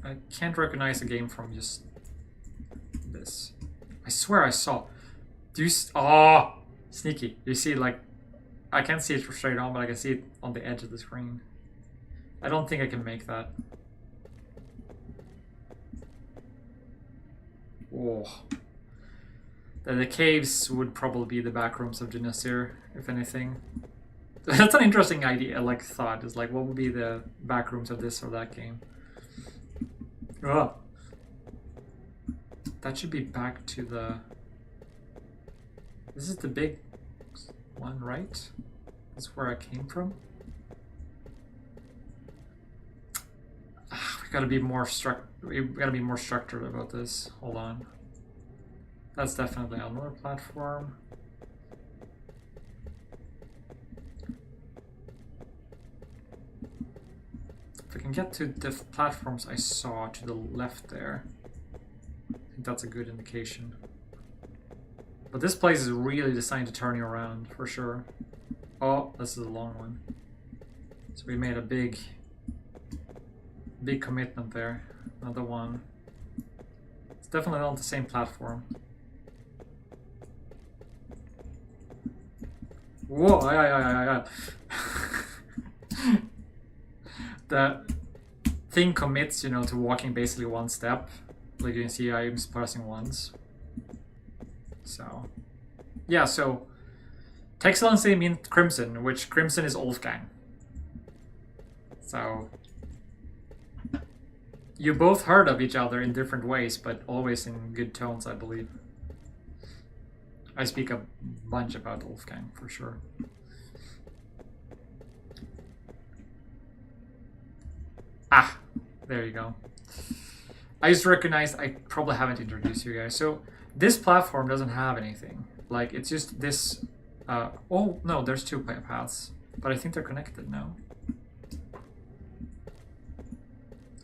I can't recognize a game from just this. I swear I saw. Do you? Oh, sneaky. You see, like, I can't see it straight on, but I can see it on the edge of the screen. I don't think I can make that. Oh. The caves would probably be the back rooms of Genesir, if anything. That's an interesting idea, like thought. Is like, what would be the back rooms of this or that game? Oh. That should be back to the... This is the big one, right? That's where I came from. We gotta be more structured about this. Hold on. That's definitely another platform. If I can get to the platforms I saw to the left there, I think that's a good indication. But this place is really designed to turn you around, for sure. Oh, this is a long one. So we made a big commitment there. Another one. It's definitely not the same platform. Whoa, yeah. The thing commits, you know, to walking basically one step. Like you can see, I'm pressing once. So, yeah, so Texelency means Crimson, which Crimson is Wolfgang. So, you both heard of each other in different ways, but always in good tones, I believe. I speak a bunch about Wolfgang, for sure. Ah, there you go. I just recognized I probably haven't introduced you guys. So this platform doesn't have anything. Like, it's just this... oh, no, there's two paths. But I think they're connected now.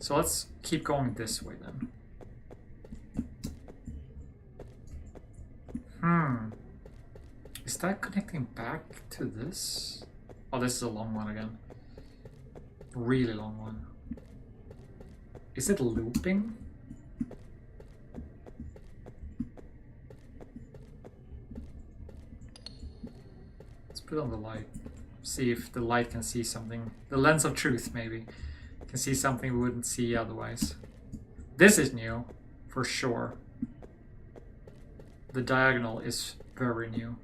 So let's keep going this way then. Is that connecting back to this? Oh, this is a long one again. Really long one. Is it looping? Let's put on the light. See if the light can see something. The lens of truth, maybe. Can see something we wouldn't see otherwise. This is new, for sure. The diagonal is very new.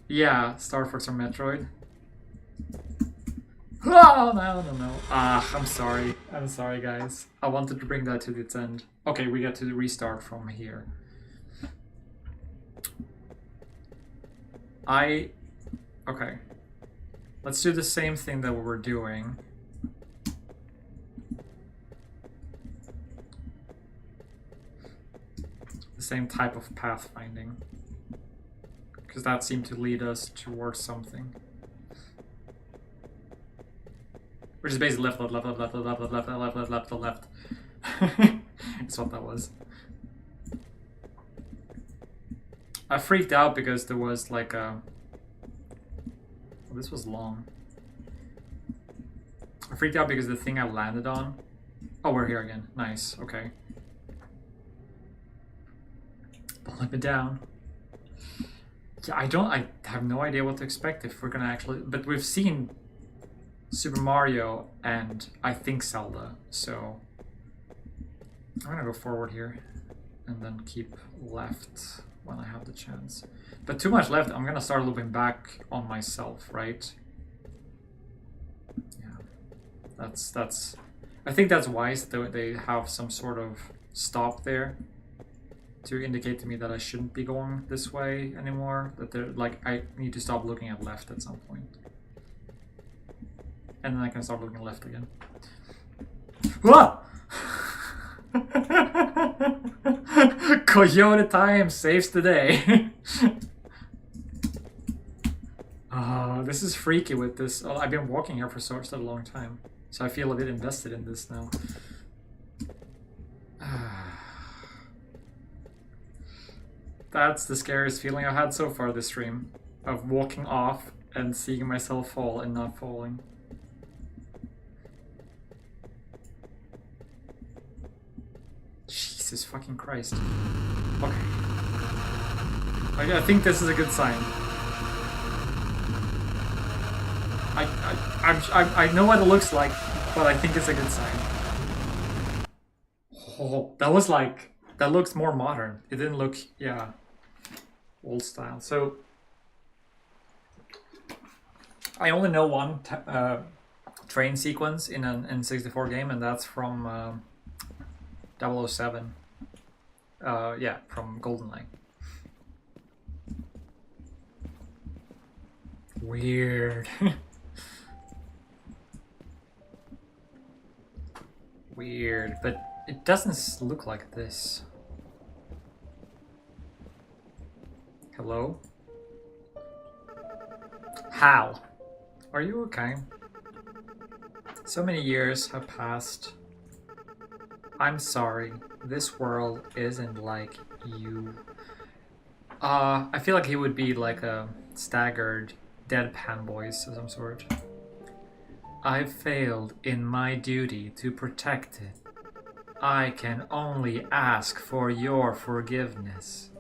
Yeah, Star Fox or Metroid. Oh, no. Ah, I'm sorry. I'm sorry, guys. I wanted to bring that to its end. Okay, we got to restart from here. Okay. Let's do the same thing that we were doing. The same type of pathfinding. Because that seemed to lead us towards something. Which is basically left. That's what that was. I freaked out because there was like a... Oh, this was long. I freaked out because the thing I landed on... Oh, we're here again. Nice, okay. Don't let me down. Yeah, I have no idea what to expect if we're gonna actually... But we've seen Super Mario and I think Zelda, so... I'm gonna go forward here and then keep left when I have the chance. But too much left, I'm gonna start looping back on myself, right? Yeah, that's. I think that's wise that they have some sort of stop there to indicate to me that I shouldn't be going this way anymore. That they're like, I need to stop looking at left at some point, and then I can start looking left again. Ah! Coyote time saves the day. This is freaky with this. Oh, I've been walking here for such a long time, so I feel a bit invested in this now. That's the scariest feeling I've had so far this stream, of walking off and seeing myself fall and not falling. Jesus fucking Christ. Okay. I think this is a good sign. I know what it looks like, but I think it's a good sign. Oh, that was like... That looks more modern. It didn't look... Yeah. Old style. So... I only know one train sequence in an N64 game, and that's from 007. Yeah, from GoldenEye. Weird. Weird, but it doesn't look like this. Hello? Hal, are you okay? So many years have passed. I'm sorry, this world isn't like you. I feel like he would be like a staggered deadpan voice of some sort. I've failed in my duty to protect it. I can only ask for your forgiveness.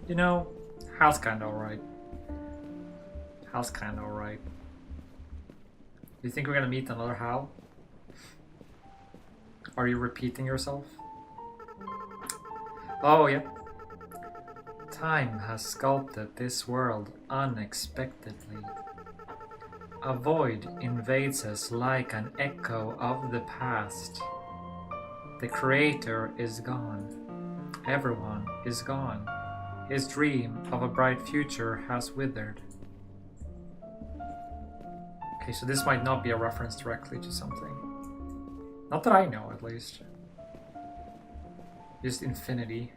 You know, Hal's kinda alright. Hal's kinda alright. Do you think we're gonna meet another Hal? Are you repeating yourself? Oh, yeah. Time has sculpted this world unexpectedly. A void invades us like an echo of the past. The creator is gone. Everyone is gone. His dream of a bright future has withered. Okay, so this might not be a reference directly to something. Not that I know, at least. Just infinity.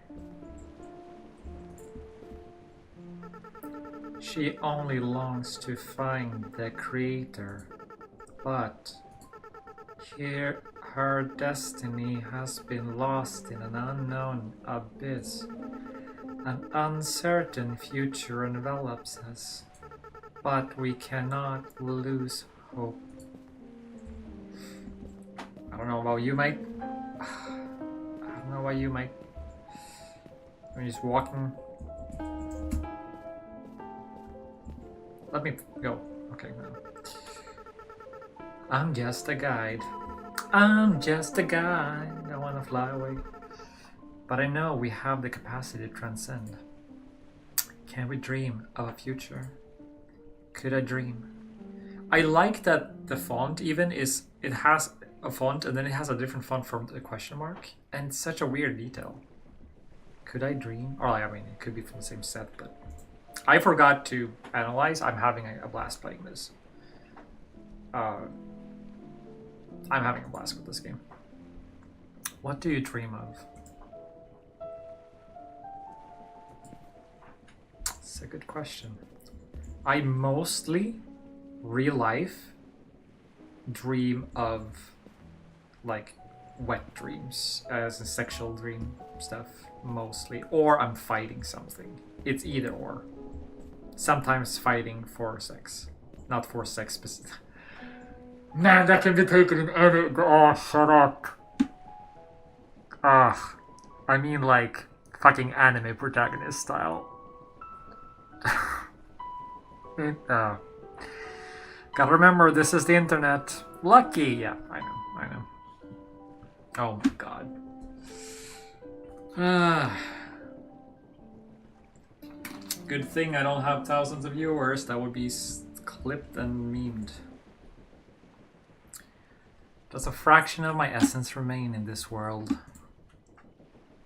She only longs to find the creator, but here her destiny has been lost in an unknown abyss. An uncertain future envelops us, but we cannot lose hope. I don't know about you, mate. I don't know about you, mate. I'm just walking. Let me go. Okay, no. I'm just a guide. I'm just a guide. I want to fly away. But I know we have the capacity to transcend. Can we dream of a future? Could I dream? I like that the font even is... It has a font and then it has a different font from the question mark. And it's such a weird detail. Could I dream? Or I mean, it could be from the same set, but... I forgot to analyze. I'm having a blast playing this. I'm having a blast with this game. What do you dream of? It's a good question. I mostly, real life, dream of like wet dreams as a sexual dream stuff mostly, or I'm fighting something. It's either or. Sometimes fighting for sex, not for sex specific. Man, that can be taken in any. Oh, shut up. Ah, I mean like fucking anime protagonist style. Gotta remember, this is the internet. Lucky, yeah, I know. Oh my god. Good thing I don't have thousands of viewers. That would be clipped and memed. Does a fraction of my essence remain in this world?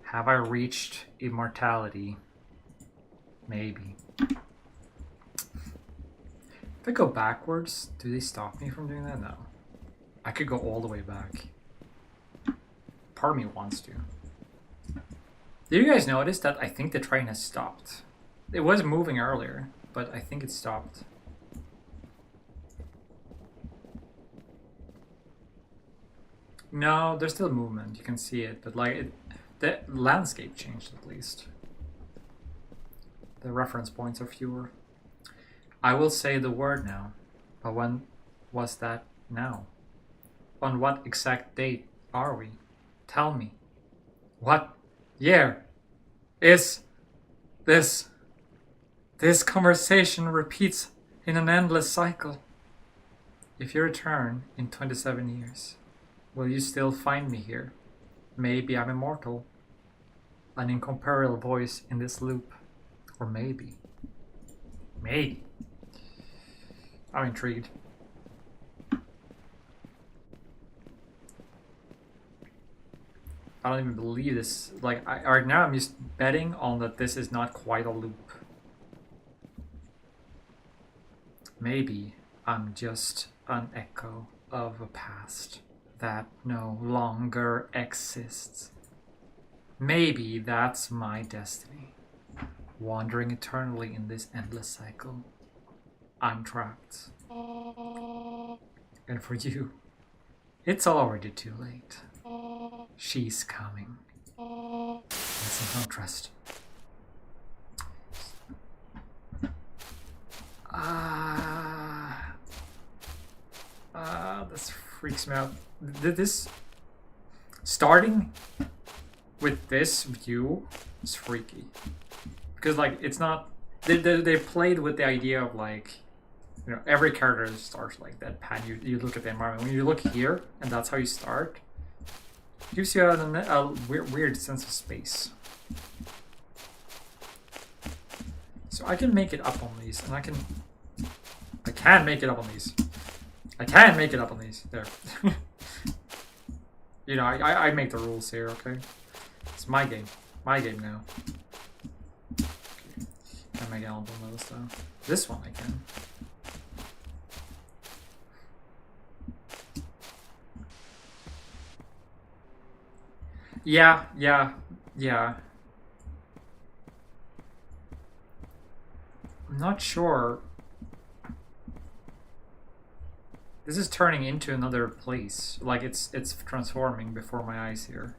Have I reached immortality? Maybe. If I go backwards, do they stop me from doing that? No. I could go all the way back. Part of me wants to. Did you guys notice that I think the train has stopped? It was moving earlier, but I think it stopped. No, there's still movement. You can see it, but like the landscape changed at least. The reference points are fewer. I will say the word now, but when was that now? On what exact date are we? Tell me. What year is this? This conversation repeats in an endless cycle. If you return in 27 years, will you still find me here? Maybe I'm immortal. An incomparable voice in this loop. Or maybe. Maybe. I'm intrigued. I don't even believe this. Like, right now I'm just betting on that this is not quite a loop. Maybe I'm just an echo of a past that no longer exists. Maybe that's my destiny. Wandering eternally in this endless cycle. I'm trapped. And for you, it's already too late. She's coming. That's in contrast. This freaks me out. This starting with this view is freaky because like it's not. They played with the idea of like, you know, every character starts like that pan. You look at the environment. When you look here and that's how you start, it gives you a weird sense of space. So I can make it up on these, and I can make it up on these. I can make it up on these. There. You know, I make the rules here, okay? It's my game. My game now. Okay. Can't make it all on those though. This one I can. Yeah. I'm not sure. This is turning into another place. Like it's transforming before my eyes here.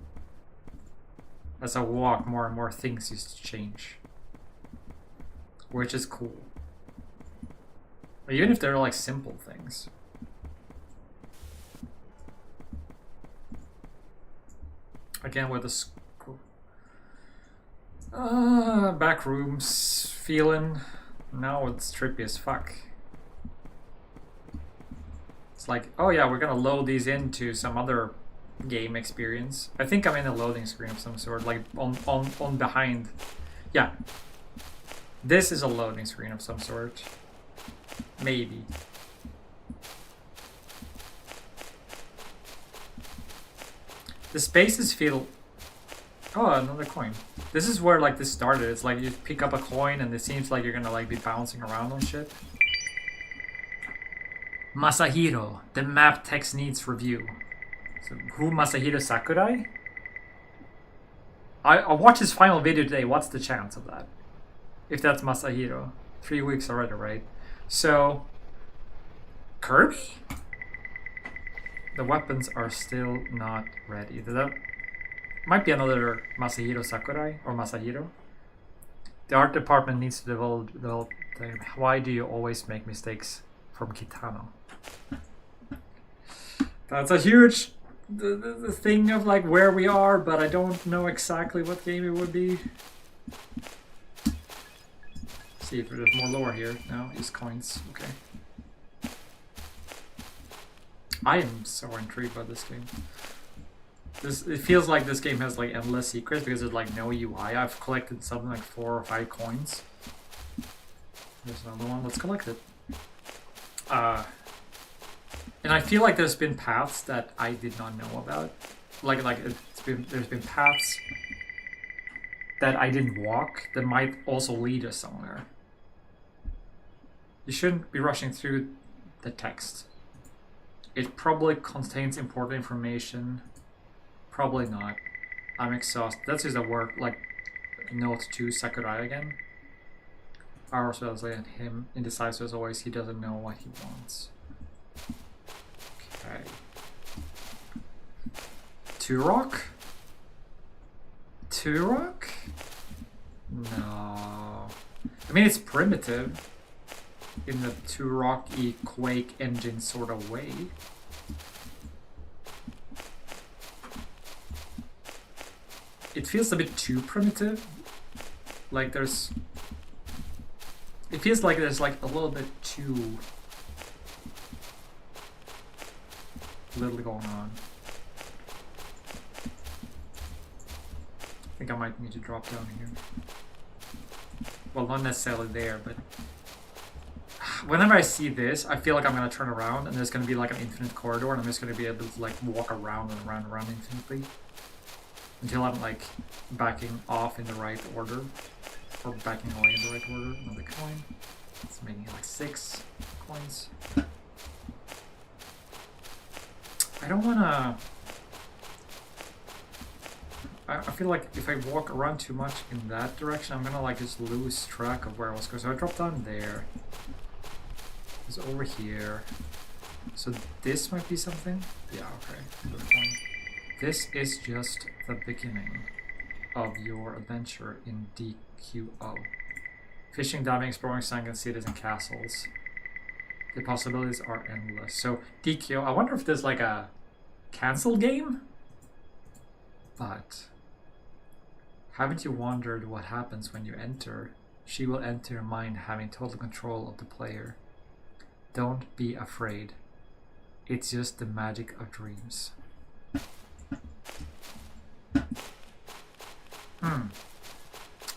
As I walk, more and more things used to change. Which is cool. Even if they're like simple things. Again with the back rooms feeling. Now it's trippy as fuck. It's like, oh yeah, we're gonna load these into some other game experience. I think I'm in a loading screen of some sort, like on behind. Yeah. This is a loading screen of some sort. Maybe. The spaces feel... Oh, another coin. This is where like this started. It's like you pick up a coin and it seems like you're gonna like be bouncing around on shit. Masahiro, the map text needs review. So who Masahiro Sakurai? I'll watch his final video today. What's the chance of that? If that's Masahiro. 3 weeks already, right? So Kirby? The weapons are still not ready. That might be another Masahiro Sakurai or Masahiro. The art department needs to develop why do you always make mistakes from Kitano? That's a huge the thing of like where we are, but I don't know exactly what game it would be. See if there's more lore here. No, just coins. Okay. I am so intrigued by this game. It feels like this game has like endless secrets because there's like no UI. I've collected something like 4 or 5 coins. There's another one. Let's collect it. And I feel like there's been paths that I did not know about. Like there's been paths that I didn't walk that might also lead us somewhere. You shouldn't be rushing through the text. It probably contains important information. Probably not. I'm exhausted. That's just a word like note to Sakurai again. Ours was like him indecisive as always. He doesn't know what he wants. Okay. Turok? Turok? No. I mean, it's primitive in the Turok-y Quake engine sort of way. It feels a bit too primitive. Like there's... It feels like there's like a little bit too little going on. I think I might need to drop down here. Well, not necessarily there, but whenever I see this, I feel like I'm gonna turn around and there's gonna be like an infinite corridor and I'm just gonna be able to like walk around and around and around infinitely. Until I'm like backing off in the right order. Or backing away in the right order. Another coin. It's making it like 6 coins. I don't wanna... I feel like if I walk around too much in that direction, I'm gonna like just lose track of where I was going. So I dropped down there. It's over here. So this might be something? Yeah, okay. Good point. This is just the beginning of your adventure in DQO. Fishing, diving, exploring sunken cities and castles. The possibilities are endless. So DQO, I wonder if there's like a cancel game? But haven't you wondered what happens when you enter? She will enter your mind having total control of the player. Don't be afraid. It's just the magic of dreams.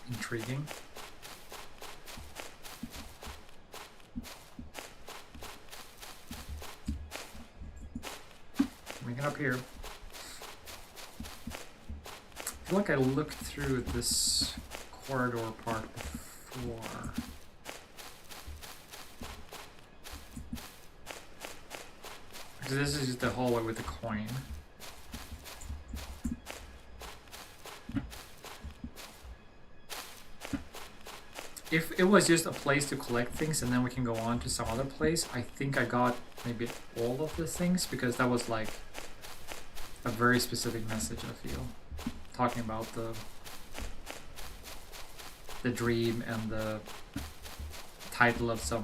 Intriguing. Coming up here. I feel like I looked through this corridor part before. Because this is just the hallway with the coin. If it was just a place to collect things and then we can go on to some other place, I think I got maybe all of the things because that was like a very specific message, I feel. Talking about the dream and the title of some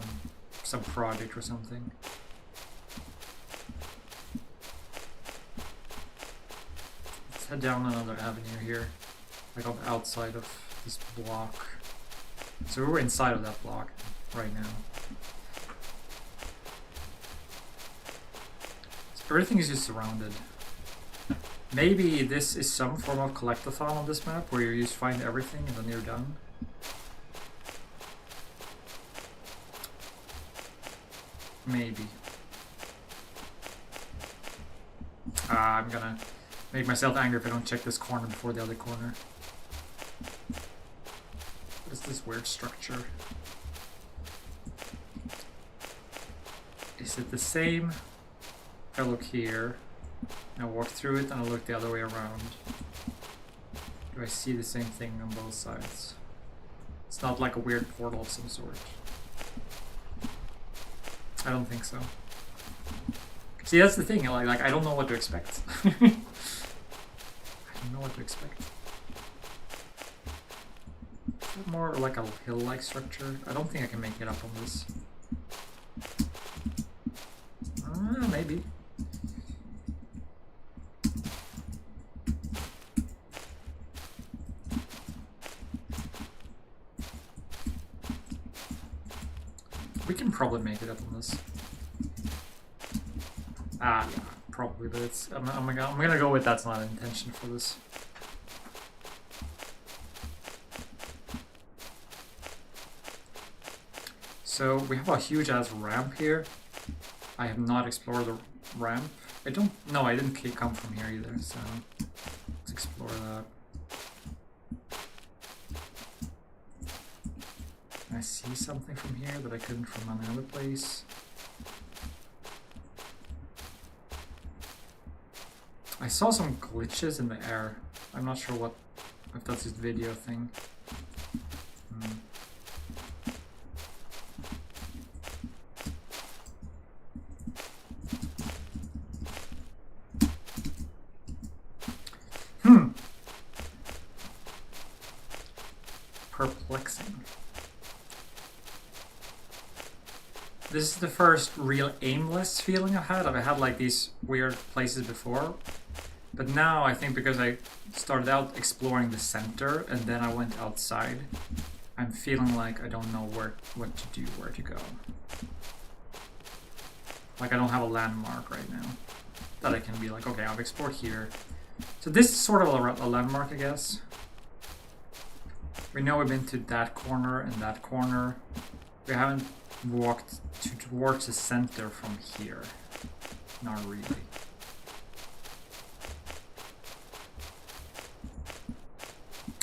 project or something. Let's head down another avenue here, like on the outside of this block. So we're inside of that block right now. So everything is just surrounded. Maybe this is some form of collectathon on this map where you just find everything and then you're done. Maybe. I'm gonna make myself angry if I don't check this corner before the other corner. What is this weird structure? Is it the same? If I look here, and I walk through it and I look the other way around, do I see the same thing on both sides? It's not like a weird portal of some sort. I don't think so. See, that's the thing. Like I don't know what to expect. I don't know what to expect. Is it more like a hill-like structure? I don't think I can make it up on this. Maybe. We can probably make it up on this. Yeah, probably, but it's I'm gonna go with that's not an intention for this. So we have a huge ass ramp here. I have not explored the ramp. I didn't come from here either, so let's explore that. I see something from here that I couldn't from another place. I saw some glitches in the air. I'm not sure if that's this video thing. Perplexing. This is the first real aimless feeling I've had. I've had like these weird places before, but now I think because I started out exploring the center and then I went outside, I'm feeling like I don't know what to do, where to go. Like I don't have a landmark right now that I can be like, okay, I've explored here. So this is sort of a landmark, I guess. We know we've been to that corner and that corner. We haven't walked towards the center from here. Not really.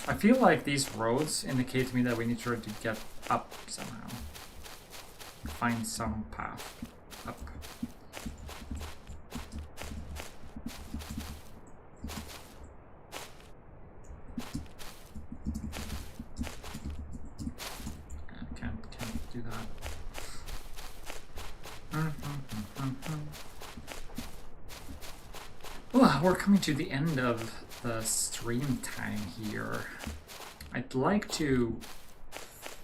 I feel like these roads indicate to me that we need to get up somehow. Find some path up. Can't do that. Well, we're coming to the end of the stream time here. I'd like to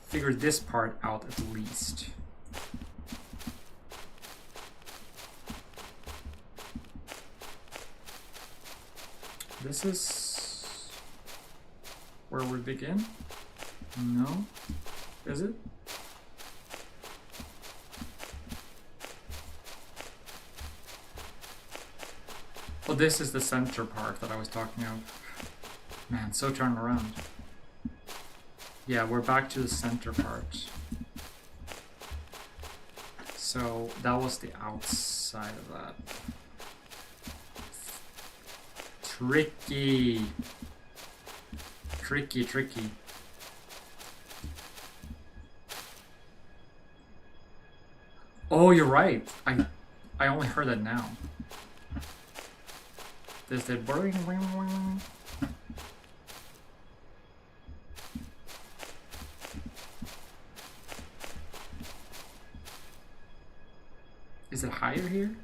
figure this part out at least. This is where we begin? No? Is it? Well, this is the center part that I was talking of. Man, so turned around. Yeah, we're back to the center part. So that was the outside of that. Tricky. Tricky. Oh, you're right. I only heard that now. There's the boring. Is it higher here?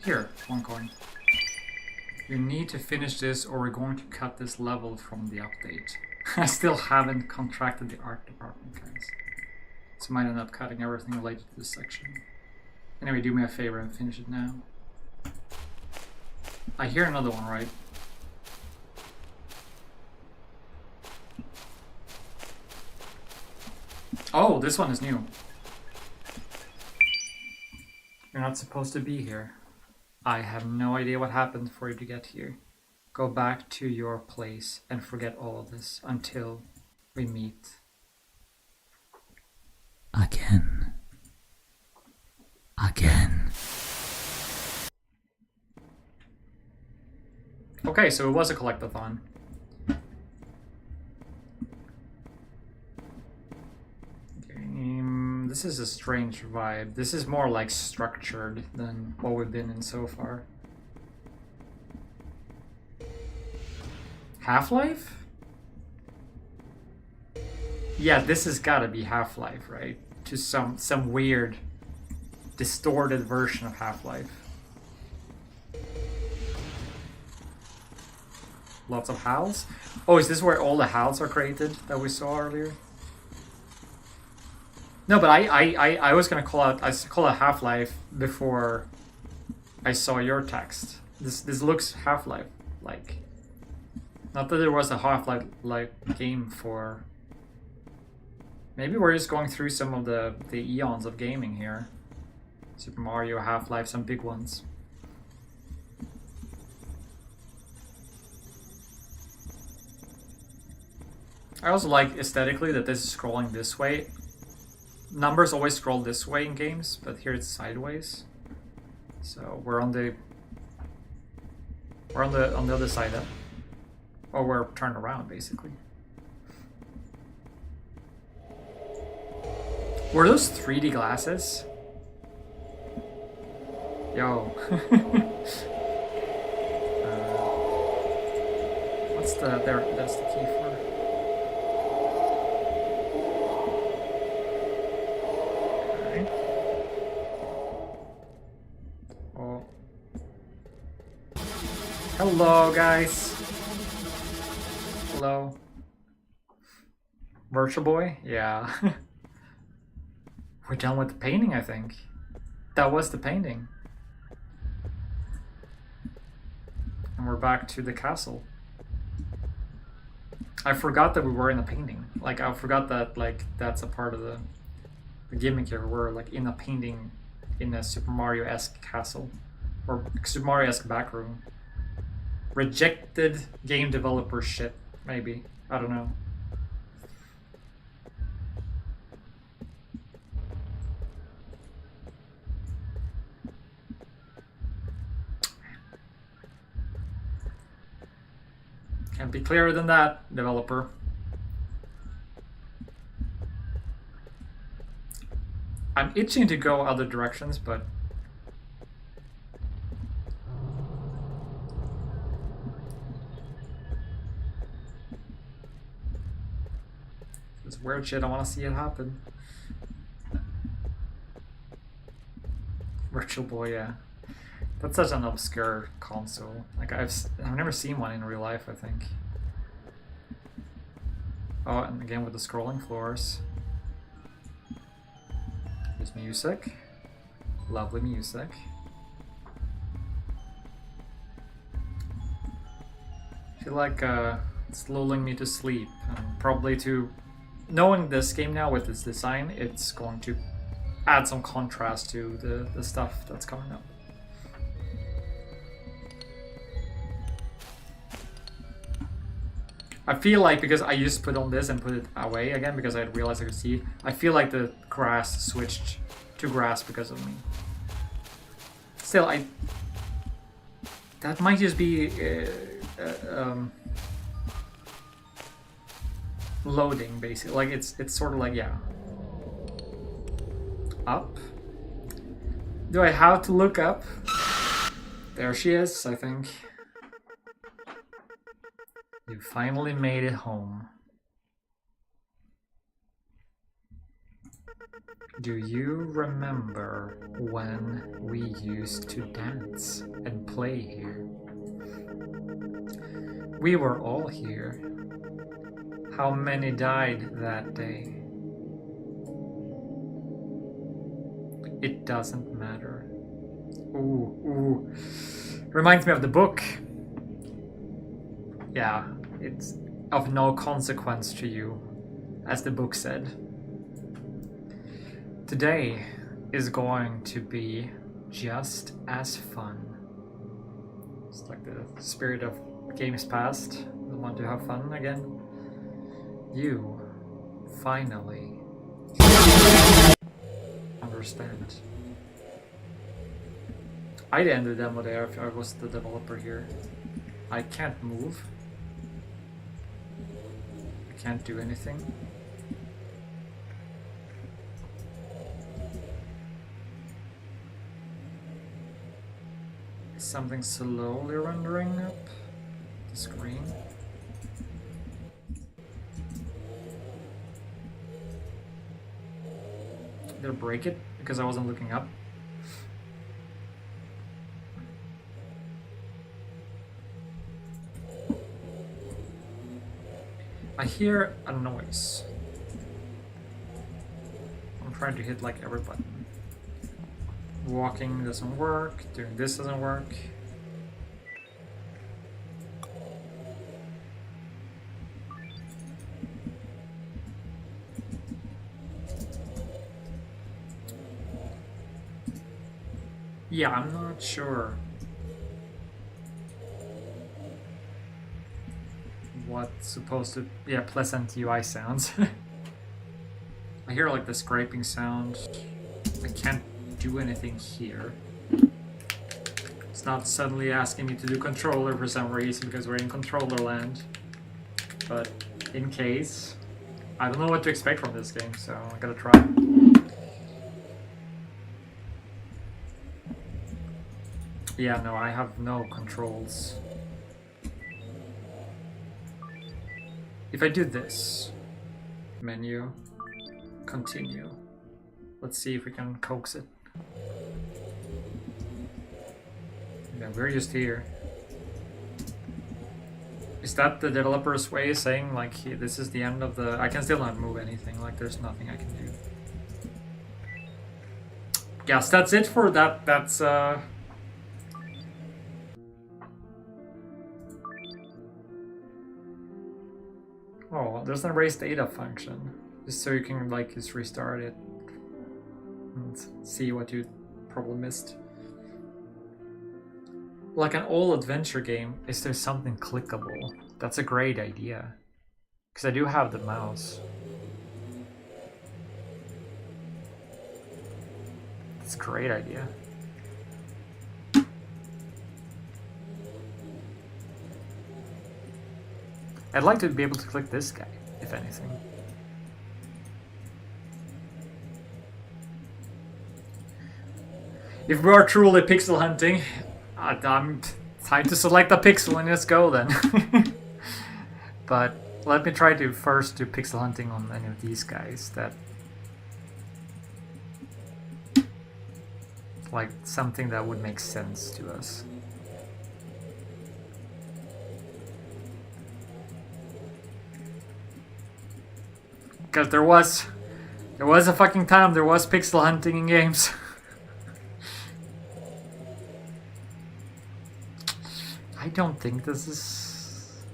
Here, one coin. You need to finish this or we're going to cut this level from the update. I still haven't contracted the art department, guys. So I might end up cutting everything related to this section. Anyway, do me a favor and finish it now. I hear another one, right? Oh, this one is new. You're not supposed to be here. I have no idea what happened for you to get here. Go back to your place and forget all of this until we meet. Again. Okay, so it was a collectathon. This is a strange vibe. This is more like structured than what we've been in so far. Half-Life? Yeah, this has got to be Half-Life, right? Just some weird, distorted version of Half-Life. Lots of HALs. Oh, is this where all the HALs are created that we saw earlier? No, but I was gonna call out Half-Life before I saw your text. This looks Half-Life like. Not that there was a Half-Life like game for. Maybe we're just going through some of the eons of gaming here. Super Mario, Half-Life, some big ones. I also like aesthetically that this is scrolling this way. Numbers always scroll this way in games, but here it's sideways. So we're on the other side up. Or we're turned around basically. Were those 3D glasses? Yo. What's the there? That's the key for. Alright. Oh. Hello, guys. Hello. Virtual Boy? Yeah. We're done with the painting, I think. That was the painting. And we're back to the castle. I forgot that we were in a painting. Like, I forgot that, like, that's a part of the gimmick here. We're, like, in a painting in a Super Mario-esque castle. Or Super Mario-esque back room. Rejected game developer shit, maybe. I don't know. Can't be clearer than that, developer. I'm itching to go other directions, but it's weird shit. I want to see it happen. Virtual Boy, yeah. That's such an obscure console. Like I've never seen one in real life, I think. Oh, and again with the scrolling floors. There's music. Lovely music. I feel like it's lulling me to sleep. And probably to knowing this game now with its design, it's going to add some contrast to the stuff that's coming up. I feel like because I used to put on this and put it away again because I realized I could see, I feel like the grass switched to grass because of me. Still, that might just be loading basically. Like it's sort of like, yeah. Up. Do I have to look up? There she is, I think. You finally made it home. Do you remember when we used to dance and play here? We were all here. How many died that day? It doesn't matter. Ooh. Reminds me of the book. Yeah, it's of no consequence to you, as the book said. Today is going to be just as fun. It's like the spirit of games past. I want to have fun again. You finally understand. I'd end the demo there if I was the developer here. I can't move. I can't do anything. Is something slowly rendering up the screen? Did I break it because I wasn't looking up? I hear a noise. I'm trying to hit like every button. Walking doesn't work, doing this doesn't work. Yeah, I'm not sure what's supposed to... Yeah, pleasant UI sounds. I hear like the scraping sound. I can't do anything here. It's not suddenly asking me to do controller for some reason because we're in controller land. But in case, I don't know what to expect from this game, so I gotta try. Yeah, no, I have no controls. If I do this, menu, continue. Let's see if we can coax it. Yeah, we're just here. Is that the developer's way of saying like this is the end of the... I can still not move anything, like there's nothing I can do. Yes, that's it for that. That's Oh, there's an erase data function. Just so you can like just restart it and see what you probably missed. Like an old adventure game, is there something clickable? That's a great idea. Because I do have the mouse. That's a great idea. I'd like to be able to click this guy, if anything. If we are truly pixel hunting, I'm time to select a pixel and let's go then. But let me try to first do pixel hunting on any of these guys that... like something that would make sense to us. Because there was a fucking time there was pixel hunting in games. I don't think this is...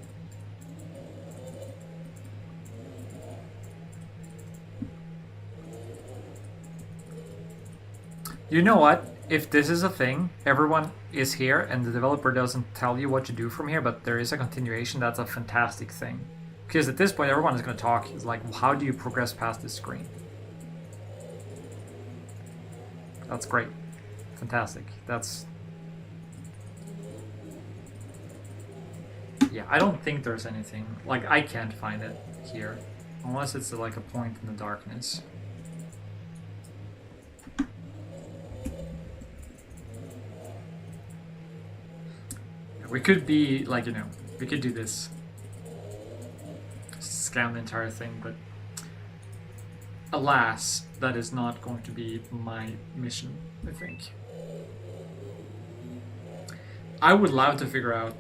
You know what? If this is a thing, everyone is here and the developer doesn't tell you what to do from here, but there is a continuation, that's a fantastic thing. Because at this point, everyone is going to talk. It's like, how do you progress past this screen? That's great. Fantastic. That's... Yeah, I don't think there's anything. Like, I can't find it here. Unless it's like a point in the darkness. We could be, like, you know, we could do this. Scan the entire thing, but alas, that is not going to be my mission, I think. I would love to figure out...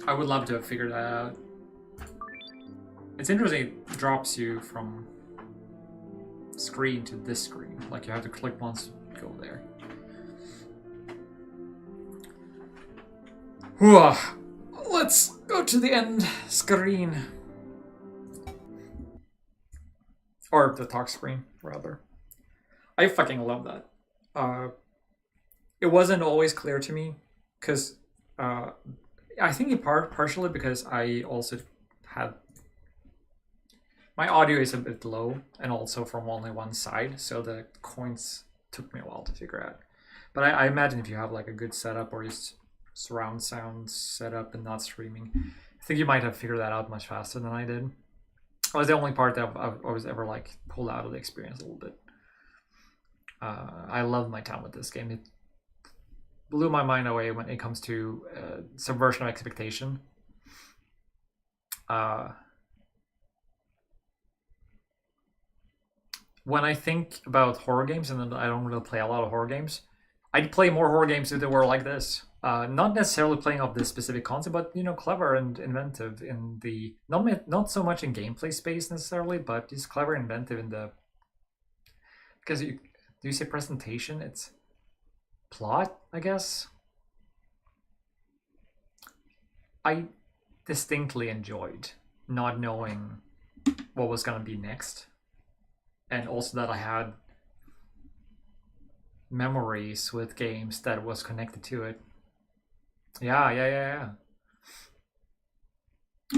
I would love to have figured that out. It's interesting, it drops you from screen to this screen. Like you have to click once to go there. Whew. Let's go to the end screen. Or the talk screen, rather. I fucking love that. It wasn't always clear to me, because I think in part, partially because I also had... My audio is a bit low, and also from only one side, so the coins took me a while to figure out. But I imagine if you have like a good setup, or just surround sound setup and not streaming, I think you might have figured that out much faster than I did. It was the only part that I was ever like pulled out of the experience a little bit. I love my time with this game. It blew my mind away when it comes to subversion of expectation. when I think about horror games, and then I don't really play a lot of horror games, I'd play more horror games if they were like this. Not necessarily playing off this specific concept, but clever and inventive in the not so much in gameplay space necessarily, but just clever and inventive in the because do you say presentation? It's plot, I guess. I distinctly enjoyed not knowing what was gonna be next, and also that I had memories with games that was connected to it. Yeah.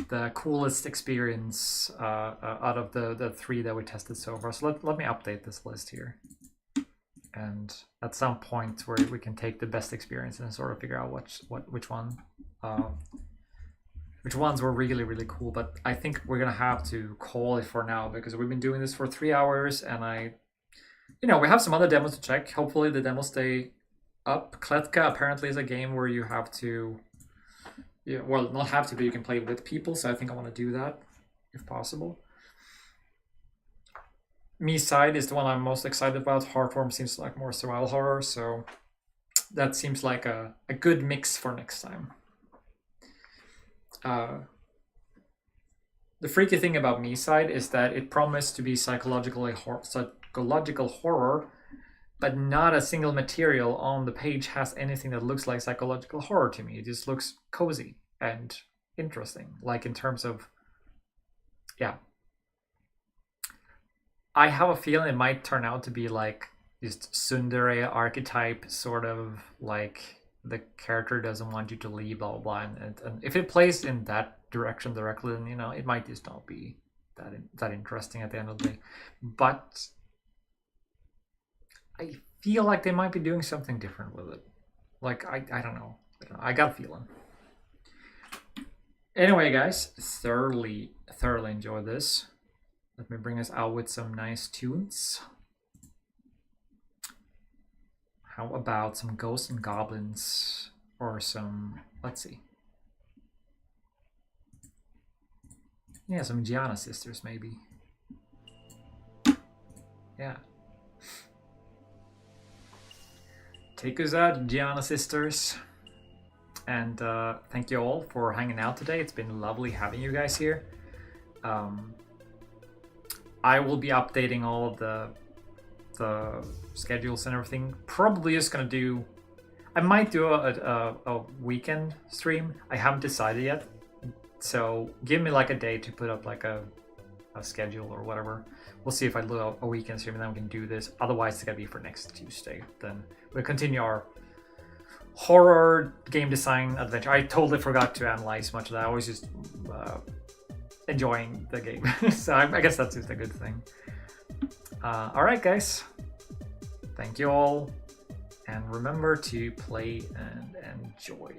The coolest experience out of the three that we tested so far. So let me update this list here. And at some point where we can take the best experience and sort of figure out which ones were really, really cool. But I think we're gonna have to call it for now because we've been doing this for 3 hours and we have some other demos to check. Hopefully the demos stay up. Kletka apparently is a game where you have to, well, not have to, but you can play with people. So I think I want to do that if possible. Me Side is the one I'm most excited about. Heartworm seems like more survival horror, so that seems like a good mix for next time. The freaky thing about Me Side is that it promised to be psychological horror, but not a single material on the page has anything that looks like psychological horror to me. It just looks cozy and interesting, like in terms of, yeah. I have a feeling it might turn out to be like just tsundere archetype, sort of like the character doesn't want you to leave, blah, blah, blah. And if it plays in that direction directly, then, it might just not be that interesting at the end of the day. But I feel like they might be doing something different with it. Like, I don't know. I got a feeling. Anyway, guys, thoroughly enjoyed this. Let me bring us out with some nice tunes. How about some Ghosts and Goblins or some, let's see. Yeah, some Giana Sisters maybe. Yeah. Take us out, Giana Sisters. And thank you all for hanging out today. It's been lovely having you guys here. I will be updating all of the schedules and everything. Probably just gonna do, I might do a weekend stream. I haven't decided yet, so give me like a day to put up like a schedule or whatever. We'll see if I do a weekend stream and then we can do this. Otherwise it's gonna be for next Tuesday. Then we'll continue our horror game design adventure. I totally forgot to analyze much of that. I was just enjoying the game. So I guess that's just a good thing. Alright guys, thank you all, and remember to play and enjoy.